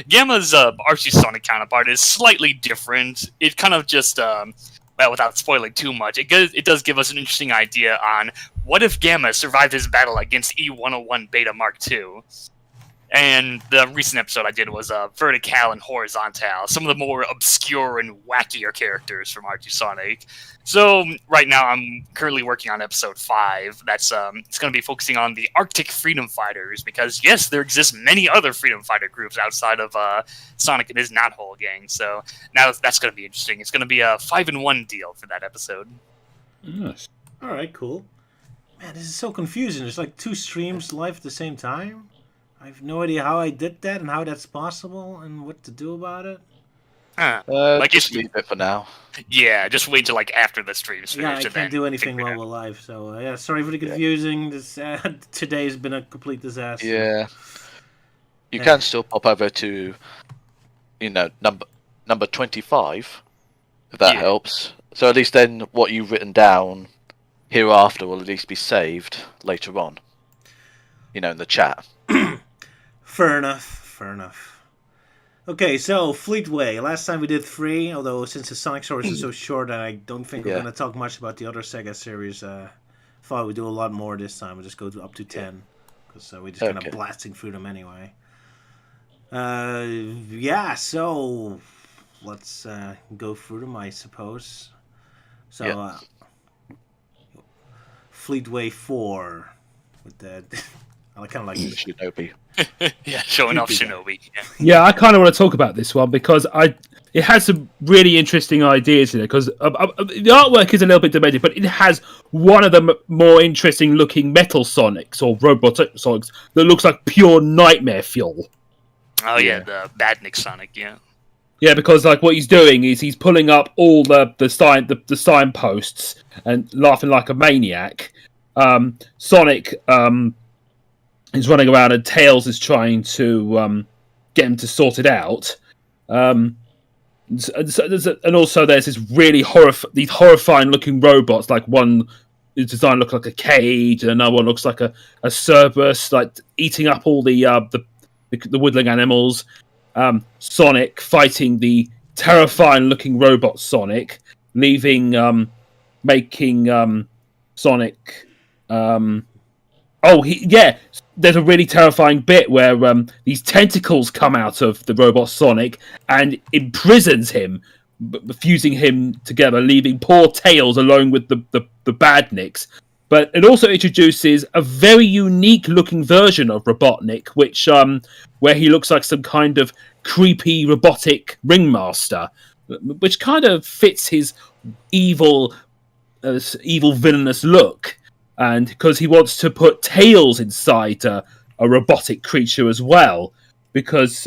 Gamma's Archie Sonic counterpart is slightly different. It kind of just, well, without spoiling too much, it does give us an interesting idea on what if Gamma survived his battle against E101 Beta Mark II. And the recent episode I did was Vertical and Horizontal, some of the more obscure and wackier characters from Archie Sonic. So right now I'm currently working on episode 5. That's it's going to be focusing on the Arctic Freedom Fighters, because yes, there exist many other freedom fighter groups outside of Sonic and his Knothole gang. So now that's going to be interesting. It's going to be a 5-in-1 deal for that episode. Nice. All right, cool. Man, this is so confusing. There's like 2 streams live at the same time. I have no idea how I did that and how that's possible and what to do about it. Like Just leave it for now. Yeah, just wait till like after the stream's Yeah, I finished. can't do anything while we're live, so yeah, sorry for the confusing. This today's been a complete disaster. Yeah. You can still pop over to, number 25, if that helps. So at least then what you've written down hereafter will at least be saved later on. In the chat. Fair enough. Okay, so Fleetway. Last time we did 3, although since the Sonic stories is so short, I don't think we're going to talk much about the other Sega series. Thought we'd do a lot more this time. We'll just go up to 10, because we're just kind of blasting through them anyway. Yeah, so let's go through them, I suppose. So, Fleetway 4 with the. I kind of like Shinobi. Yeah, showing off Shinobi. Yeah, I kind of want to talk about this one because it has some really interesting ideas in it. Because the artwork is a little bit demented, but it has one of the more interesting looking metal Sonics or robotic Sonics that looks like pure nightmare fuel. Oh yeah, the Badnik Sonic, yeah. Yeah, because like what he's doing is he's pulling up all the signposts and laughing like a maniac. Sonic is running around and Tails is trying to get him to sort it out. And also there's this really horrifying looking robots. Like one is designed to look like a cage, and another one looks like a Cerberus, like eating up all the woodland animals. Sonic fighting the terrifying looking robot Sonic, making Sonic. There's a really terrifying bit where these tentacles come out of the robot Sonic and imprisons him, fusing him together, leaving poor Tails alone with the Badniks. But it also introduces a very unique looking version of Robotnik, where he looks like some kind of creepy robotic ringmaster, which kind of fits his evil villainous look. And because he wants to put Tails inside a robotic creature as well, because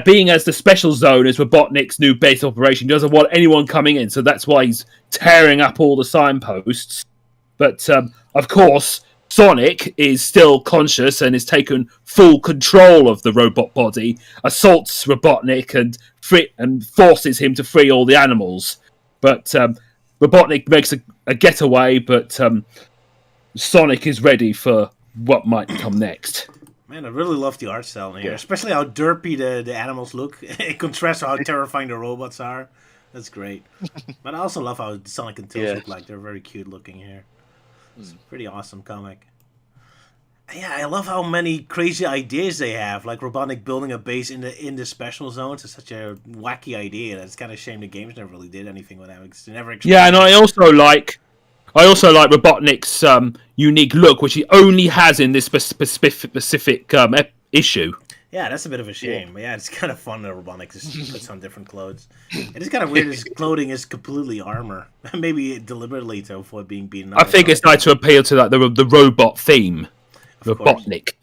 being as the special zone is Robotnik's new base operation, he doesn't want anyone coming in, so that's why he's tearing up all the signposts. But, of course, Sonic is still conscious and has taken full control of the robot body, assaults Robotnik and forces him to free all the animals. But Robotnik makes a getaway, but Sonic is ready for what might come next. Man, I really love the art style in here, especially how derpy the animals look. It contrasts how terrifying the robots are. That's great. But I also love how Sonic and Tails look like. They're very cute looking here. It's a pretty awesome comic. Yeah, I love how many crazy ideas they have. Like Robotnik building a base in the special zones is such a wacky idea. It's kind of a shame the games never really did anything with that. They never and I also like Robotnik's unique look, which he only has in this specific issue. Yeah, that's a bit of a shame. But yeah, it's kind of fun that Robotnik just puts on different clothes. It is kind of weird his clothing is completely armor. Maybe deliberately to avoid being beaten up. I think it's nice to appeal to that the robot theme. Robotnik.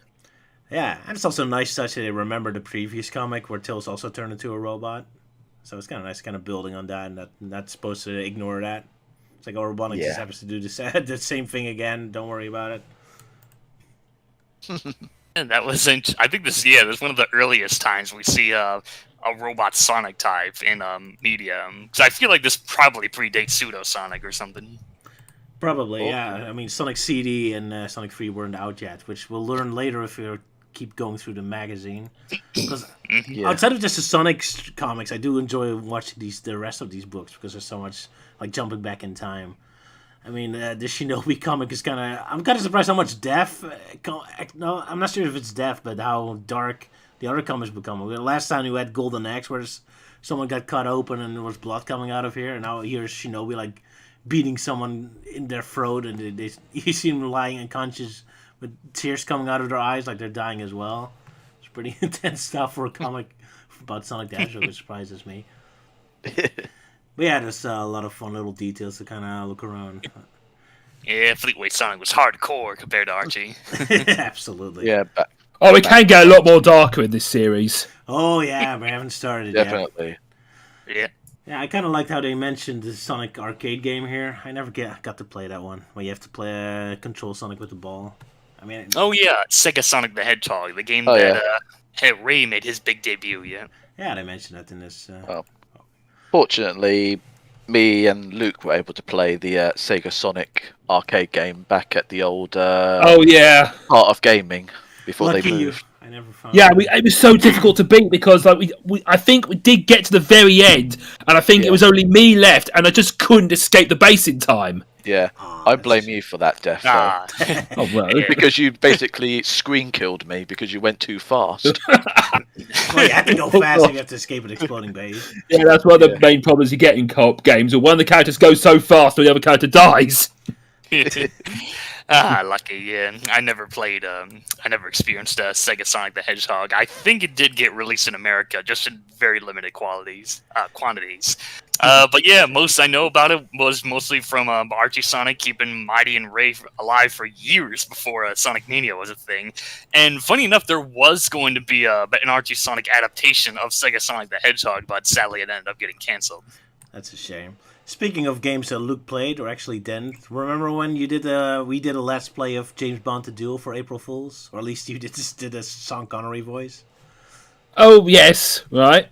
Yeah, and it's also nice touch that they remember the previous comic where Tails also turned into a robot. So it's kind of nice kind of building on that and not supposed to ignore that. It's like, Robotnik just happens to do the same thing again. Don't worry about it. And that was, I think this was one of the earliest times we see a robot Sonic type in media. Because I feel like this probably predates Pseudo Sonic or something. Probably, yeah. I mean, Sonic CD and Sonic 3 weren't out yet, which we'll learn later if we keep going through the magazine. Because outside of just the Sonic comics, I do enjoy watching the rest of these books because there's so much like jumping back in time. I mean, the Shinobi comic is I'm kind of surprised how much depth. No, I'm not sure if it's depth, but how dark the other comics become. Last time we had Golden Axe, where someone got cut open and there was blood coming out of here, and now here's Shinobi like beating someone in their throat, and you see them lying unconscious with tears coming out of their eyes like they're dying as well. It's pretty intense stuff for a comic about Sonic the Hedgehog, which surprises me. But yeah, there's a lot of fun little details to kind of look around. Yeah, Fleetway Sonic was hardcore compared to Archie. Absolutely. Yeah. It can get a lot more darker in this series. Oh yeah, we haven't started yet. Definitely. Yeah. Yeah, I kind of liked how they mentioned the Sonic arcade game here. I never got to play that one, where you have to play control Sonic with the ball. I mean, Sega Sonic the Hedgehog, the game Ray made his big debut. Yeah, they mentioned that in this. Fortunately, me and Luke were able to play the Sega Sonic arcade game back at the old Art of Gaming before Lucky they moved. I never found. Yeah, it was so difficult to beat because I think we did get to the very end, and I think it was only me left, and I just couldn't escape the base in time. Yeah, I blame you for that death, though. Oh well, Because you basically screen killed me because you went too fast. Well, you have to go fast if you have to escape an exploding base. Yeah, that's one of the main problems you get in co-op games. Or one of the characters goes so fast, or the other character dies. Lucky, yeah. I never experienced Sega Sonic the Hedgehog. I think it did get released in America, just in very limited quantities. But yeah, most I know about it was mostly from Archie Sonic keeping Mighty and Ray alive for years before Sonic Mania was a thing. And funny enough, there was going to be an Archie Sonic adaptation of Sega Sonic the Hedgehog, but sadly it ended up getting canceled. That's a shame. Speaking of games that Luke played, or actually didn't, remember when we did a Let's Play of James Bond The Duel for April Fools? Or at least you did a Sean Connery voice? Oh, yes, right.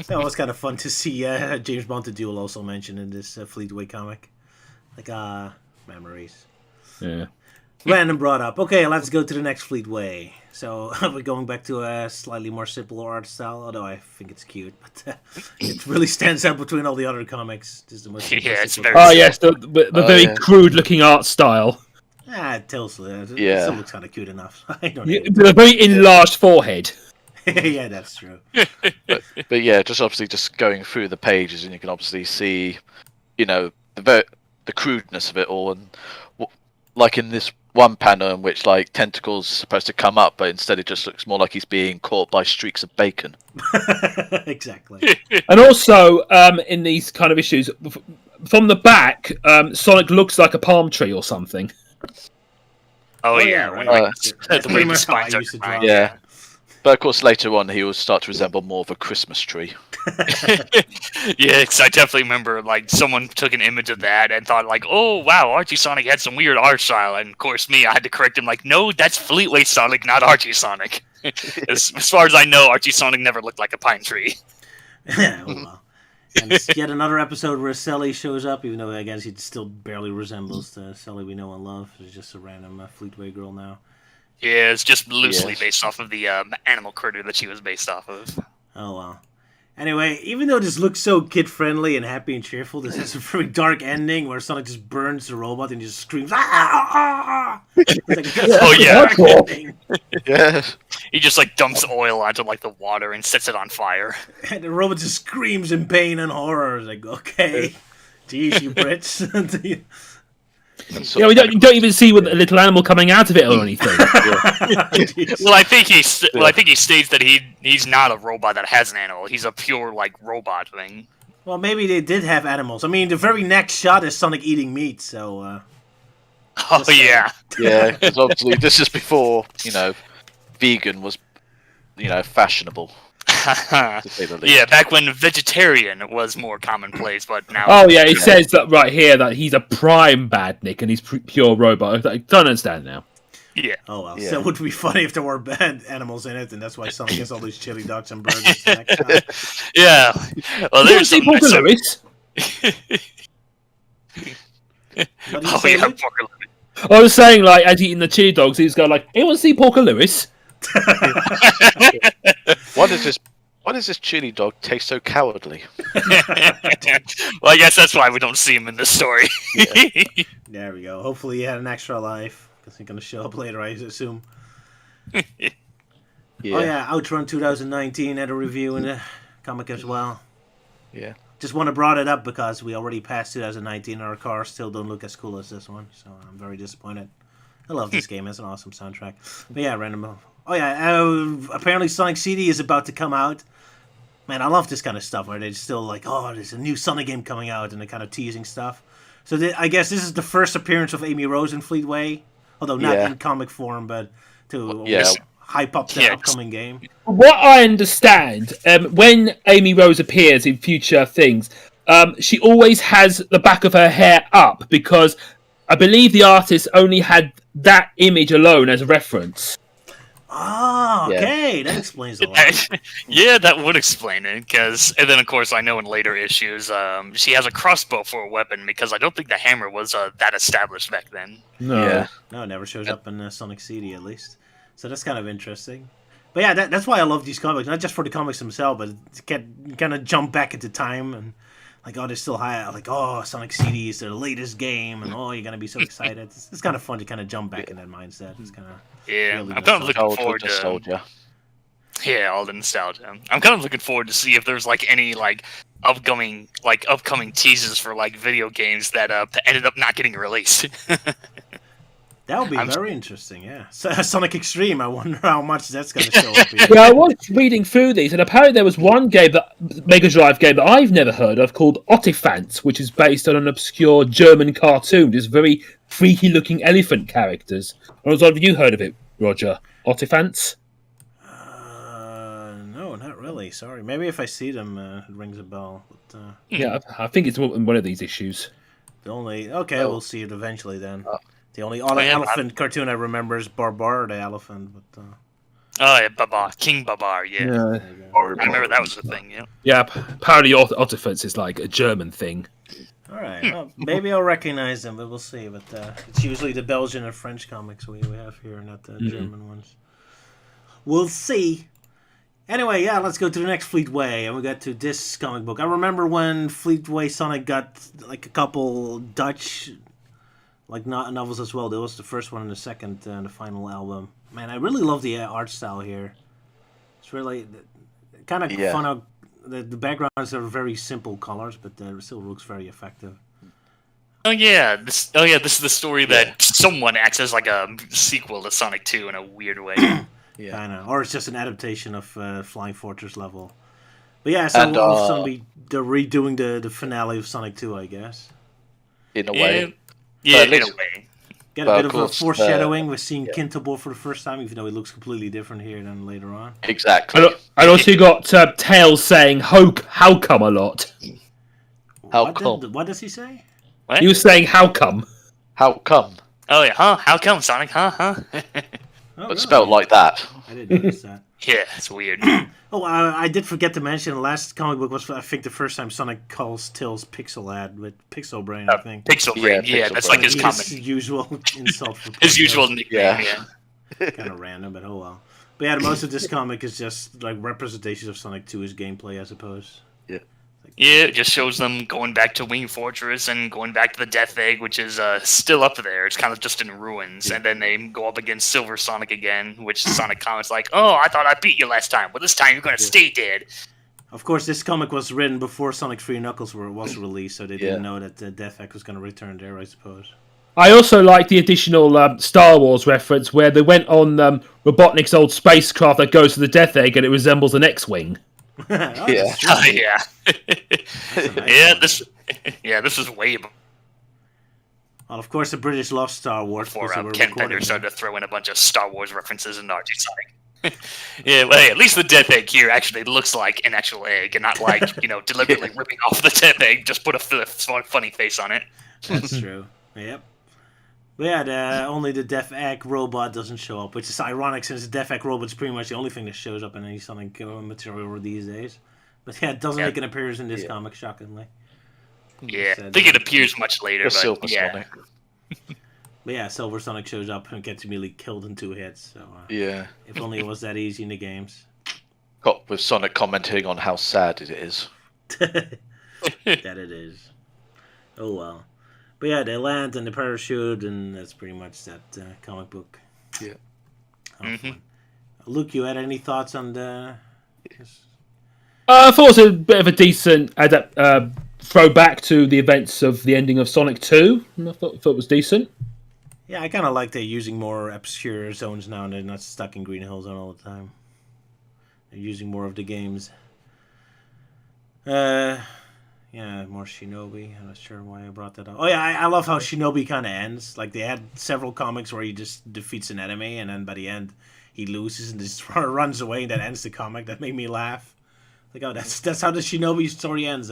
That was kind of fun to see James Bond The Duel also mentioned in this Fleetway comic. Like, memories. Yeah. Random brought up. Okay, let's go to the next Fleetway. So we're going back to a slightly more simple art style, although I think it's cute. But it really stands out between all the other comics. This is the most it's very. Oh yes, the very crude-looking art style. It tells. It still looks kind of cute enough. I don't know. With a very enlarged forehead. Yeah, that's true. But yeah, just obviously just going through the pages, and you can obviously see, the crudeness of it all, and like in this one panel in which like tentacles supposed to come up, but instead it just looks more like he's being caught by streaks of bacon. Exactly. And also, in these kind of issues, from the back, Sonic looks like a palm tree or something. Oh yeah, right. the way the spines are. Yeah. But of course, later on, he will start to resemble more of a Christmas tree. Yeah, because I definitely remember like someone took an image of that and thought like, "Oh wow, Archie Sonic had some weird art style," and of course me, I had to correct him like, "No, that's Fleetway Sonic, not Archie Sonic." as far as I know, Archie Sonic never looked like a pine tree. Oh, well. And it's yet another episode where Sally shows up, even though I guess he still barely resembles the Sally we know and love. She's just a random Fleetway girl now. Yeah, it's just loosely based off of the animal critter that she was based off of. Oh, well. Anyway, even though this looks so kid-friendly and happy and cheerful, this has a very dark ending where Sonic just burns the robot and just screams, "Ah!" It's like, Oh, yeah. dark ending. Yeah. He just like dumps oil onto like the water and sets it on fire. And the robot just screams in pain and horror. It's like, okay. Geez, you Brits. Yeah, you don't even see with a little animal coming out of it or anything. Well, I think he states that he's not a robot that has an animal. He's a pure like robot thing. Well, maybe they did have animals. I mean, the very next shot is Sonic eating meat, so... Oh, yeah. Yeah, because obviously this is before, vegan was, fashionable. To say the least. Yeah, back when vegetarian was more commonplace, but now... Oh, yeah, it says that right here that he's a prime badnik and he's pure robot. I don't understand now. Yeah. Oh, well. Yeah. So it would be funny if there were bad animals in it, and that's why Sonic gets all these chili dogs and burgers the next time. Yeah. Well, You there's see some... Porker Lewis? What do you Oh, say, yeah, Luke? Porker Lewis. I was saying, like, as eating the chili dogs, he's going like, anyone see Porker Lewis? Why does this chili dog taste so cowardly? Well, I guess that's why we don't see him in this story. There we go. Hopefully he had an extra life, because he's going to show up later, I assume. Yeah. Oh, yeah, Outrun 2019 had a review in the comic as well. Yeah. Just want to brought it up because we already passed 2019 and our cars still don't look as cool as this one, so I'm very disappointed. I love this game. It's an awesome soundtrack. But yeah, random. Oh yeah, apparently Sonic CD is about to come out. Man, I love this kind of stuff where they're still like, oh, there's a new Sonic game coming out, and they're kind of teasing stuff. So I guess this is the first appearance of Amy Rose in Fleetway, although not in comic form, but to hype up the upcoming game. What I understand, when Amy Rose appears in future things, she always has the back of her hair up because I believe the artist only had that image alone as a reference. Oh, okay. That explains a lot. Yeah, that would explain it. And then, of course, I know in later issues, she has a crossbow for a weapon because I don't think the hammer was that established back then. No. Yeah. No, it never shows up in Sonic CD, at least. So that's kind of interesting. But yeah, that's why I love these comics. Not just for the comics themselves, but to kind of jump back into time and like, oh, they're still high. Like, oh, Sonic CD is their latest game, and oh, you're gonna be so excited. It's kind of fun to kind of jump back in that mindset. It's kind of really I'm kind of looking Old forward to nostalgia. Yeah, all the nostalgia. I'm kind of looking forward to see if there's like any like upcoming teasers for like video games that ended up not getting released. That would be very interesting, yeah. Sonic Extreme, I wonder how much that's going to show up here. Yeah, I was reading through these, and apparently there was one game, Mega Drive game, that I've never heard of called Ottifants, which is based on an obscure German cartoon. There's very freaky-looking elephant characters. Have you heard of it, Roger? Ottifants? No, not really. Sorry. Maybe if I see them, it rings a bell. But, Yeah, I think it's one of these issues. we'll see it eventually then. The only elephant cartoon I remember is Barbar the elephant, but Oh yeah, Babar, King Babar, yeah. I remember that was the thing, yeah. Yeah, apparently Ottifants is like a German thing. all right. Well, maybe I'll recognize them, but we'll see. But it's usually the Belgian and French comics we have here, not the German ones. We'll see. Anyway, yeah, let's go to the next Fleetway, and we got to this comic book. I remember when Fleetway Sonic got like a couple Dutch novels as well. That was the first one and the second and the final album. Man, I really love the art style here. It's really kind of fun. The backgrounds are very simple colors, but it still looks very effective. This is the story that someone acts as like a sequel to Sonic 2 in a weird way. Kind of, or it's just an adaptation of Flying Fortress level. But yeah, so they're redoing the finale of Sonic 2, I guess. In a way. Yeah, in in a way. Get a But bit of of a course, foreshadowing with seeing Kintobor for the first time, even though he looks completely different here than later on. Exactly. And also you got Tails saying how come a lot. How come? What does he say? What? He was saying how come. How come? Oh yeah, huh? How come, Sonic? Huh? Oh, But spelled like that. I didn't notice that. Yeah, it's weird. Oh, I did forget to mention the last comic book was, I think, the first time Sonic calls Tails Pixel Ad with Pixel Brain, I think. Pixel Brain, Yeah, yeah, Pixel that's Brain. like his common, usual insult for his usual Tails. nickname. Yeah. Yeah. Kind of random, but oh well. But yeah, most of this comic is just like representations of Sonic 2's gameplay, I suppose. Yeah. Yeah, it just shows them going back to Wing Fortress and going back to the Death Egg, which is still up there. It's kind of just in ruins. Yeah. And then they go up against Silver Sonic again, which Sonic comments like, "Oh, I thought I beat you last time. Well, this time you're going to stay dead." Of course, this comic was written before Sonic 3 Knuckles was released, so they didn't Yeah. know that the Death Egg was going to return there, I suppose. I also like the additional Star Wars reference where they went on Robotnik's old spacecraft that goes to the Death Egg and it resembles an X-Wing. Oh, that's Yeah. true. Oh, yeah. That's a nice yeah, one. this is way Well, of course, the British love Star Wars before because they were Ken recording Bender it. started to throw in a bunch of Star Wars references in RG Sonic. Yeah, well, hey, at least the Death Egg here actually looks like an actual egg, and not like deliberately ripping off the Death Egg. Just put a funny face on it. That's true. Yep. But yeah, only the Death Egg robot doesn't show up, which is ironic since the Death Egg robot's pretty much the only thing that shows up in any Sonic material these days. But yeah, it doesn't make an appearance in this comic, shockingly. Yeah, Said I think that. it appears much later, The Silver but yeah. Sonic. But yeah, Silver Sonic shows up and gets immediately killed in 2 hits. So Yeah. if only it was that easy in the games. Got with Sonic commenting on how sad it is. That it is. Oh well. But yeah, they land in the parachute, and that's pretty much that comic book. Yeah. Mhm. Luke, you had any thoughts on the? I thought it was a bit of a decent throwback to the events of the ending of Sonic 2. I thought it was decent. Yeah, I kind of like they're using more obscure zones now, and they're not stuck in Green Hill Zone all the time. They're using more of the games. Yeah, more Shinobi. I'm not sure why I brought that up. Oh yeah, I love how Shinobi kind of ends. Like they had several comics where he just defeats an enemy, and then by the end he loses and just runs away, and that ends the comic. That made me laugh. Like, oh, that's how the Shinobi story ends.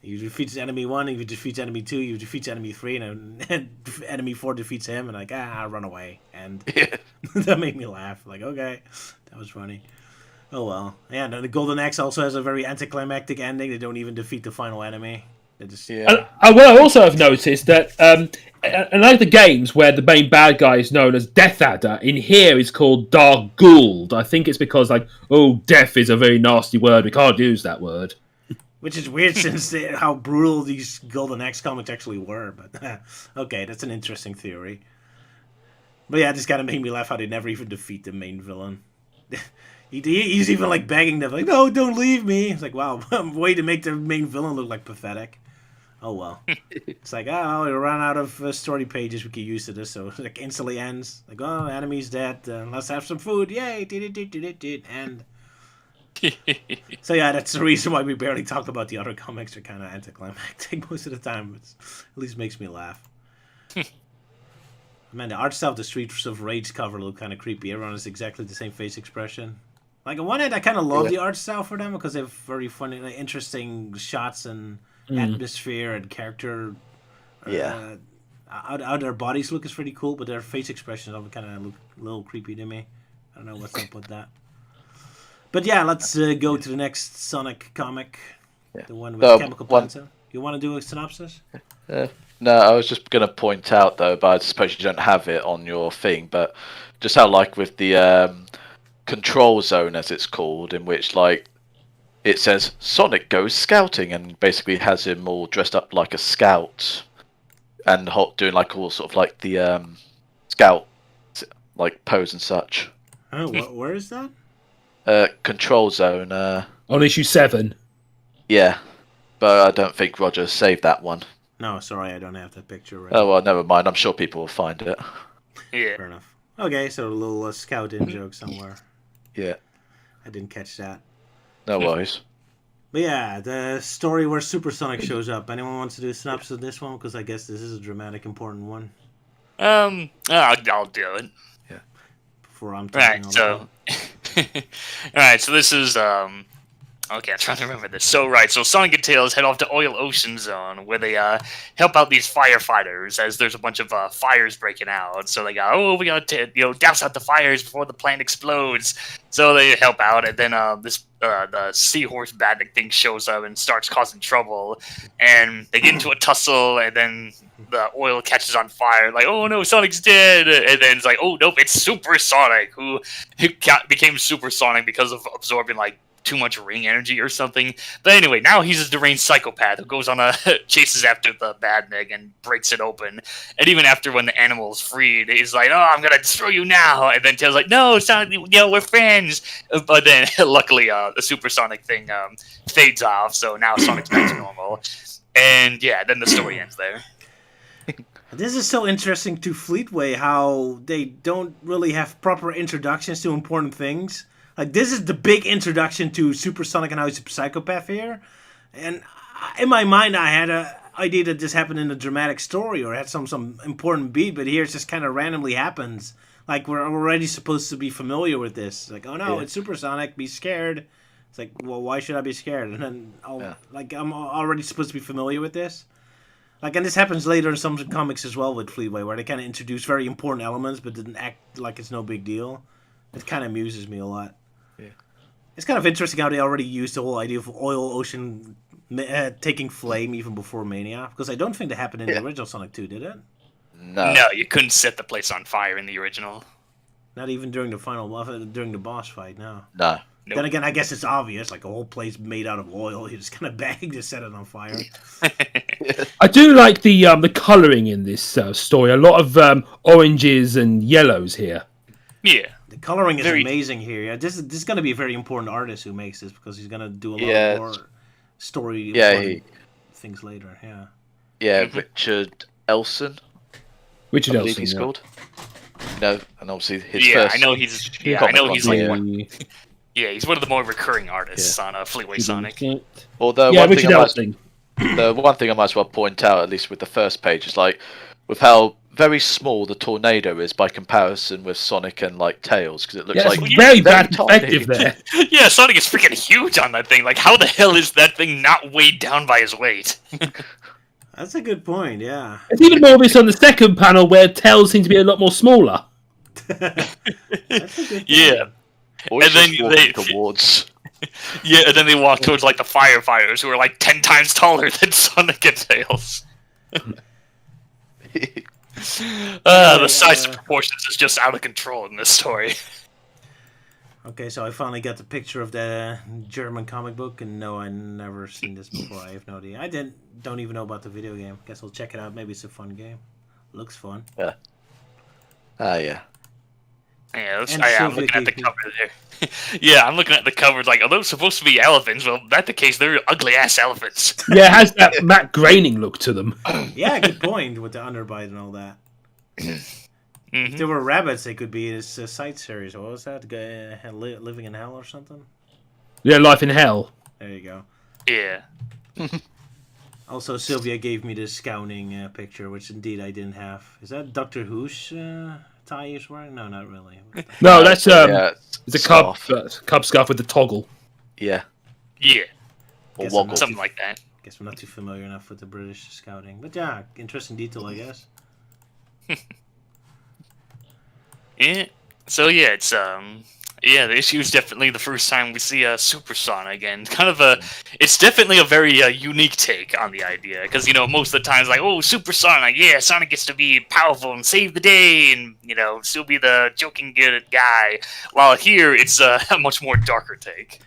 He defeats enemy 1, he defeats enemy 2, he defeats enemy 3, and enemy 4 defeats him, and like, run away. And that made me laugh. Like, okay, that was funny. Oh well. Yeah, and the Golden Axe also has a very anticlimactic ending. They don't even defeat the final enemy. They just And what I also have noticed that, unlike the games where the main bad guy is known as Death Adder, in here he's called Dark Gould. I think it's because, death is a very nasty word. We can't use that word. Which is weird since how brutal these Golden Axe comics actually were. But okay, that's an interesting theory. But yeah, this kind of made me laugh how they never even defeat the main villain. He's even like begging them, like, no, don't leave me. It's like, wow, way to make the main villain look like pathetic. Oh well. It's like, we ran out of story pages we could use to this, so it like instantly ends. Like, oh, enemy's dead. Let's have some food. Yay! And so yeah, that's the reason why we barely talked about the other comics. They're kind of anticlimactic most of the time, but at least makes me laugh. Man, the art style of the Streets of Rage cover look kind of creepy. Everyone has exactly the same face expression. Like on one hand, I kind of love the art style for them because they have very funny, interesting shots and atmosphere and character. How their bodies look is pretty cool, but their face expressions kind of look a little creepy to me. I don't know what's up with that. But yeah, let's go to the next Sonic comic, the one with chemical plants. You want to do a synopsis? No, I was just going to point out, though, but I suppose you don't have it on your thing, but just how, with the control zone, as it's called, in which, it says Sonic goes scouting, and basically has him all dressed up like a scout, and doing, all sort of, the scout, pose and such. Oh, where is that? Control zone. On issue 7. Yeah, but I don't think Roger saved that one. No, sorry, I don't have that picture right. Oh, well, never mind. I'm sure people will find it. Yeah. Fair enough. Okay, so a little scout-in joke somewhere. Yeah. I didn't catch that. No worries. But yeah, the story where Super Sonic shows up. Anyone wants to do a synopsis of this one? Because I guess this is a dramatic, important one. I'll do it. Before I'm talking Right. So, all right. So this is Okay, I'm trying to remember this. So Sonic and Tails head off to Oil Ocean Zone, where they help out these firefighters as there's a bunch of fires breaking out. So they go, we got to douse out the fires before the plant explodes. So they help out, and then the seahorse badnik thing shows up and starts causing trouble, and they get into a tussle, and then the oil catches on fire. Like, oh no, Sonic's dead, and then it's like, oh nope, it's Super Sonic who became Super Sonic because of absorbing like too much ring energy or something. But anyway, now he's a deranged psychopath who goes on chases after the badnik and breaks it open. And even after when the animal is freed, he's like, "Oh, I'm gonna destroy you now!" And then Tails like, "No, Sonic, we're friends." But then luckily, the supersonic thing fades off, so now Sonic's back to normal. And yeah, then the story ends there. This is so interesting to Fleetway, how they don't really have proper introductions to important things. Like, this is the big introduction to Super Sonic and how he's a psychopath here. And in my mind, I had an idea that this happened in a dramatic story or had some important beat, but here it just kind of randomly happens. Like, we're already supposed to be familiar with this. Like, oh no, it's Super Sonic, be scared. It's like, well, why should I be scared? And then, I'm already supposed to be familiar with this. Like, and this happens later in some comics as well with Fleetway, where they kind of introduce very important elements, but didn't act like it's no big deal. It kind of amuses me a lot. Yeah. It's kind of interesting how they already used the whole idea of Oil Ocean taking flame even before Mania, because I don't think that happened in the original Sonic 2, did it? No. No, you couldn't set the place on fire in the original. Not even during during the boss fight, no. No. Nope. Then again, I guess it's obvious, like a whole place made out of oil, you just kind of bang to set it on fire. I do like the colouring in this story. A lot of oranges and yellows here. Yeah. The coloring is amazing here. Yeah, this is going to be a very important artist who makes this, because he's going to do a lot more story things later. Yeah. Yeah, Richard Elson. Richard I believe Elson, he's yeah. called. No, and obviously his Yeah, first. I know he's. Yeah, I know he's like one. Yeah, he's one of the more recurring artists on Fleetway Sonic. Although yeah, one Richard Elson. the one thing I might as well point out, at least with the first page, is like with how very small the tornado is by comparison with Sonic and like Tails, because it looks like very bad tiny. perspective there. Yeah, Sonic is freaking huge on that thing. Like, how the hell is that thing not weighed down by his weight? That's a good point, yeah. It's even more obvious on the second panel where Tails seems to be a lot more smaller. That's a good point. Yeah. Or And then just walking towards. Yeah, and then they walk towards like the firefighters who are like 10 times taller than Sonic and Tails. The size of proportions is just out of control in this story. Okay, so I finally got the picture of the German comic book, and no, I never seen this before. I have no idea. I don't even know about the video game. Guess I'll check it out. Maybe it's a fun game. Looks fun. Yeah. Yeah. Yeah, I'm looking at the cover there. Yeah, I'm looking at the cover. Like, are those supposed to be elephants? Well, that's the case. They're ugly ass elephants. Yeah, it has that Matt Groening look to them. Yeah, good point with the underbite and all that. If there were rabbits, they could be this side series. What was that? Living in Hell or something? Yeah, Life in Hell. There you go. Yeah. Also, Sylvia gave me this scouting picture, which indeed I didn't have. Is that Doctor Who's tie he's wearing? No, not really. No, that's it's a scarf. cub scarf with the toggle. Yeah. Yeah. Or Guess woggle. Something like that. Guess we're not too familiar enough with the British scouting. But yeah, interesting detail, I guess. Yeah. So yeah, it's the issue is definitely the first time we see a Super Sonic, and kind of it's definitely a very unique take on the idea, because most of the times like, oh, Super Sonic, yeah, Sonic gets to be powerful and save the day, and still be the joking good guy. While here, it's a much more darker take.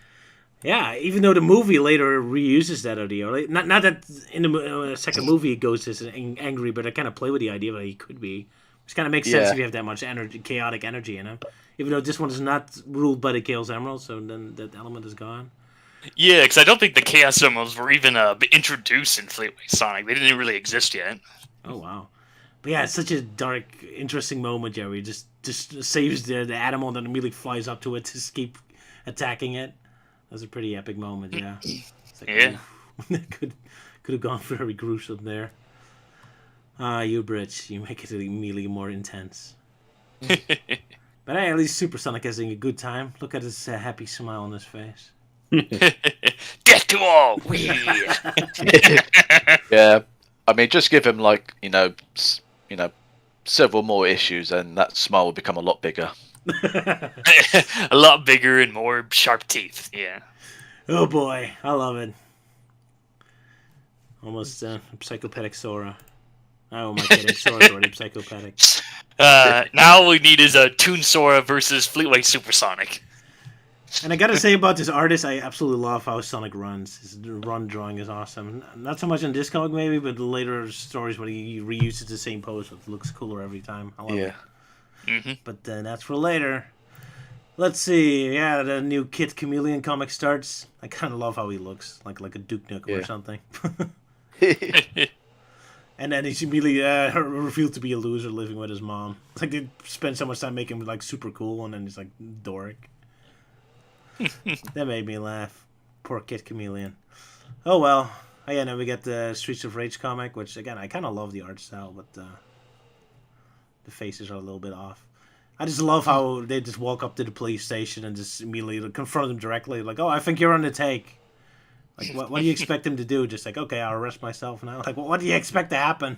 Yeah, even though the movie later reuses that idea. Not that in the second movie it goes as angry, but I kind of play with the idea that he could be. Which kind of makes sense if you have that much chaotic energy in him. Even though this one is not ruled by the Chaos Emeralds, so then that element is gone. Yeah, because I don't think the Chaos Emeralds were even introduced in Fleetway Sonic. They didn't really exist yet. Oh, wow. But yeah, it's such a dark, interesting moment, Jerry. Just saves the animal and then immediately flies up to it to keep attacking it. That's a pretty epic moment, yeah. It's like, yeah. could have gone very gruesome there. You Brits, you make it immediately more intense. But hey, at least Super Sonic is having a good time. Look at his happy smile on his face. Death to all! Wee! Yeah, I mean, just give him like several more issues, and that smile will become a lot bigger. A lot bigger and more sharp teeth. Yeah. Oh boy, I love it. Almost psychopathic Sora. Oh my goodness, Sora's already psychopathic. Now all we need is a Toon Sora versus Fleetway Supersonic. And I gotta say about this artist, I absolutely love how Sonic runs. His run drawing is awesome. Not so much in this comic maybe, but the later stories when he reuses the same pose, but it looks cooler every time. I love it. Mm-hmm. But that's for later. Let's see. Yeah, the new Kid Chameleon comic starts. I kind of love how he looks, like a Duke Nukem or something. And then he's immediately revealed to be a loser living with his mom. It's like they spend so much time making him like super cool, and then he's like dork. That made me laugh. Poor Kid Chameleon. Oh well. Oh yeah, then we get the Streets of Rage comic, which again I kind of love the art style, but the faces are a little bit off. I just love how they just walk up to the police station and just immediately confront him directly, like, "Oh, I think you're on the take." Like, what do you expect him to do? Just like, okay, I'll arrest myself now. Like, what do you expect to happen?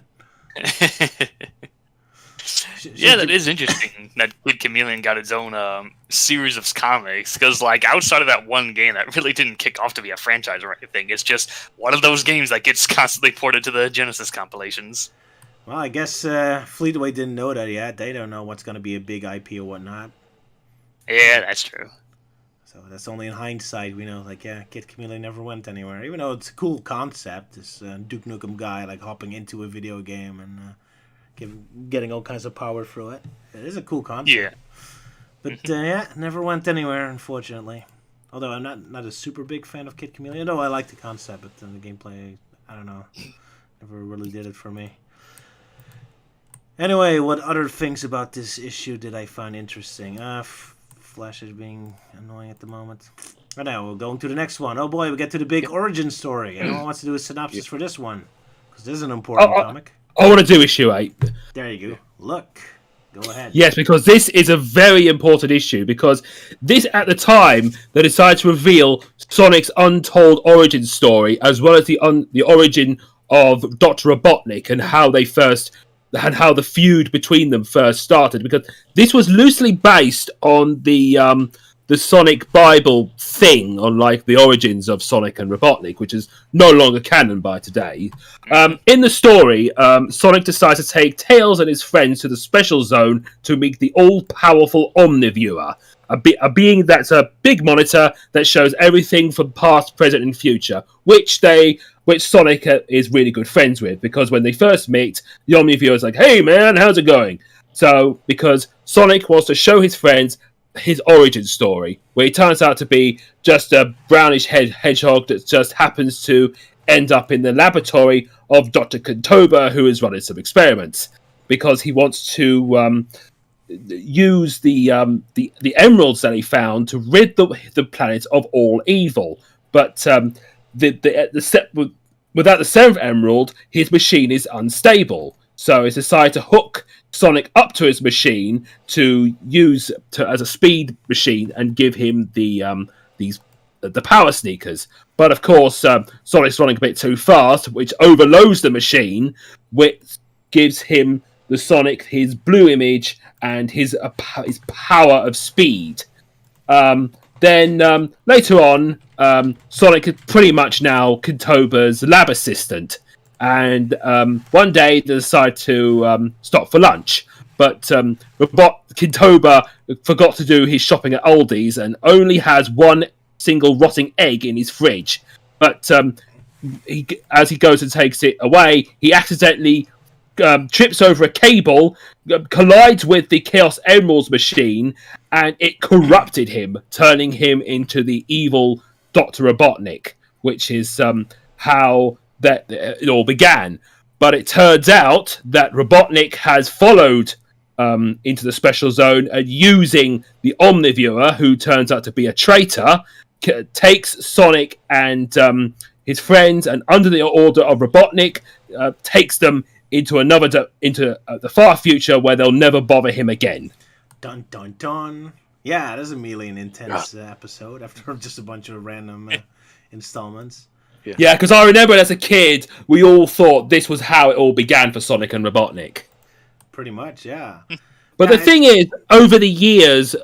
Yeah, that is interesting. That Kid Chameleon got its own series of comics, because like outside of that one game, that really didn't kick off to be a franchise or anything. It's just one of those games that gets constantly ported to the Genesis compilations. Well, I guess Fleetway didn't know that yet. They don't know what's going to be a big IP or whatnot. Yeah, that's true. So that's only in hindsight we know. Like, yeah, Kid Chameleon never went anywhere. Even though it's a cool concept, this Duke Nukem guy like hopping into a video game and getting all kinds of power through it. It is a cool concept. Yeah. But yeah, never went anywhere, unfortunately. Although I'm not a super big fan of Kid Chameleon. Though I like the concept, but the gameplay, I don't know, never really did it for me. Anyway, what other things about this issue did I find interesting? Flash is being annoying at the moment. Right now, we're going to the next one. Oh boy, we get to the big origin story. Anyone wants to do a synopsis for this one? Because this is an important comic. I want to do issue 8. There you go. Look. Go ahead. Yes, because this is a very important issue, because this, at the time, they decided to reveal Sonic's untold origin story, as well as the origin of Dr. Robotnik and how the feud between them first started, because this was loosely based on the Sonic Bible thing, on like the origins of Sonic and Robotnik, which is no longer canon by today. In the story, Sonic decides to take Tails and his friends to the Special Zone to meet the all-powerful Omniviewer, a being that's a big monitor that shows everything from past, present, and future, which Sonic is really good friends with, because when they first meet, the Omniviewer is like, "Hey man, how's it going?" So, because Sonic wants to show his friends his origin story, where he turns out to be just a brownish hedgehog that just happens to end up in the laboratory of Dr. Kentoba, who is running some experiments, because he wants to use the emeralds that he found to rid the planet of all evil. But without the 7th emerald, his machine is unstable. So he's decided to hook Sonic up to his machine to use as a speed machine and give him the power sneakers. But of course, Sonic's running a bit too fast, which overloads the machine, which gives him the Sonic his blue image and his power of speed. Then later on, Sonic is pretty much now Kentoba's lab assistant. And one day they decide to stop for lunch. But Kentoba forgot to do his shopping at Aldi's and only has one single rotting egg in his fridge. But as he goes and takes it away, he accidentally trips over a cable, collides with the Chaos Emeralds machine, and it corrupted him, turning him into the evil Dr. Robotnik, which is how that it all began. But it turns out that Robotnik has followed into the Special Zone, and using the Omniviewer, who turns out to be a traitor, takes Sonic and his friends, and under the order of Robotnik, takes them into the far future where they'll never bother him again. Dun dun dun. Yeah, that's immediately an intense episode after just a bunch of random installments. Yeah, because I remember as a kid, we all thought this was how it all began for Sonic and Robotnik. Pretty much, yeah. But the thing is, over the years,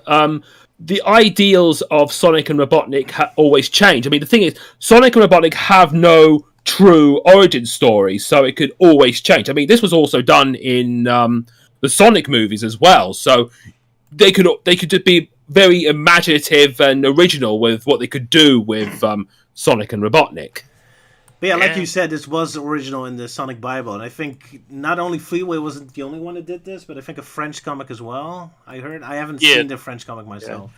the ideals of Sonic and Robotnik always change. I mean, the thing is, Sonic and Robotnik have no true origin story, so it could always change. I mean, this was also done in the Sonic movies as well, so they could just be very imaginative and original with what they could do with Sonic and Robotnik. But yeah, like you said, this was original in the Sonic Bible, and I think not only Fleetway wasn't the only one that did this, but I think a French comic as well. I heard. I haven't seen the French comic myself.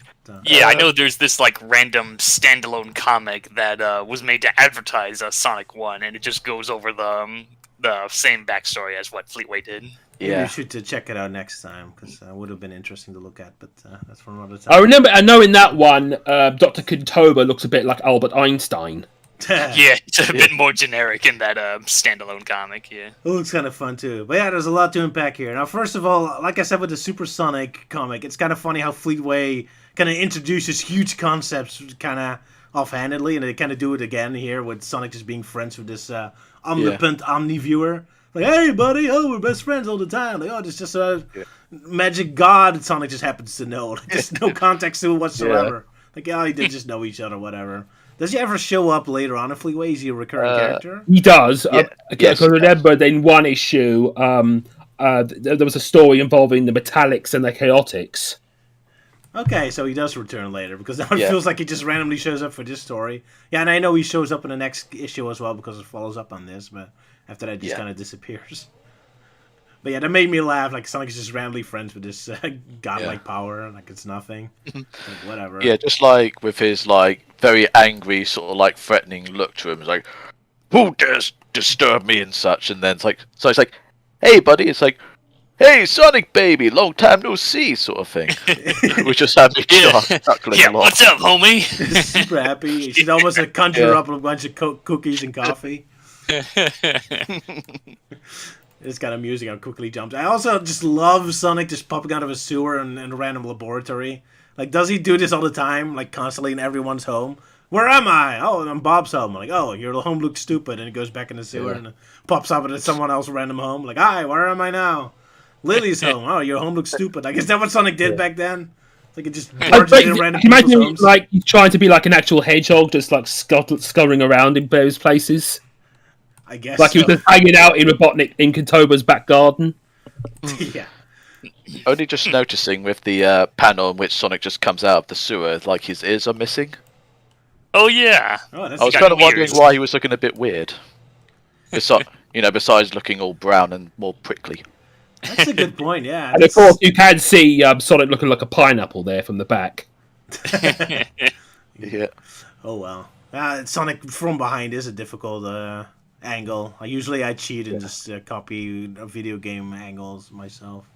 Yeah, I know there's this like random standalone comic that was made to advertise Sonic 1, and it just goes over the same backstory as what Fleetway did. Maybe you should check it out next time, because it would have been interesting to look at, but that's for another time. I know in that one, Dr. Kintoba looks a bit like Albert Einstein. Yeah, it's a bit more generic in that standalone comic, yeah. It looks kind of fun, too. But yeah, there's a lot to unpack here. Now, first of all, like I said with the Super Sonic comic, it's kind of funny how Fleetway kind of introduces huge concepts kind of offhandedly, and they kind of do it again here with Sonic just being friends with this omnipotent Omni-viewer. Like, hey, buddy, we're best friends all the time. Like, it's just a magic god Sonic just happens to know. Like, there's no context to it whatsoever. Like, they just know each other, whatever. Does he ever show up later on in Fleetway? Is he a recurring character? He does. Yes, I remember in one issue, there was a story involving the Metallics and the Chaotix. Okay, so he does return later, because now it feels like he just randomly shows up for this story. Yeah, and I know he shows up in the next issue as well, because it follows up on this, but after that, he just kind of disappears. But yeah, that made me laugh. Like, Sonic's just randomly friends with this godlike power, like it's nothing. Like, whatever. Yeah, just like with his like very angry, sort of like threatening look to him. It's like, who dares disturb me and such? And then it's like, so it's like, hey, buddy. It's like, hey, Sonic baby, long time no see, sort of thing. We just had me chuckling a lot. What's up, homie? Super happy. She's almost a conjure up a bunch of cookies and coffee. It's kind of amusing how quickly he jumps. I also just love Sonic just popping out of a sewer in a random laboratory. Like, does he do this all the time? Like, constantly in everyone's home? Where am I? Oh, I'm Bob's home. I'm like, oh, your home looks stupid. And he goes back in the sewer and pops up at someone else's random home. Like, hi, where am I now? Lily's home. Oh, your home looks stupid. Like, is that what Sonic did back then? Like, it just barges in random people's homes? Like, he's trying to be like an actual hedgehog, just like scurrying around in various places. I guess like he was just hanging out in Robotnik in Kintoba's back garden. Yeah. Only just noticing with the panel in which Sonic just comes out of the sewer, like his ears are missing. Oh yeah. Oh, I was kind of wondering why he was looking a bit weird. Besides looking all brown and more prickly. That's a good point. Yeah. And of course, you can see Sonic looking like a pineapple there from the back. Yeah. Oh well. Sonic from behind is a difficult angle. I cheat and just copy video game angles myself.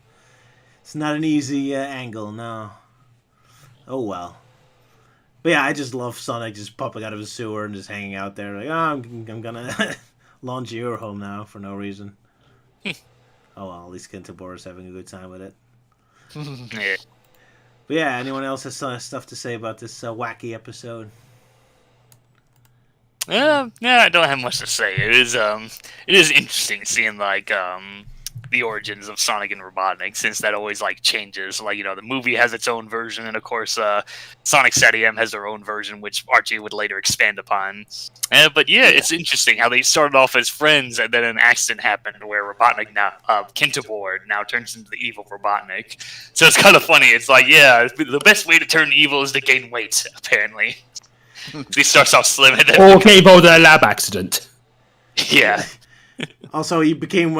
It's not an easy angle, no. Oh well. But yeah, I just love Sonic just popping out of the sewer and just hanging out there. Like, I'm gonna launch your home now for no reason. Oh well, at least Kintobora's having a good time with it. Yeah. But yeah, anyone else has stuff to say about this wacky episode? Yeah, I don't have much to say. It is interesting seeing like the origins of Sonic and Robotnik, since that always like changes. Like, the movie has its own version, and of course Sonic SatM has their own version, which Archie would later expand upon. But yeah, it's interesting how they started off as friends, and then an accident happened where Robotnik now Kintobor now turns into the evil Robotnik. So it's kind of funny. It's like, yeah, the best way to turn evil is to gain weight, apparently. He starts off slim and then... Or came out of a lab accident. Yeah. Also, he became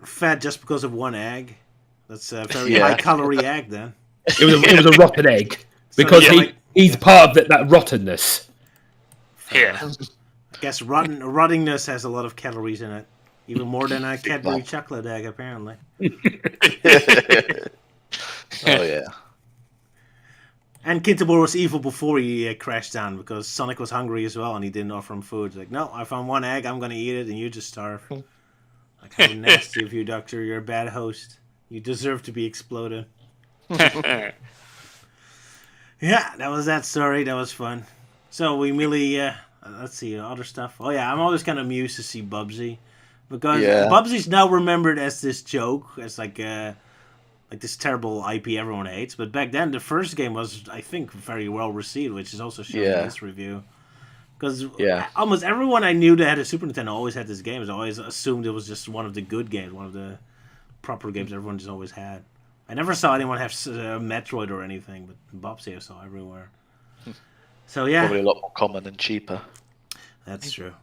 fat just because of one egg. That's a very high-calorie egg, then. It was a rotten egg. Because he's part of that rottenness. Yeah. I guess rottingness has a lot of calories in it. Even more than a Cadbury chocolate egg, apparently. Oh, yeah. And Kintobor was evil before he crashed down, because Sonic was hungry as well, and he didn't offer him food. Like, no, I found one egg, I'm going to eat it, and you just starve. Like, how nasty of you, Doctor. You're a bad host. You deserve to be exploded. Yeah, that was that story. That was fun. So we really, let's see, other stuff. Oh yeah, I'm always kind of amused to see Bubsy. Because Bubsy's now remembered as this joke, as like this terrible IP everyone hates. But back then, the first game was, I think, very well received, which is also shown in this review. Because almost everyone I knew that had a Super Nintendo always had this game. I always assumed it was just one of the good games, one of the proper games everyone just always had. I never saw anyone have Metroid or anything, but Bubsy I saw everywhere. So yeah, probably a lot more common and cheaper. That's true.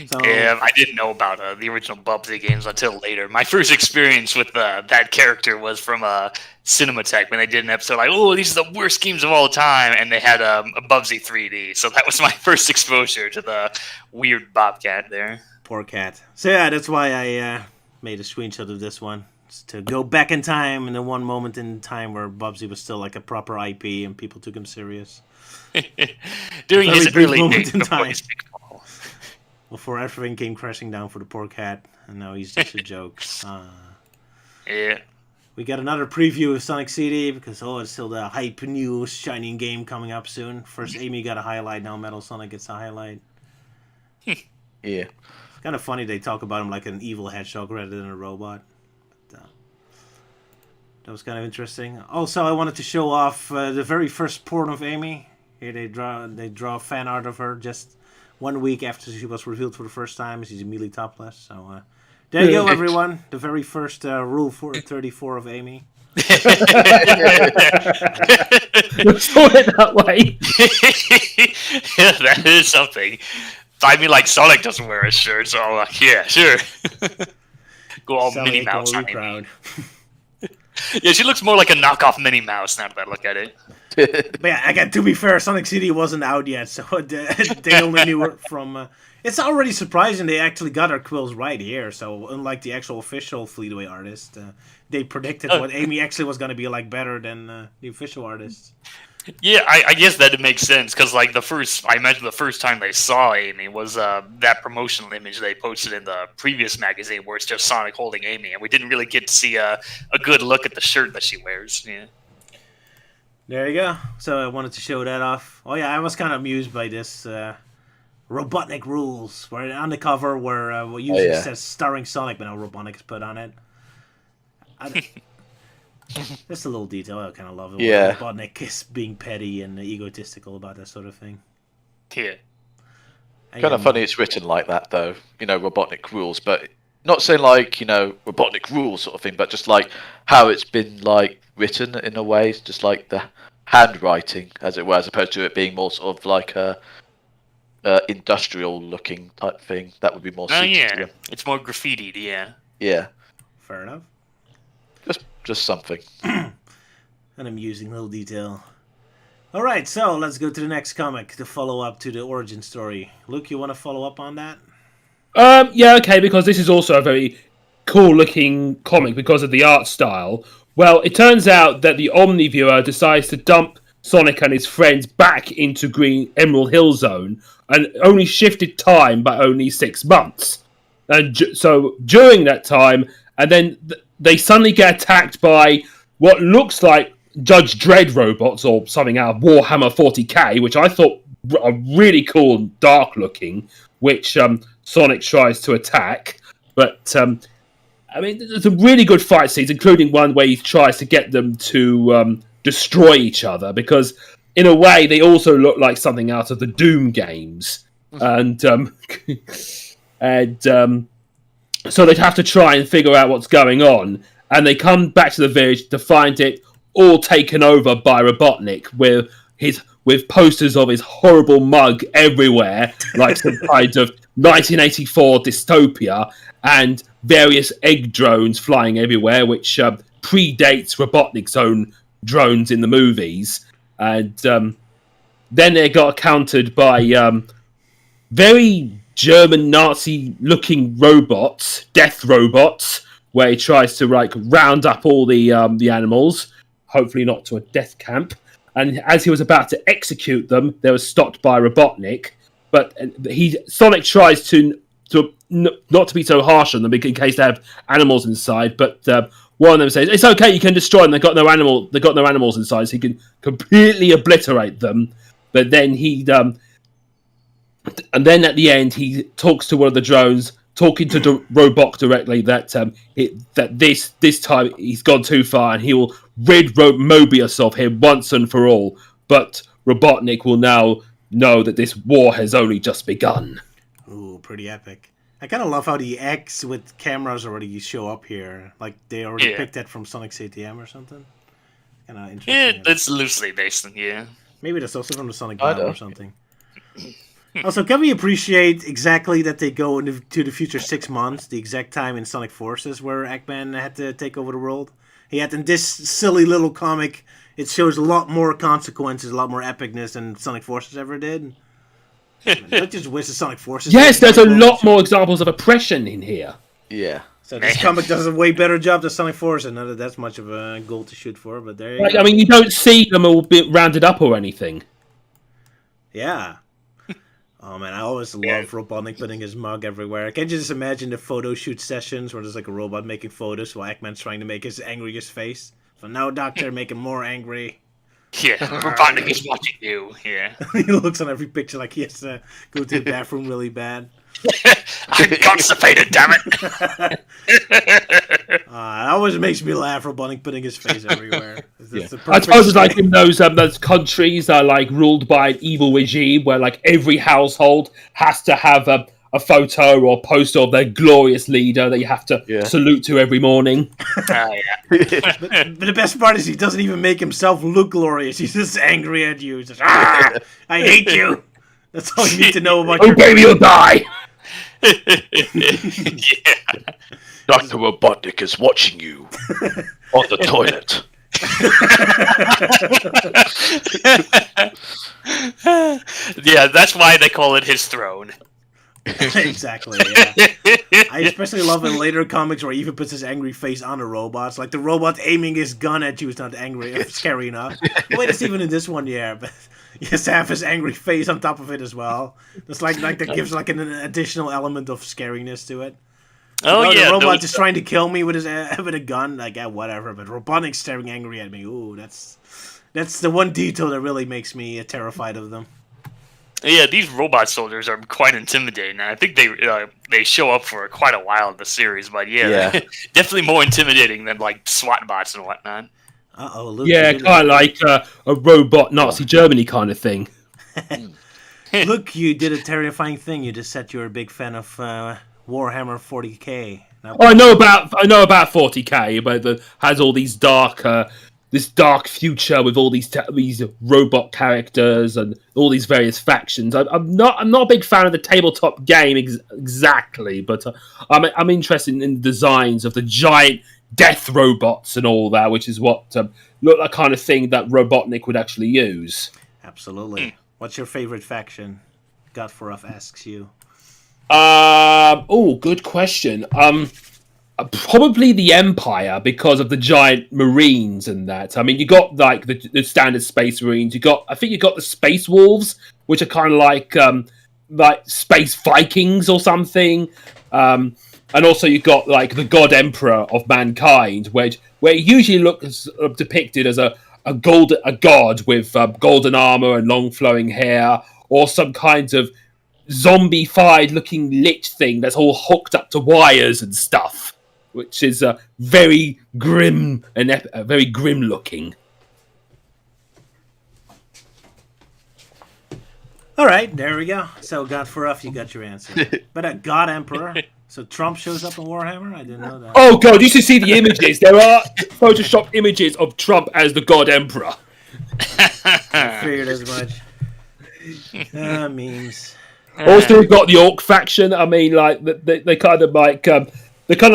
So, yeah, I didn't know about the original Bubsy games until later. My first experience with that character was from Cinematech when they did an episode like, "Oh, these are the worst games of all time," and they had a Bubsy 3D. So that was my first exposure to the weird Bobcat there. Poor cat. So yeah, that's why I made a screenshot of this one. Just to go back in time, in the one moment in time where Bubsy was still like a proper IP and people took him serious. During his early days in before time. his big fall. Before everything came crashing down for the poor cat, and now he's just a joke. Yeah. We got another preview of Sonic CD, because it's still the hype new shining game coming up soon. First Amy got a highlight, now Metal Sonic gets a highlight. Yeah. It's kind of funny they talk about him like an evil hedgehog rather than a robot. But, that was kind of interesting. Also, I wanted to show off the very first port of Amy. Here they draw fan art of her just 1 week after she was revealed for the first time. She's immediately topless. So there you go, everyone. The very first Rule 34 of Amy. You saw it that way. Yeah, that is something. I mean, like, Sonic doesn't wear a shirt, so I'm like, yeah, sure. Go all Minnie Mouse on Amy. Yeah, she looks more like a knockoff Minnie Mouse now that I look at it. But yeah, again, to be fair, Sonic CD wasn't out yet, so they only knew her from... it's already surprising they actually got her quills right here, so unlike the actual official Fleetway artist, they predicted what Amy actually was going to be like better than the official artists. Yeah, I guess that makes sense, because like I imagine the first time they saw Amy was that promotional image they posted in the previous magazine where it's just Sonic holding Amy, and we didn't really get to see a good look at the shirt that she wears. Yeah. There you go. So I wanted to show that off. Oh yeah, I was kind of amused by this Robotnik rules, where on the cover where usually says starring Sonic, but now Robotnik is put on it. Just a little detail I kind of love it. Yeah. Robotnik is being petty and egotistical about that sort of thing. Yeah. Kind of funny it's written like that, though. Robotnik rules, but not saying like, Robotnik rules sort of thing, but just like how it's been like written in a way, just like the handwriting, as it were, as opposed to it being more sort of like a industrial looking type thing. That would be more suited to them. It's more graffitied, yeah. Yeah. Fair enough. Just something. An amusing little detail. Alright, so let's go to the next comic, the follow-up to the origin story. Luke, you want to follow up on that? Yeah, okay, because this is also a very cool-looking comic because of the art style. Well, it turns out that the Omniviewer decides to dump Sonic and his friends back into Green Emerald Hill Zone and only shifted time by only 6 months. And so during that time, and then they suddenly get attacked by what looks like Judge Dredd robots or something out of Warhammer 40k, which I thought are really cool and dark looking, which Sonic tries to attack. But, I mean, there's some really good fight scenes, including one where he tries to get them to destroy each other, because in a way they also look like something out of the Doom games. And so they'd have to try and figure out what's going on, and they come back to the village to find it all taken over by Robotnik with posters of his horrible mug everywhere, like some kind of 1984 dystopia, and various egg drones flying everywhere, which predates Robotnik's own drones in the movies. And then they got countered by very German Nazi-looking robots, death robots, where he tries to round up all the animals, hopefully not to a death camp. And as he was about to execute them, they were stopped by Robotnik. But Sonic tries to not to be so harsh on them in case they have animals inside, but one of them says it's okay, you can destroy them. They've got no animals inside, so he can completely obliterate them. But then and then at the end he talks to one of the drones, talking to the robot directly that this time he's gone too far and he will rid Mobius of him once and for all. But Robotnik will now know that this war has only just begun. Ooh, pretty epic. I kind of love how the X with cameras already show up here. Like, they already picked that from Sonic CTM or something. Kind of interesting. Yeah, it's loosely based on, Maybe that's also from the Sonic Battle or something. Also, can we appreciate exactly that they go to the future 6 months, the exact time in Sonic Forces where Eggman had to take over the world? He had in this silly little comic, it shows a lot more consequences, a lot more epicness than Sonic Forces ever did. Don't just wish the Sonic Forces. Yes, there's a lot more examples of oppression in here. Yeah. So this comic does a way better job than Sonic Forces. Not that that's much of a goal to shoot for, but there you go. I mean, you don't see them all rounded up or anything. Yeah. Oh man, I always love Robotnik putting his mug everywhere. Can't you just imagine the photo shoot sessions where there's like a robot making photos while Eggman's trying to make his angriest face? So now, Doctor, make him more angry. Yeah, Robotnik is watching you. Yeah. He looks on every picture like he has to go to the bathroom really bad. I'm constipated, damn it! It always makes me laugh. Robotnik putting his face everywhere. I suppose it's like in those countries that are like ruled by an evil regime, where like every household has to have a photo or poster of their glorious leader that you have to salute to every morning. But the best part is he doesn't even make himself look glorious. He's just angry at you. He's just, I hate you. That's all you need to know about your baby will die. Dr. Robotnik is watching you on the toilet. Yeah, that's why they call it his throne. Exactly, yeah. I especially love in later comics where he even puts his angry face on the robots. Like the robot aiming his gun at you is not angry, scary enough. Wait, it's even in this one, but he has to have his angry face on top of it as well. It's like that gives like an additional element of scariness to it. Oh the robot is trying to kill me with a gun. Like whatever, but Robotnik's staring angry at me. Ooh, that's the one detail that really makes me terrified of them. Yeah, these robot soldiers are quite intimidating. I think they show up for quite a while in the series, but definitely more intimidating than like SWAT bots and whatnot. Luke, kind of like a robot Nazi Germany kind of thing. Look, you did a terrifying thing. You just said you're a big fan of Warhammer 40k. I know about 40k, but it has all these this dark future with all these robot characters and all these various factions. I'm not a big fan of the tabletop game exactly, but I'm interested in the designs of the giant death robots and all that, which is what look like kind of thing that Robotnik would actually use. Absolutely. What's your favorite faction? Godforov asks you. Good question. Probably the Empire because of the giant Marines and that. I mean, you got like the standard Space Marines. I think you got the Space Wolves, which are kind of like Space Vikings or something. And also you got like the God Emperor of Mankind, where it usually looks depicted as a god with golden armor and long flowing hair, or some kind of zombie-fied looking lich thing that's all hooked up to wires and stuff, which is very grim and very grim looking. All right, there we go. So, Godforov, you got your answer. But a God Emperor. So Trump shows up in Warhammer? I didn't know that. Oh god, you should see the images. There are Photoshop images of Trump as the God Emperor. I figured as much. Memes. Also, we've got the Orc faction. I mean, like they kind of like they're kind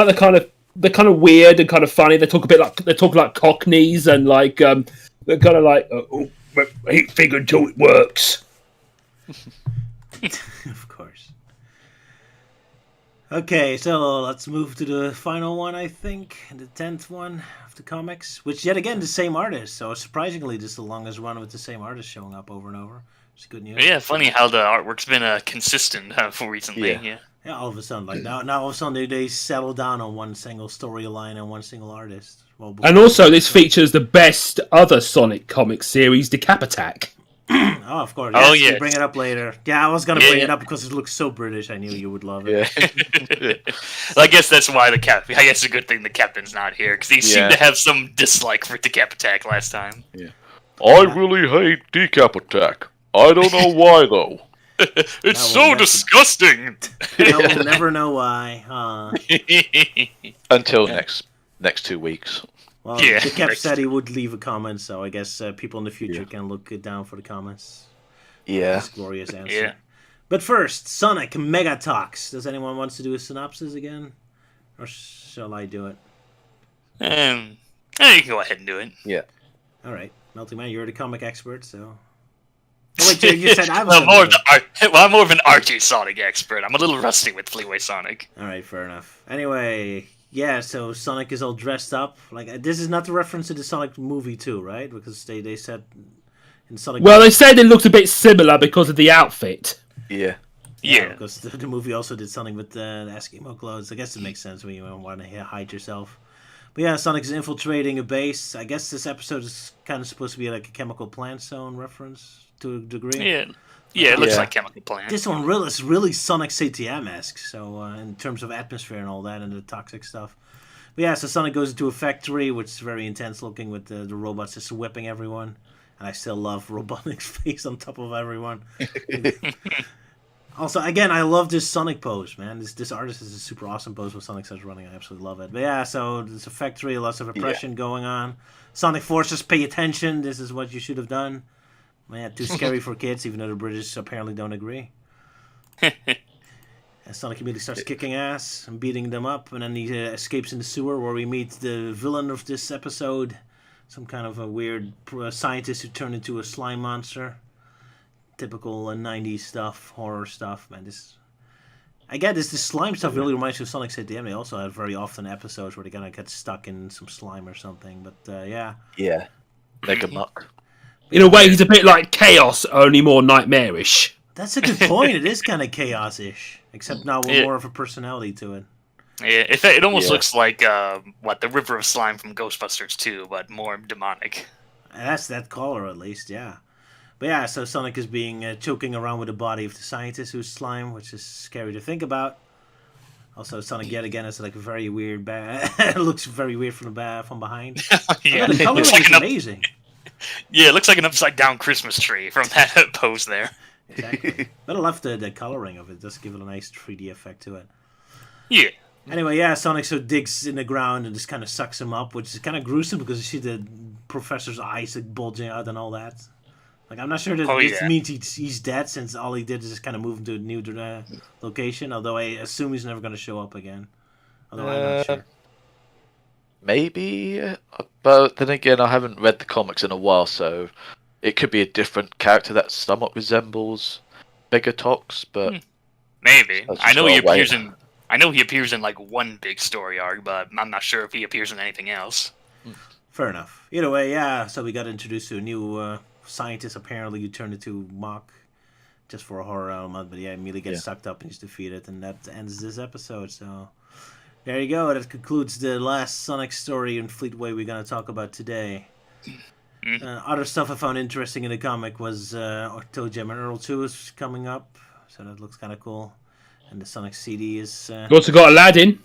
of weird and kind of funny. They talk like Cockneys and like they're kind of like hit figure until it works. Of course. Okay, so let's move to the final one, I think, the 10th one of the comics, which yet again the same artist. So surprisingly, this is the longest run with the same artist showing up over and over. It's good news. Yeah, funny how the artwork's been consistent for recently. Yeah, all of a sudden, like now all of a sudden they settle down on one single storyline and one single artist. Well, And also, this features the best other Sonic comic series, Decap Attack. oh, of course. Oh, Yes, you yes. bring it up later. Yeah, I was gonna bring Yeah. it up because it looks so British. I knew you would love it. Yeah. I guess that's why I guess it's a good thing the captain's not here, because he seemed Yeah. to have some dislike for Decap Attack last time. I really hate Decap Attack. I don't know why though. It's That so one, that's- disgusting! I will never know why. Until next 2 weeks. Well, Yeah. the Cap said he would leave a comment, so I guess people in the future can look down for the comments. Yeah. His glorious answer. Yeah. But first, Sonic Mega Talks. Does anyone wants to do a synopsis again, or shall I do it? You can go ahead and do it. All right, Melty Man, you're the comic expert, so. Oh wait, you said I was. I'm I'm more of an arty Sonic expert. I'm a little rusty with Fleetway Sonic. All right, fair enough. Anyway, yeah, so Sonic is all dressed up. Like this is not the reference to the Sonic movie too, right? Because they said in Sonic. Well, they said it looked a bit similar because of the outfit. Yeah. Yeah. Because the movie also did something with the Eskimo clothes. I guess it makes sense when you want to hide yourself. But yeah, Sonic is infiltrating a base. I guess this episode is kind of supposed to be like a chemical plant zone reference to a degree. Yeah, it looks Yeah. like Chemical Plant. This one is really Sonic CTM-esque, so in terms of atmosphere and all that, and the toxic stuff. But yeah, so Sonic goes into a factory, which is very intense looking, with the robots just whipping everyone. And I still love Robotnik's face on top of everyone. Also, again, I love this Sonic pose, man. This artist is a super awesome pose when Sonic starts running. I absolutely love it. But yeah, so there's a factory, lots of oppression going on. Sonic forces, pay attention. This is what you should have done. Man, too scary for kids, even though the British apparently don't agree. And Sonic immediately starts kicking ass and beating them up, and then he escapes in the sewer where we meet the villain of this episode, some kind of a weird scientist who turned into a slime monster. Typical 90s stuff, horror stuff, man. I get this slime stuff really reminds me of Sonic CTM. They also have very often episodes where they kind of get stuck in some slime or something, but yeah. Yeah. Mega Muck. In a way, he's a bit like Chaos, only more nightmarish. That's a good point. It is kind of chaos-ish, except now with more of a personality to it. Yeah, it almost Yeah. looks like the River of Slime from Ghostbusters 2, but more demonic. And that's that color, at least, yeah. But yeah, so Sonic is being choking around with the body of the scientist who's slime, which is scary to think about. Also, Sonic yet again is like a very weird. It looks very weird from behind. Yeah, The color looks is like amazing. it looks like an upside down Christmas tree from that pose there. Exactly. But I love the coloring of it. Just give it a nice 3D effect to it. Yeah. Anyway, yeah, Sonic so digs in the ground and just kind of sucks him up, which is kind of gruesome because you see the professor's eyes like bulging out and all that. Like, I'm not sure that this means he's dead, since all he did is just kind of move him to a new location, although I assume he's never going to show up again. Although I'm not sure. Maybe, but then again, I haven't read the comics in a while, so it could be a different character that somewhat resembles Megatox, but Maybe. That's I know he just all appears in. I know he appears in like one big story arc, but I'm not sure if he appears in anything else. Fair enough. Either way, yeah, so we got introduced to a new scientist, apparently, who turned into Mach just for a horror element, but yeah, immediately gets sucked up and he's defeated, and that ends this episode, so there you go. That concludes the last Sonic story in Fleetway we're going to talk about today. Other stuff I found interesting in the comic was Toe Jam and Earl 2 is coming up, so that looks kind of cool. And the Sonic CD is... You also got Aladdin.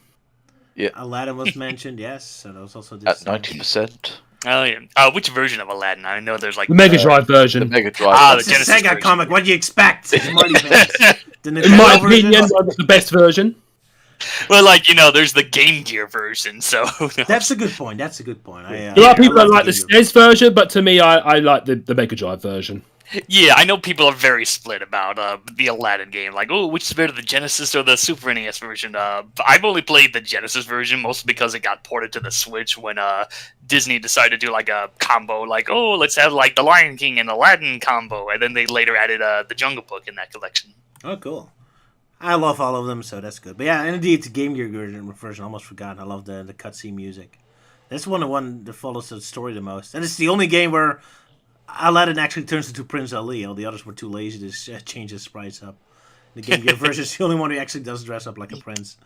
Aladdin was mentioned, yes, so that was also... at 90%. Oh yeah. Which version of Aladdin? I know there's like The Mega Drive The version. Mega Drive. the It's a Genesis Sega version. comic, what do you expect? It's Marty Bass. In my opinion, that's the best version. Well, like there's the Game Gear version, so who knows? That's a good point. That's a good point. There are people that like the SNES version, but to me, I like the Mega Drive version. Yeah, I know people are very split about the Aladdin game. Like, oh, which is better, the Genesis or the Super NES version? I've only played the Genesis version, mostly because it got ported to the Switch when Disney decided to do like a combo, like, oh, let's have like the Lion King and Aladdin combo, and then they later added the Jungle Book in that collection. Oh, cool. I love all of them, so that's good. But yeah, and indeed, the Game Gear version, almost forgotten. I love the cutscene music. That's the one that follows the story the most. And it's the only game where Aladdin actually turns into Prince Ali. All the others were too lazy to change his sprites up. The Game Gear version is the only one who actually does dress up like a prince.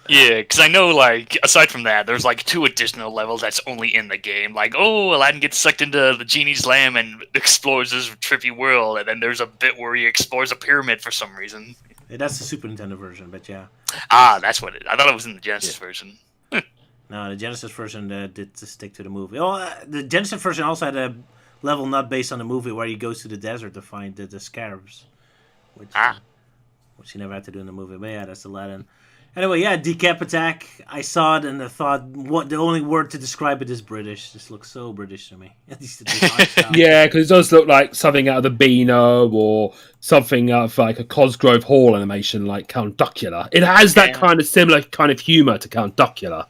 Yeah, because I know, like, aside from that, there's, like, 2 additional levels that's only in the game. Like, oh, Aladdin gets sucked into the genie's lamp and explores this trippy world, and then there's a bit where he explores a pyramid for some reason. Yeah, that's the Super Nintendo version, but yeah. Ah, that's what it... I thought it was in the Genesis version. No, the Genesis version did stick to the movie. Oh, the Genesis version also had a level not based on the movie where he goes to the desert to find the scarabs. Which he never had to do in the movie. But yeah, that's Aladdin. Anyway, yeah, Decap Attack. I saw it and I thought, what the only word to describe it is British. This looks so British to me. At least the art style. Yeah, because it does look like something out of the Beano or something out of like a Cosgrove Hall animation like Count Duckula. It has that kind of similar kind of humour to Count Duckula.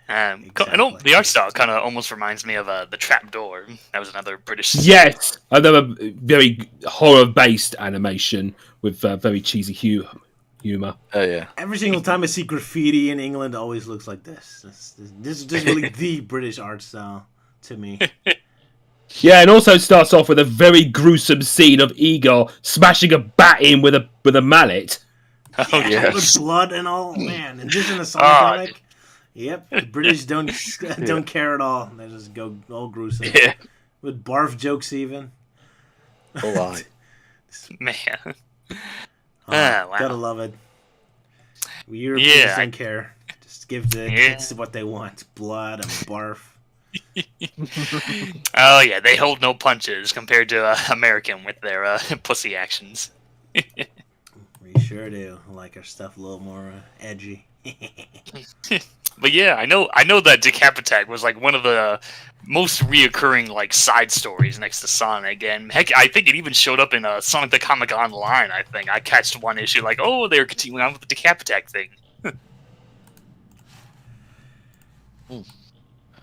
Exactly. The art style kind of almost reminds me of the Trapdoor. That was another British... Yes, another very horror-based animation with very cheesy humour. Oh, yeah. Every single time I see graffiti in England, it always looks like this. This is really the British art style to me. Yeah, and also starts off with a very gruesome scene of Igor smashing a bat in with a mallet. Oh, Yeah, with blood and all. Man, and this in a Sonic comic. Yep, the British don't care at all. They just go all gruesome. Yeah. With barf jokes even. Oh, wow. Man. Wow. Wow. Gotta love it. Europeans Yeah, don't care. Just give the kids what they want. Blood and barf. Oh, yeah, they hold no punches compared to American with their pussy actions. We sure do. Like our stuff a little more edgy. But yeah, I know that Decap Attack was like one of the most reoccurring like side stories next to Sonic, and heck, I think it even showed up in Sonic the Comic Online. I think I catched one issue like, oh, they're continuing on with the Decap Attack thing.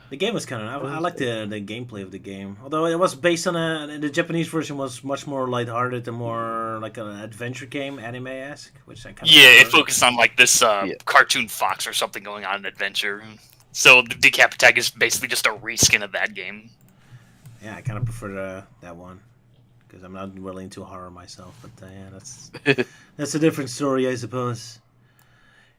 The game was kind of... I like the gameplay of the game. Although it was based on the Japanese version was much more lighthearted and more like an adventure game, anime-esque, which I kind of... Yeah, it focused on like this cartoon fox or something going on an adventure. So the Decap Attack is basically just a reskin of that game. Yeah, I kind of prefer that one. Because I'm not really into horror myself. But yeah, that's a different story, I suppose.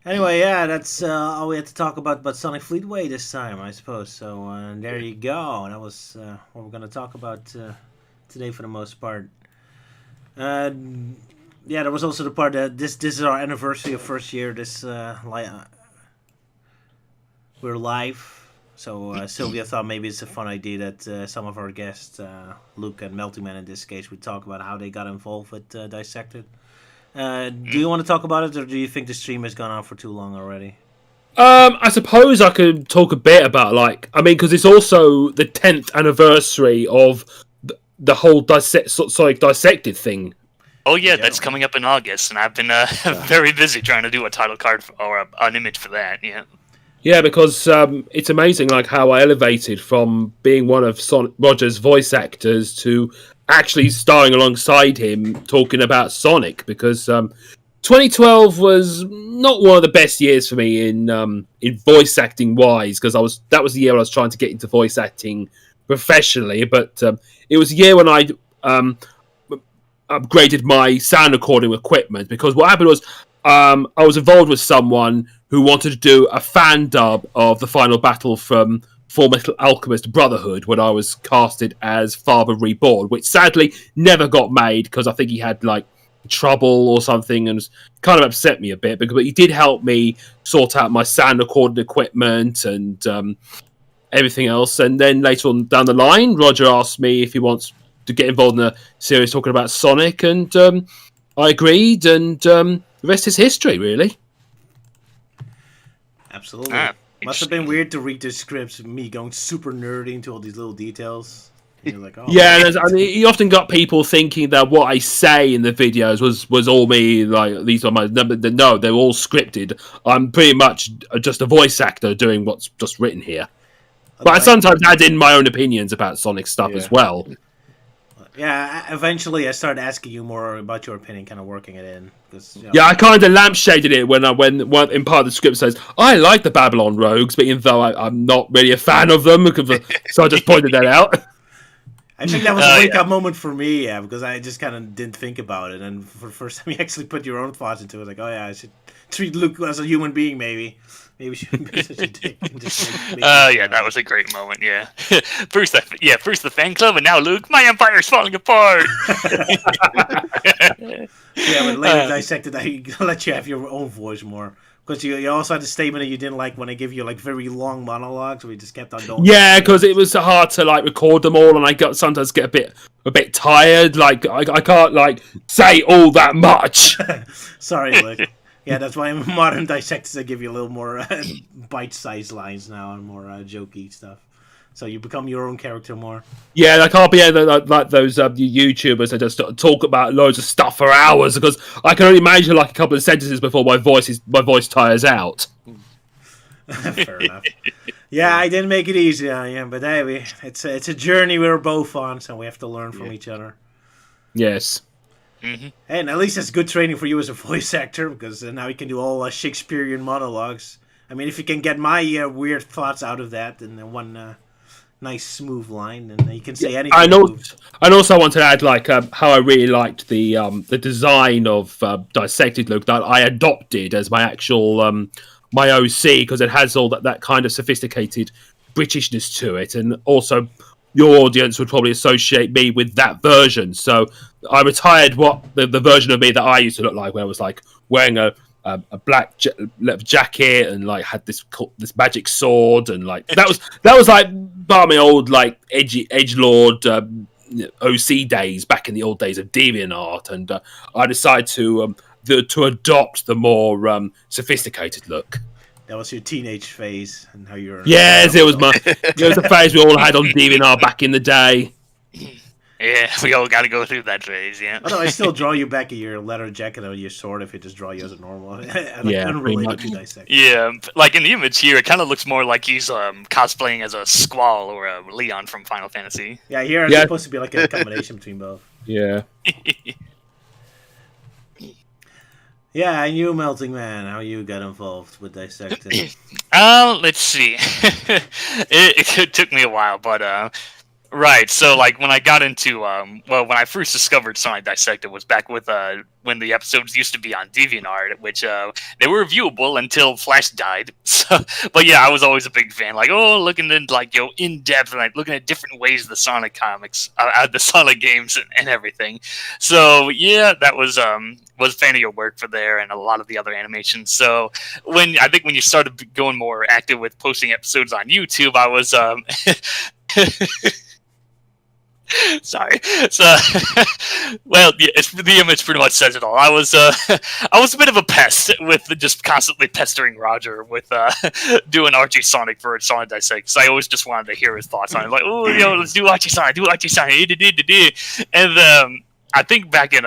Anyway, yeah, that's all we had to talk about Sonic Fleetway this time, I suppose. So there you go. That was what we're going to talk about today for the most part. Yeah, there was also the part that this is our anniversary of first year. We're live. So Sylvia thought maybe it's a fun idea that some of our guests, Luke and Meltyman in this case, would talk about how they got involved with Dissected. Do you want to talk about it, or do you think the stream has gone on for too long already? I suppose I could talk a bit about, because it's also the 10th anniversary of the whole Sonic Dissected thing. Oh yeah, that's coming up in August, and I've been very busy trying to do a title card or an image for that. Yeah. Yeah, because it's amazing, how I elevated from being one of Roger's voice actors to actually starring alongside him talking about Sonic, because 2012 was not one of the best years for me in voice acting wise, because that was the year I was trying to get into voice acting professionally, but it was a year when I upgraded my sound recording equipment, because what happened was I was involved with someone who wanted to do a fan dub of the final battle from Fullmetal Alchemist Brotherhood when I was casted as Father Reborn, which sadly never got made because I think he had trouble or something, and kind of upset me a bit. But he did help me sort out my sound recording equipment and everything else. And then later on down the line, Roger asked me if he wants to get involved in a series talking about Sonic, and I agreed, and the rest is history, really. Absolutely. Must have been weird to read the scripts, me going super nerdy into all these little details. And you're like, oh. Yeah, you often got people thinking that what I say in the videos was all me, these are my numbers. No, they're all scripted. I'm pretty much just a voice actor doing what's just written here. But I sometimes add in my own opinions about Sonic stuff as well. Yeah, eventually I started asking you more about your opinion, kind of working it in. Yeah, I kind of lampshaded it when in part of the script says, I like the Babylon Rogues, but even though I'm not really a fan of them, so I just pointed that out. I think that was a wake-up moment for me, because I just kind of didn't think about it. And for the first time you actually put your own thoughts into it, like, oh yeah, I should treat Luke as a human being, maybe. Maybe we shouldn't be such a dick. And just that was a great moment, yeah. First the fan club, and now Luke, my empire's falling apart! Yeah, but later Dissected, I let you have your own voice more. Because you also had the statement that you didn't like when I give you like very long monologues, where you just kept on going. Yeah, because it was hard to like record them all, and I sometimes get a bit tired. Like I can't like say all that much. Sorry, Luke. Yeah, that's why modern Dissectors, I give you a little more bite-sized lines now and more jokey stuff. So you become your own character more. Yeah, I can't be like those YouTubers that just talk about loads of stuff for hours, because I can only imagine like a couple of sentences before my voice tires out. Fair enough. Yeah, I didn't make it easy on you, but hey, it's a journey we're both on, so we have to learn from each other. Yes. Mm-hmm. And at least it's good training for you as a voice actor, because now you can do all Shakespearean monologues. I mean, if you can get my weird thoughts out of that in one nice smooth line, and you can say anything. And also I want to add like how I really liked the design of Dissected Luke that I adopted as my actual my OC, because it has all that kind of sophisticated Britishness to it, and also your audience would probably associate me with that version. So I retired what the version of me that I used to look like when I was like wearing a black leather jacket and like had this magic sword, and like that was like my old like edgelord OC days back in the old days of DeviantArt, and I decided to adopt the more sophisticated look. That was your teenage phase, and how you're. Yes, it was the phase we all had on DeviantArt back in the day. Yeah, we all got to go through that phase, yeah. Although I still draw you back in your leather jacket or your sword if I just draw you as a normal. Unrelated to Dissect. Yeah, like in the image here, it kind of looks more like he's cosplaying as a Squall or a Leon from Final Fantasy. Yeah, here it's supposed to be like a combination between both. Yeah. Yeah, and you, Melting Man, how you got involved with Dissected? Let's see. it took me a while, but right. So, like, when I got into, when I first discovered Sonic Dissected was back with, when the episodes used to be on DeviantArt, which, they were viewable until Flash died. So, but yeah, I was always a big fan. Like, looking at, like, in depth, and like, looking at different ways of the Sonic comics, the Sonic games and everything. So, yeah, that was a fan of your work for there and a lot of the other animations. So, when you started going more active with posting episodes on YouTube, I was, sorry. So, well, yeah, the image pretty much says it all. I was a bit of a pest with just constantly pestering Roger with doing Archie Sonic for Sonic Dissect, because I always just wanted to hear his thoughts on it. Like, let's do Archie Sonic, and I think back in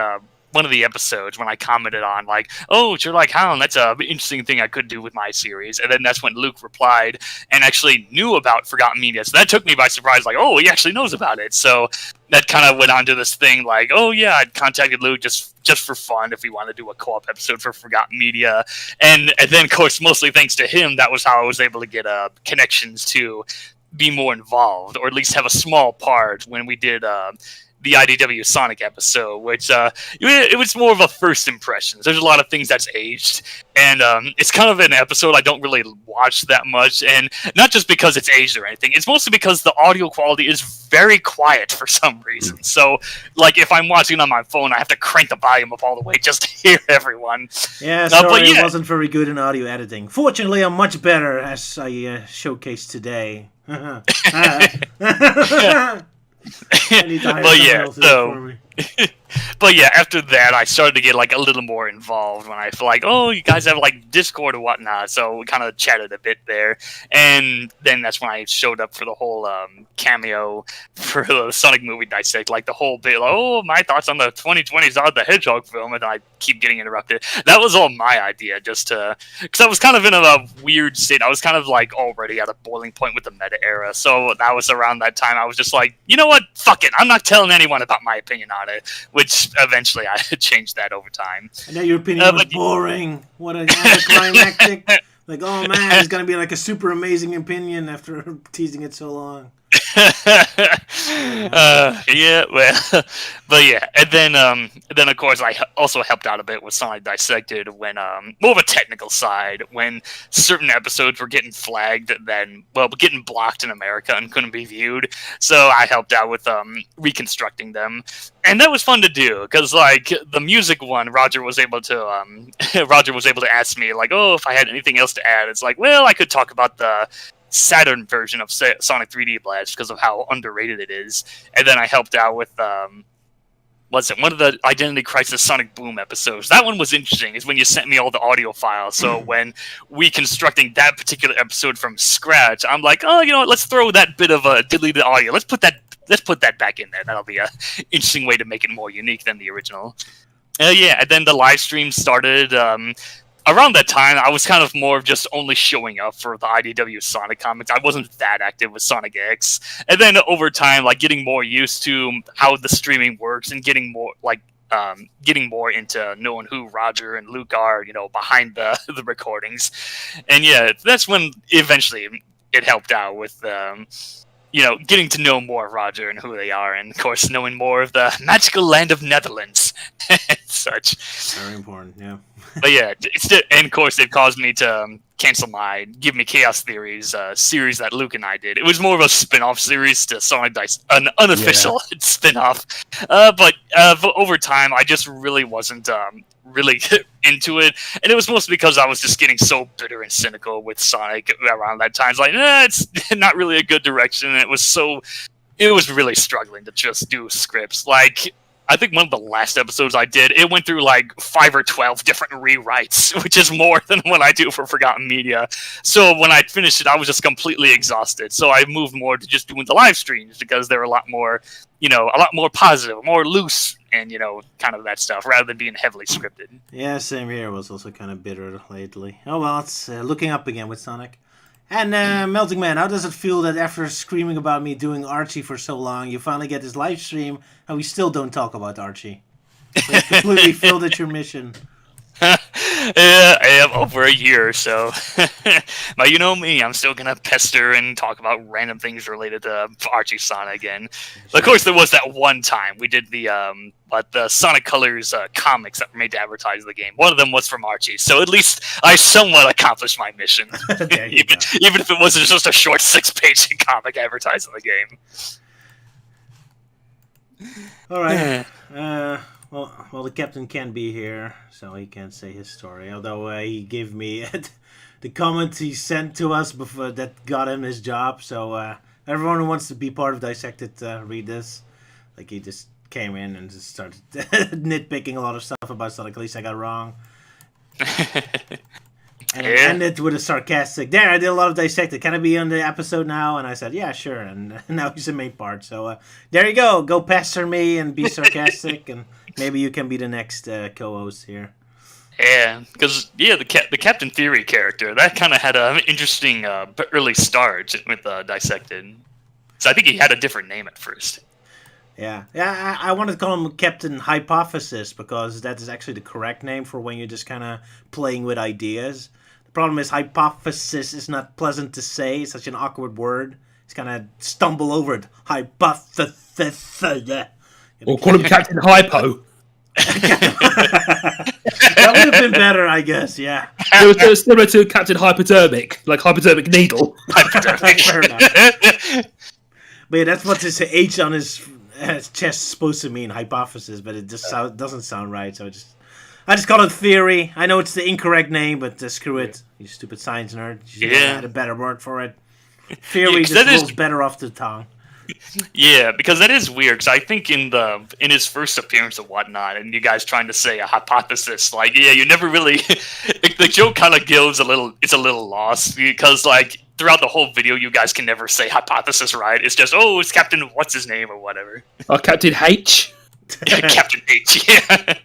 one of the episodes when I commented on like, Sherlock Hound, that's a interesting thing I could do with my series, and then that's when Luke replied and actually knew about Forgotten Media, so that took me by surprise, like, he actually knows about it. So that kind of went on to this thing like, I'd contacted Luke just for fun if we wanted to do a co-op episode for Forgotten Media, and then of course mostly thanks to him, that was how I was able to get connections to be more involved, or at least have a small part when we did the IDW Sonic episode, which it was more of a first impressions. There's a lot of things that's aged, and it's kind of an episode I don't really watch that much, and not just because it's aged or anything. It's mostly because the audio quality is very quiet for some reason. So, like, if I'm watching on my phone, I have to crank the volume up all the way just to hear everyone. Yeah, sorry, it wasn't very good in audio editing. Fortunately, I'm much better, as I showcased today. Well, yeah, so but yeah, after that, I started to get like a little more involved when I feel like, you guys have like Discord or whatnot, so we kind of chatted a bit there, and then that's when I showed up for the whole cameo for the Sonic movie Dissect, like the whole bit, like, my thoughts on the 2020 Sonic the Hedgehog film, and I keep getting interrupted. That was all my idea, just to, because I was kind of in a weird state. I was kind of like already at a boiling point with the meta era, so that was around that time. I was just like, you know what, fuck it, I'm not telling anyone about my opinion on it, which eventually I changed that over time. I know your opinion was boring. What a anticlimactic. Like, man, it's going to be like a super amazing opinion after teasing it so long. Yeah, well, but yeah, and then of course I also helped out a bit with Sonic Dissected when more of a technical side when certain episodes were getting flagged, then getting blocked in America and couldn't be viewed. So I helped out with reconstructing them, and that was fun to do because like the music one, Roger was able to ask me like, oh, if I had anything else to add. It's like, well, I could talk about the Saturn version of Sonic 3D Blast because of how underrated it is. And then I helped out with one of the Identity Crisis Sonic Boom episodes. That one was interesting. Is when you sent me all the audio files. So when reconstructing that particular episode from scratch, I'm like, oh, you know what? Let's throw that bit of deleted audio. Let's put that back in there. That'll be a interesting way to make it more unique than the original. Yeah, and then the live stream started. Around that time, I was kind of more of just only showing up for the IDW Sonic comics. I wasn't that active with Sonic X. And then over time, like getting more used to how the streaming works and getting more into knowing who Roger and Luke are, you know, behind the recordings. And yeah, that's when eventually it helped out with you know, getting to know more of Roger and who they are, and of course knowing more of the magical land of Netherlands and such. Very important, yeah. But yeah, and of course it caused me to cancel my Give Me Chaos Theories series that Luke and I did. It was more of a spin-off series to Sonic Dice, an unofficial spin-off. But over time, I just really wasn't really into it, and it was mostly because I was just getting so bitter and cynical with Sonic around that time. It's like, it's not really a good direction. And it was really struggling to just do scripts. Like, I think one of the last episodes I did, it went through like 5 or 12 different rewrites, which is more than what I do for Forgotten Media. So when I finished it, I was just completely exhausted. So I moved more to just doing the live streams because they're a lot more positive, more loose, and, you know, kind of that stuff, rather than being heavily scripted. Yeah, same here. I was also kind of bitter lately. Oh well, it's looking up again with Sonic. And Melting Man, how does it feel that after screaming about me doing Archie for so long, you finally get this live stream and we still don't talk about Archie? So you completely failed at your mission. Yeah, I have over a year or so. But you know me, I'm still gonna pester and talk about random things related to Archie Sonic. And of course, there was that one time we did the Sonic Colors comics that were made to advertise the game. One of them was from Archie, so at least I somewhat accomplished my mission, even if it wasn't just a short 6-page comic advertising the game. All right. Well, the captain can't be here, so he can't say his story. Although he gave me the comment he sent to us before that got him his job. So everyone who wants to be part of Dissected, read this. Like, he just came in and just started nitpicking a lot of stuff about Sonic. At least I got wrong. And it ended with a sarcastic, there, I did a lot of Dissected. Can I be on the episode now? And I said, yeah, sure. And now he's the main part. So there you go. Go pester me and be sarcastic. And maybe you can be the next co-host here. Yeah, because, the Captain Theory character, that kind of had an interesting early start with Dissected. So I think he had a different name at first. Yeah, I wanted to call him Captain Hypothesis because that is actually the correct name for when you're just kind of playing with ideas. The problem is hypothesis is not pleasant to say. It's such an awkward word. It's kind of stumble over it. Hypothesis. Yeah. Or call him Captain Hypo. That would have been better, I guess, yeah. It was similar to Captain Hypodermic, like Hypodermic Needle. Fair enough. But yeah, that's what this H on his chest is supposed to mean, hypothesis, but it just doesn't sound right, so I just call it theory. I know it's the incorrect name, but screw it. You stupid science nerd. You should have had a better word for it. Theory just rolls better off the tongue. Yeah, because that is weird. Because I think in his first appearance and whatnot, and you guys trying to say a hypothesis, like, you never really. The joke kind of gives it's a little lost because, like, throughout the whole video, you guys can never say hypothesis right. It's just, it's Captain what's his name or whatever. Oh, Captain H. Captain H. Yeah.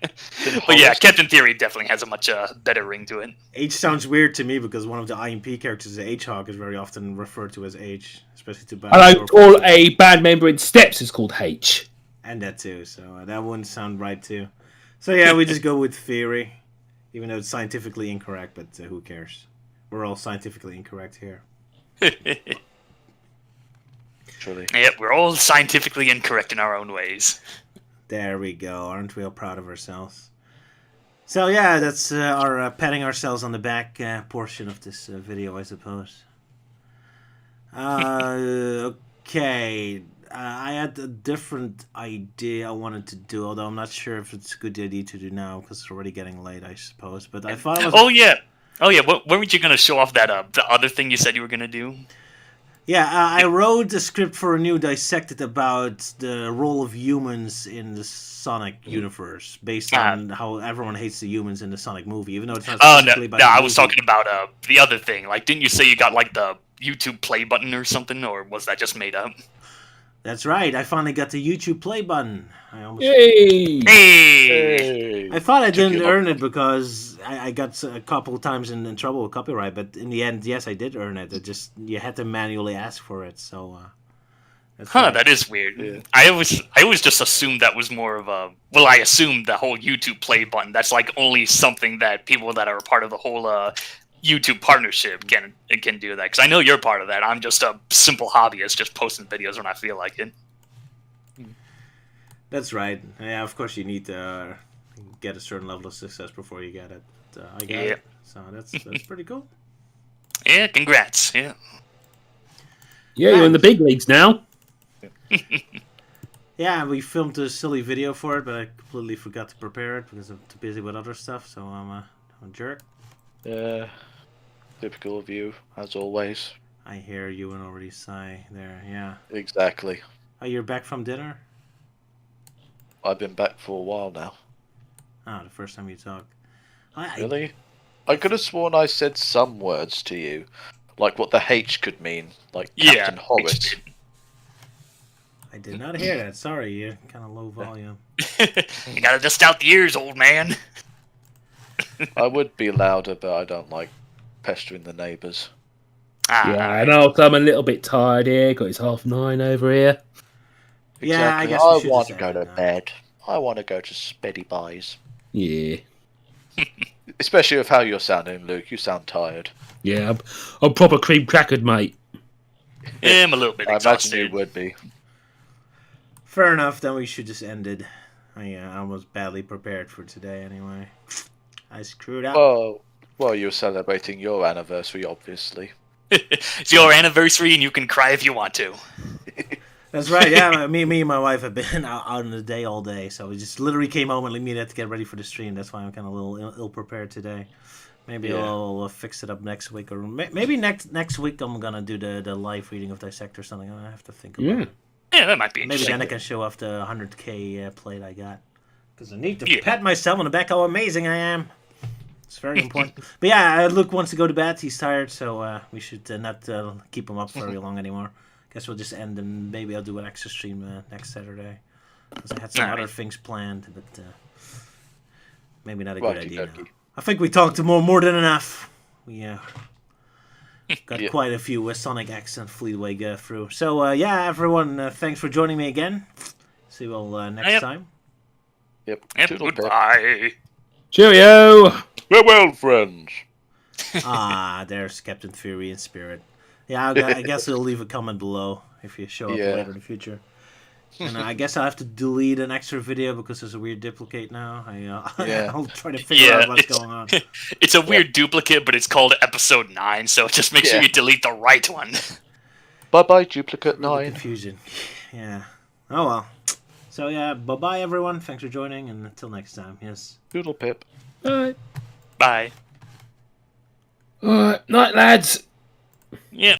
But yeah, Captain Theory definitely has a much better ring to it. H sounds weird to me because one of the IMP characters, the H-Hawk, is very often referred to as H, especially to band. I know a band member in Steps is called H. And that too, so that wouldn't sound right too. So yeah, we just go with theory, even though it's scientifically incorrect, but who cares? We're all scientifically incorrect here. literally. Yep, we're all scientifically incorrect in our own ways. There we go. Aren't we all proud of ourselves? So yeah, that's our patting ourselves on the back portion of this video, I suppose. Okay. I had a different idea I wanted to do, although I'm not sure if it's a good idea to do now because it's already getting late, I suppose. But I thought it was. Oh yeah. When were you gonna show off that the other thing you said you were gonna do? Yeah, I wrote a script for a new Dissected about the role of humans in the Sonic universe, based on how everyone hates the humans in the Sonic movie, even though it's not specifically about the I was movie. talking about the other thing. Like, didn't you say you got like the YouTube play button or something, or was that just made up? That's right. I finally got the YouTube play button. I almost. Yay! Hey! I thought I didn't you earn it because I got a couple times in trouble with copyright, but in the end, yes, I did earn it. It just you had to manually ask for it. So. That's Huh, right. that is weird. Yeah. I always just assumed that was more of a. Well, I assumed the whole YouTube play button. That's like only something that people that are a part of the whole YouTube partnership can do that. Because I know you're part of that. I'm just a simple hobbyist, just posting videos when I feel like it. That's right. Yeah, of course you need to get a certain level of success before you get it. I got it. So that's pretty cool. Yeah, congrats. Yeah. Yeah, you're in the big leagues now. Yeah, we filmed a silly video for it, but I completely forgot to prepare it because I'm too busy with other stuff. So I'm a jerk. Typical of you, as always. I hear you and already sigh there. Yeah. Exactly. Oh, you're back from dinner? I've been back for a while now. Oh, the first time you talked. Really? I could have sworn I said some words to you. Like what the H could mean. Like Captain Horace. I did not hear that. Sorry, you're kind of low volume. You gotta dust out the ears, old man. I would be louder, but I don't like pestering the neighbours. Yeah, I know. I'm a little bit tired here. Got his 9:30 over here. Yeah, I Exactly. guess we I should want just to go end to it now. bed. I want to go to Speddy Buys. Yeah. Especially with how you're sounding, Luke. You sound tired. Yeah, I'm proper cream crackered, mate. Yeah, I'm a little bit I imagine exhausted. you would be. Fair enough, then we should just end it. I was badly prepared for today anyway. I screwed up. Well, you're celebrating your anniversary, obviously. It's your anniversary, and you can cry if you want to. That's right, yeah. Me and my wife have been out on the day all day, so we just literally came home and immediately had to get ready for the stream. That's why I'm kind of a little ill-prepared today. Maybe Yeah. I'll fix it up next week, or maybe next week I'm gonna do the live reading of Dissect or something. I have to think about it. Yeah, that might be Maybe interesting. then I can show off the 100k plate I got. Because I need to Yeah. pat myself on the back how amazing I am. It's very important. But yeah, Luke wants to go to bed. He's tired, so we should not keep him up very long anymore. Guess we'll just end and maybe I'll do an extra stream next Saturday. Because I had some Alright. other things planned, but maybe not a Righty good idea dokie. now. I think we talked more than enough. We got Yeah. quite a few Sonic X and Fleetway go through. So yeah, everyone, thanks for joining me again. See you all next Yep. time. Yep. Yep, Toodle pip. goodbye. Cheerio! Farewell, friends. There's Captain Fury in spirit. Yeah, I guess we'll leave a comment below if you show up Yeah. later in the future. And I guess I'll have to delete an extra video because there's a weird duplicate now. Yeah. I'll try to figure out what's it's- going on. It's a weird duplicate, but it's called Episode 9, so just make sure Yeah. you delete the right one. Bye-bye, Duplicate Really 9. confusion. Yeah. Oh well. So yeah, bye-bye everyone. Thanks for joining, and until next time. Yes. Toodle pip. Alright. Bye. Alright, night, lads. Yeah.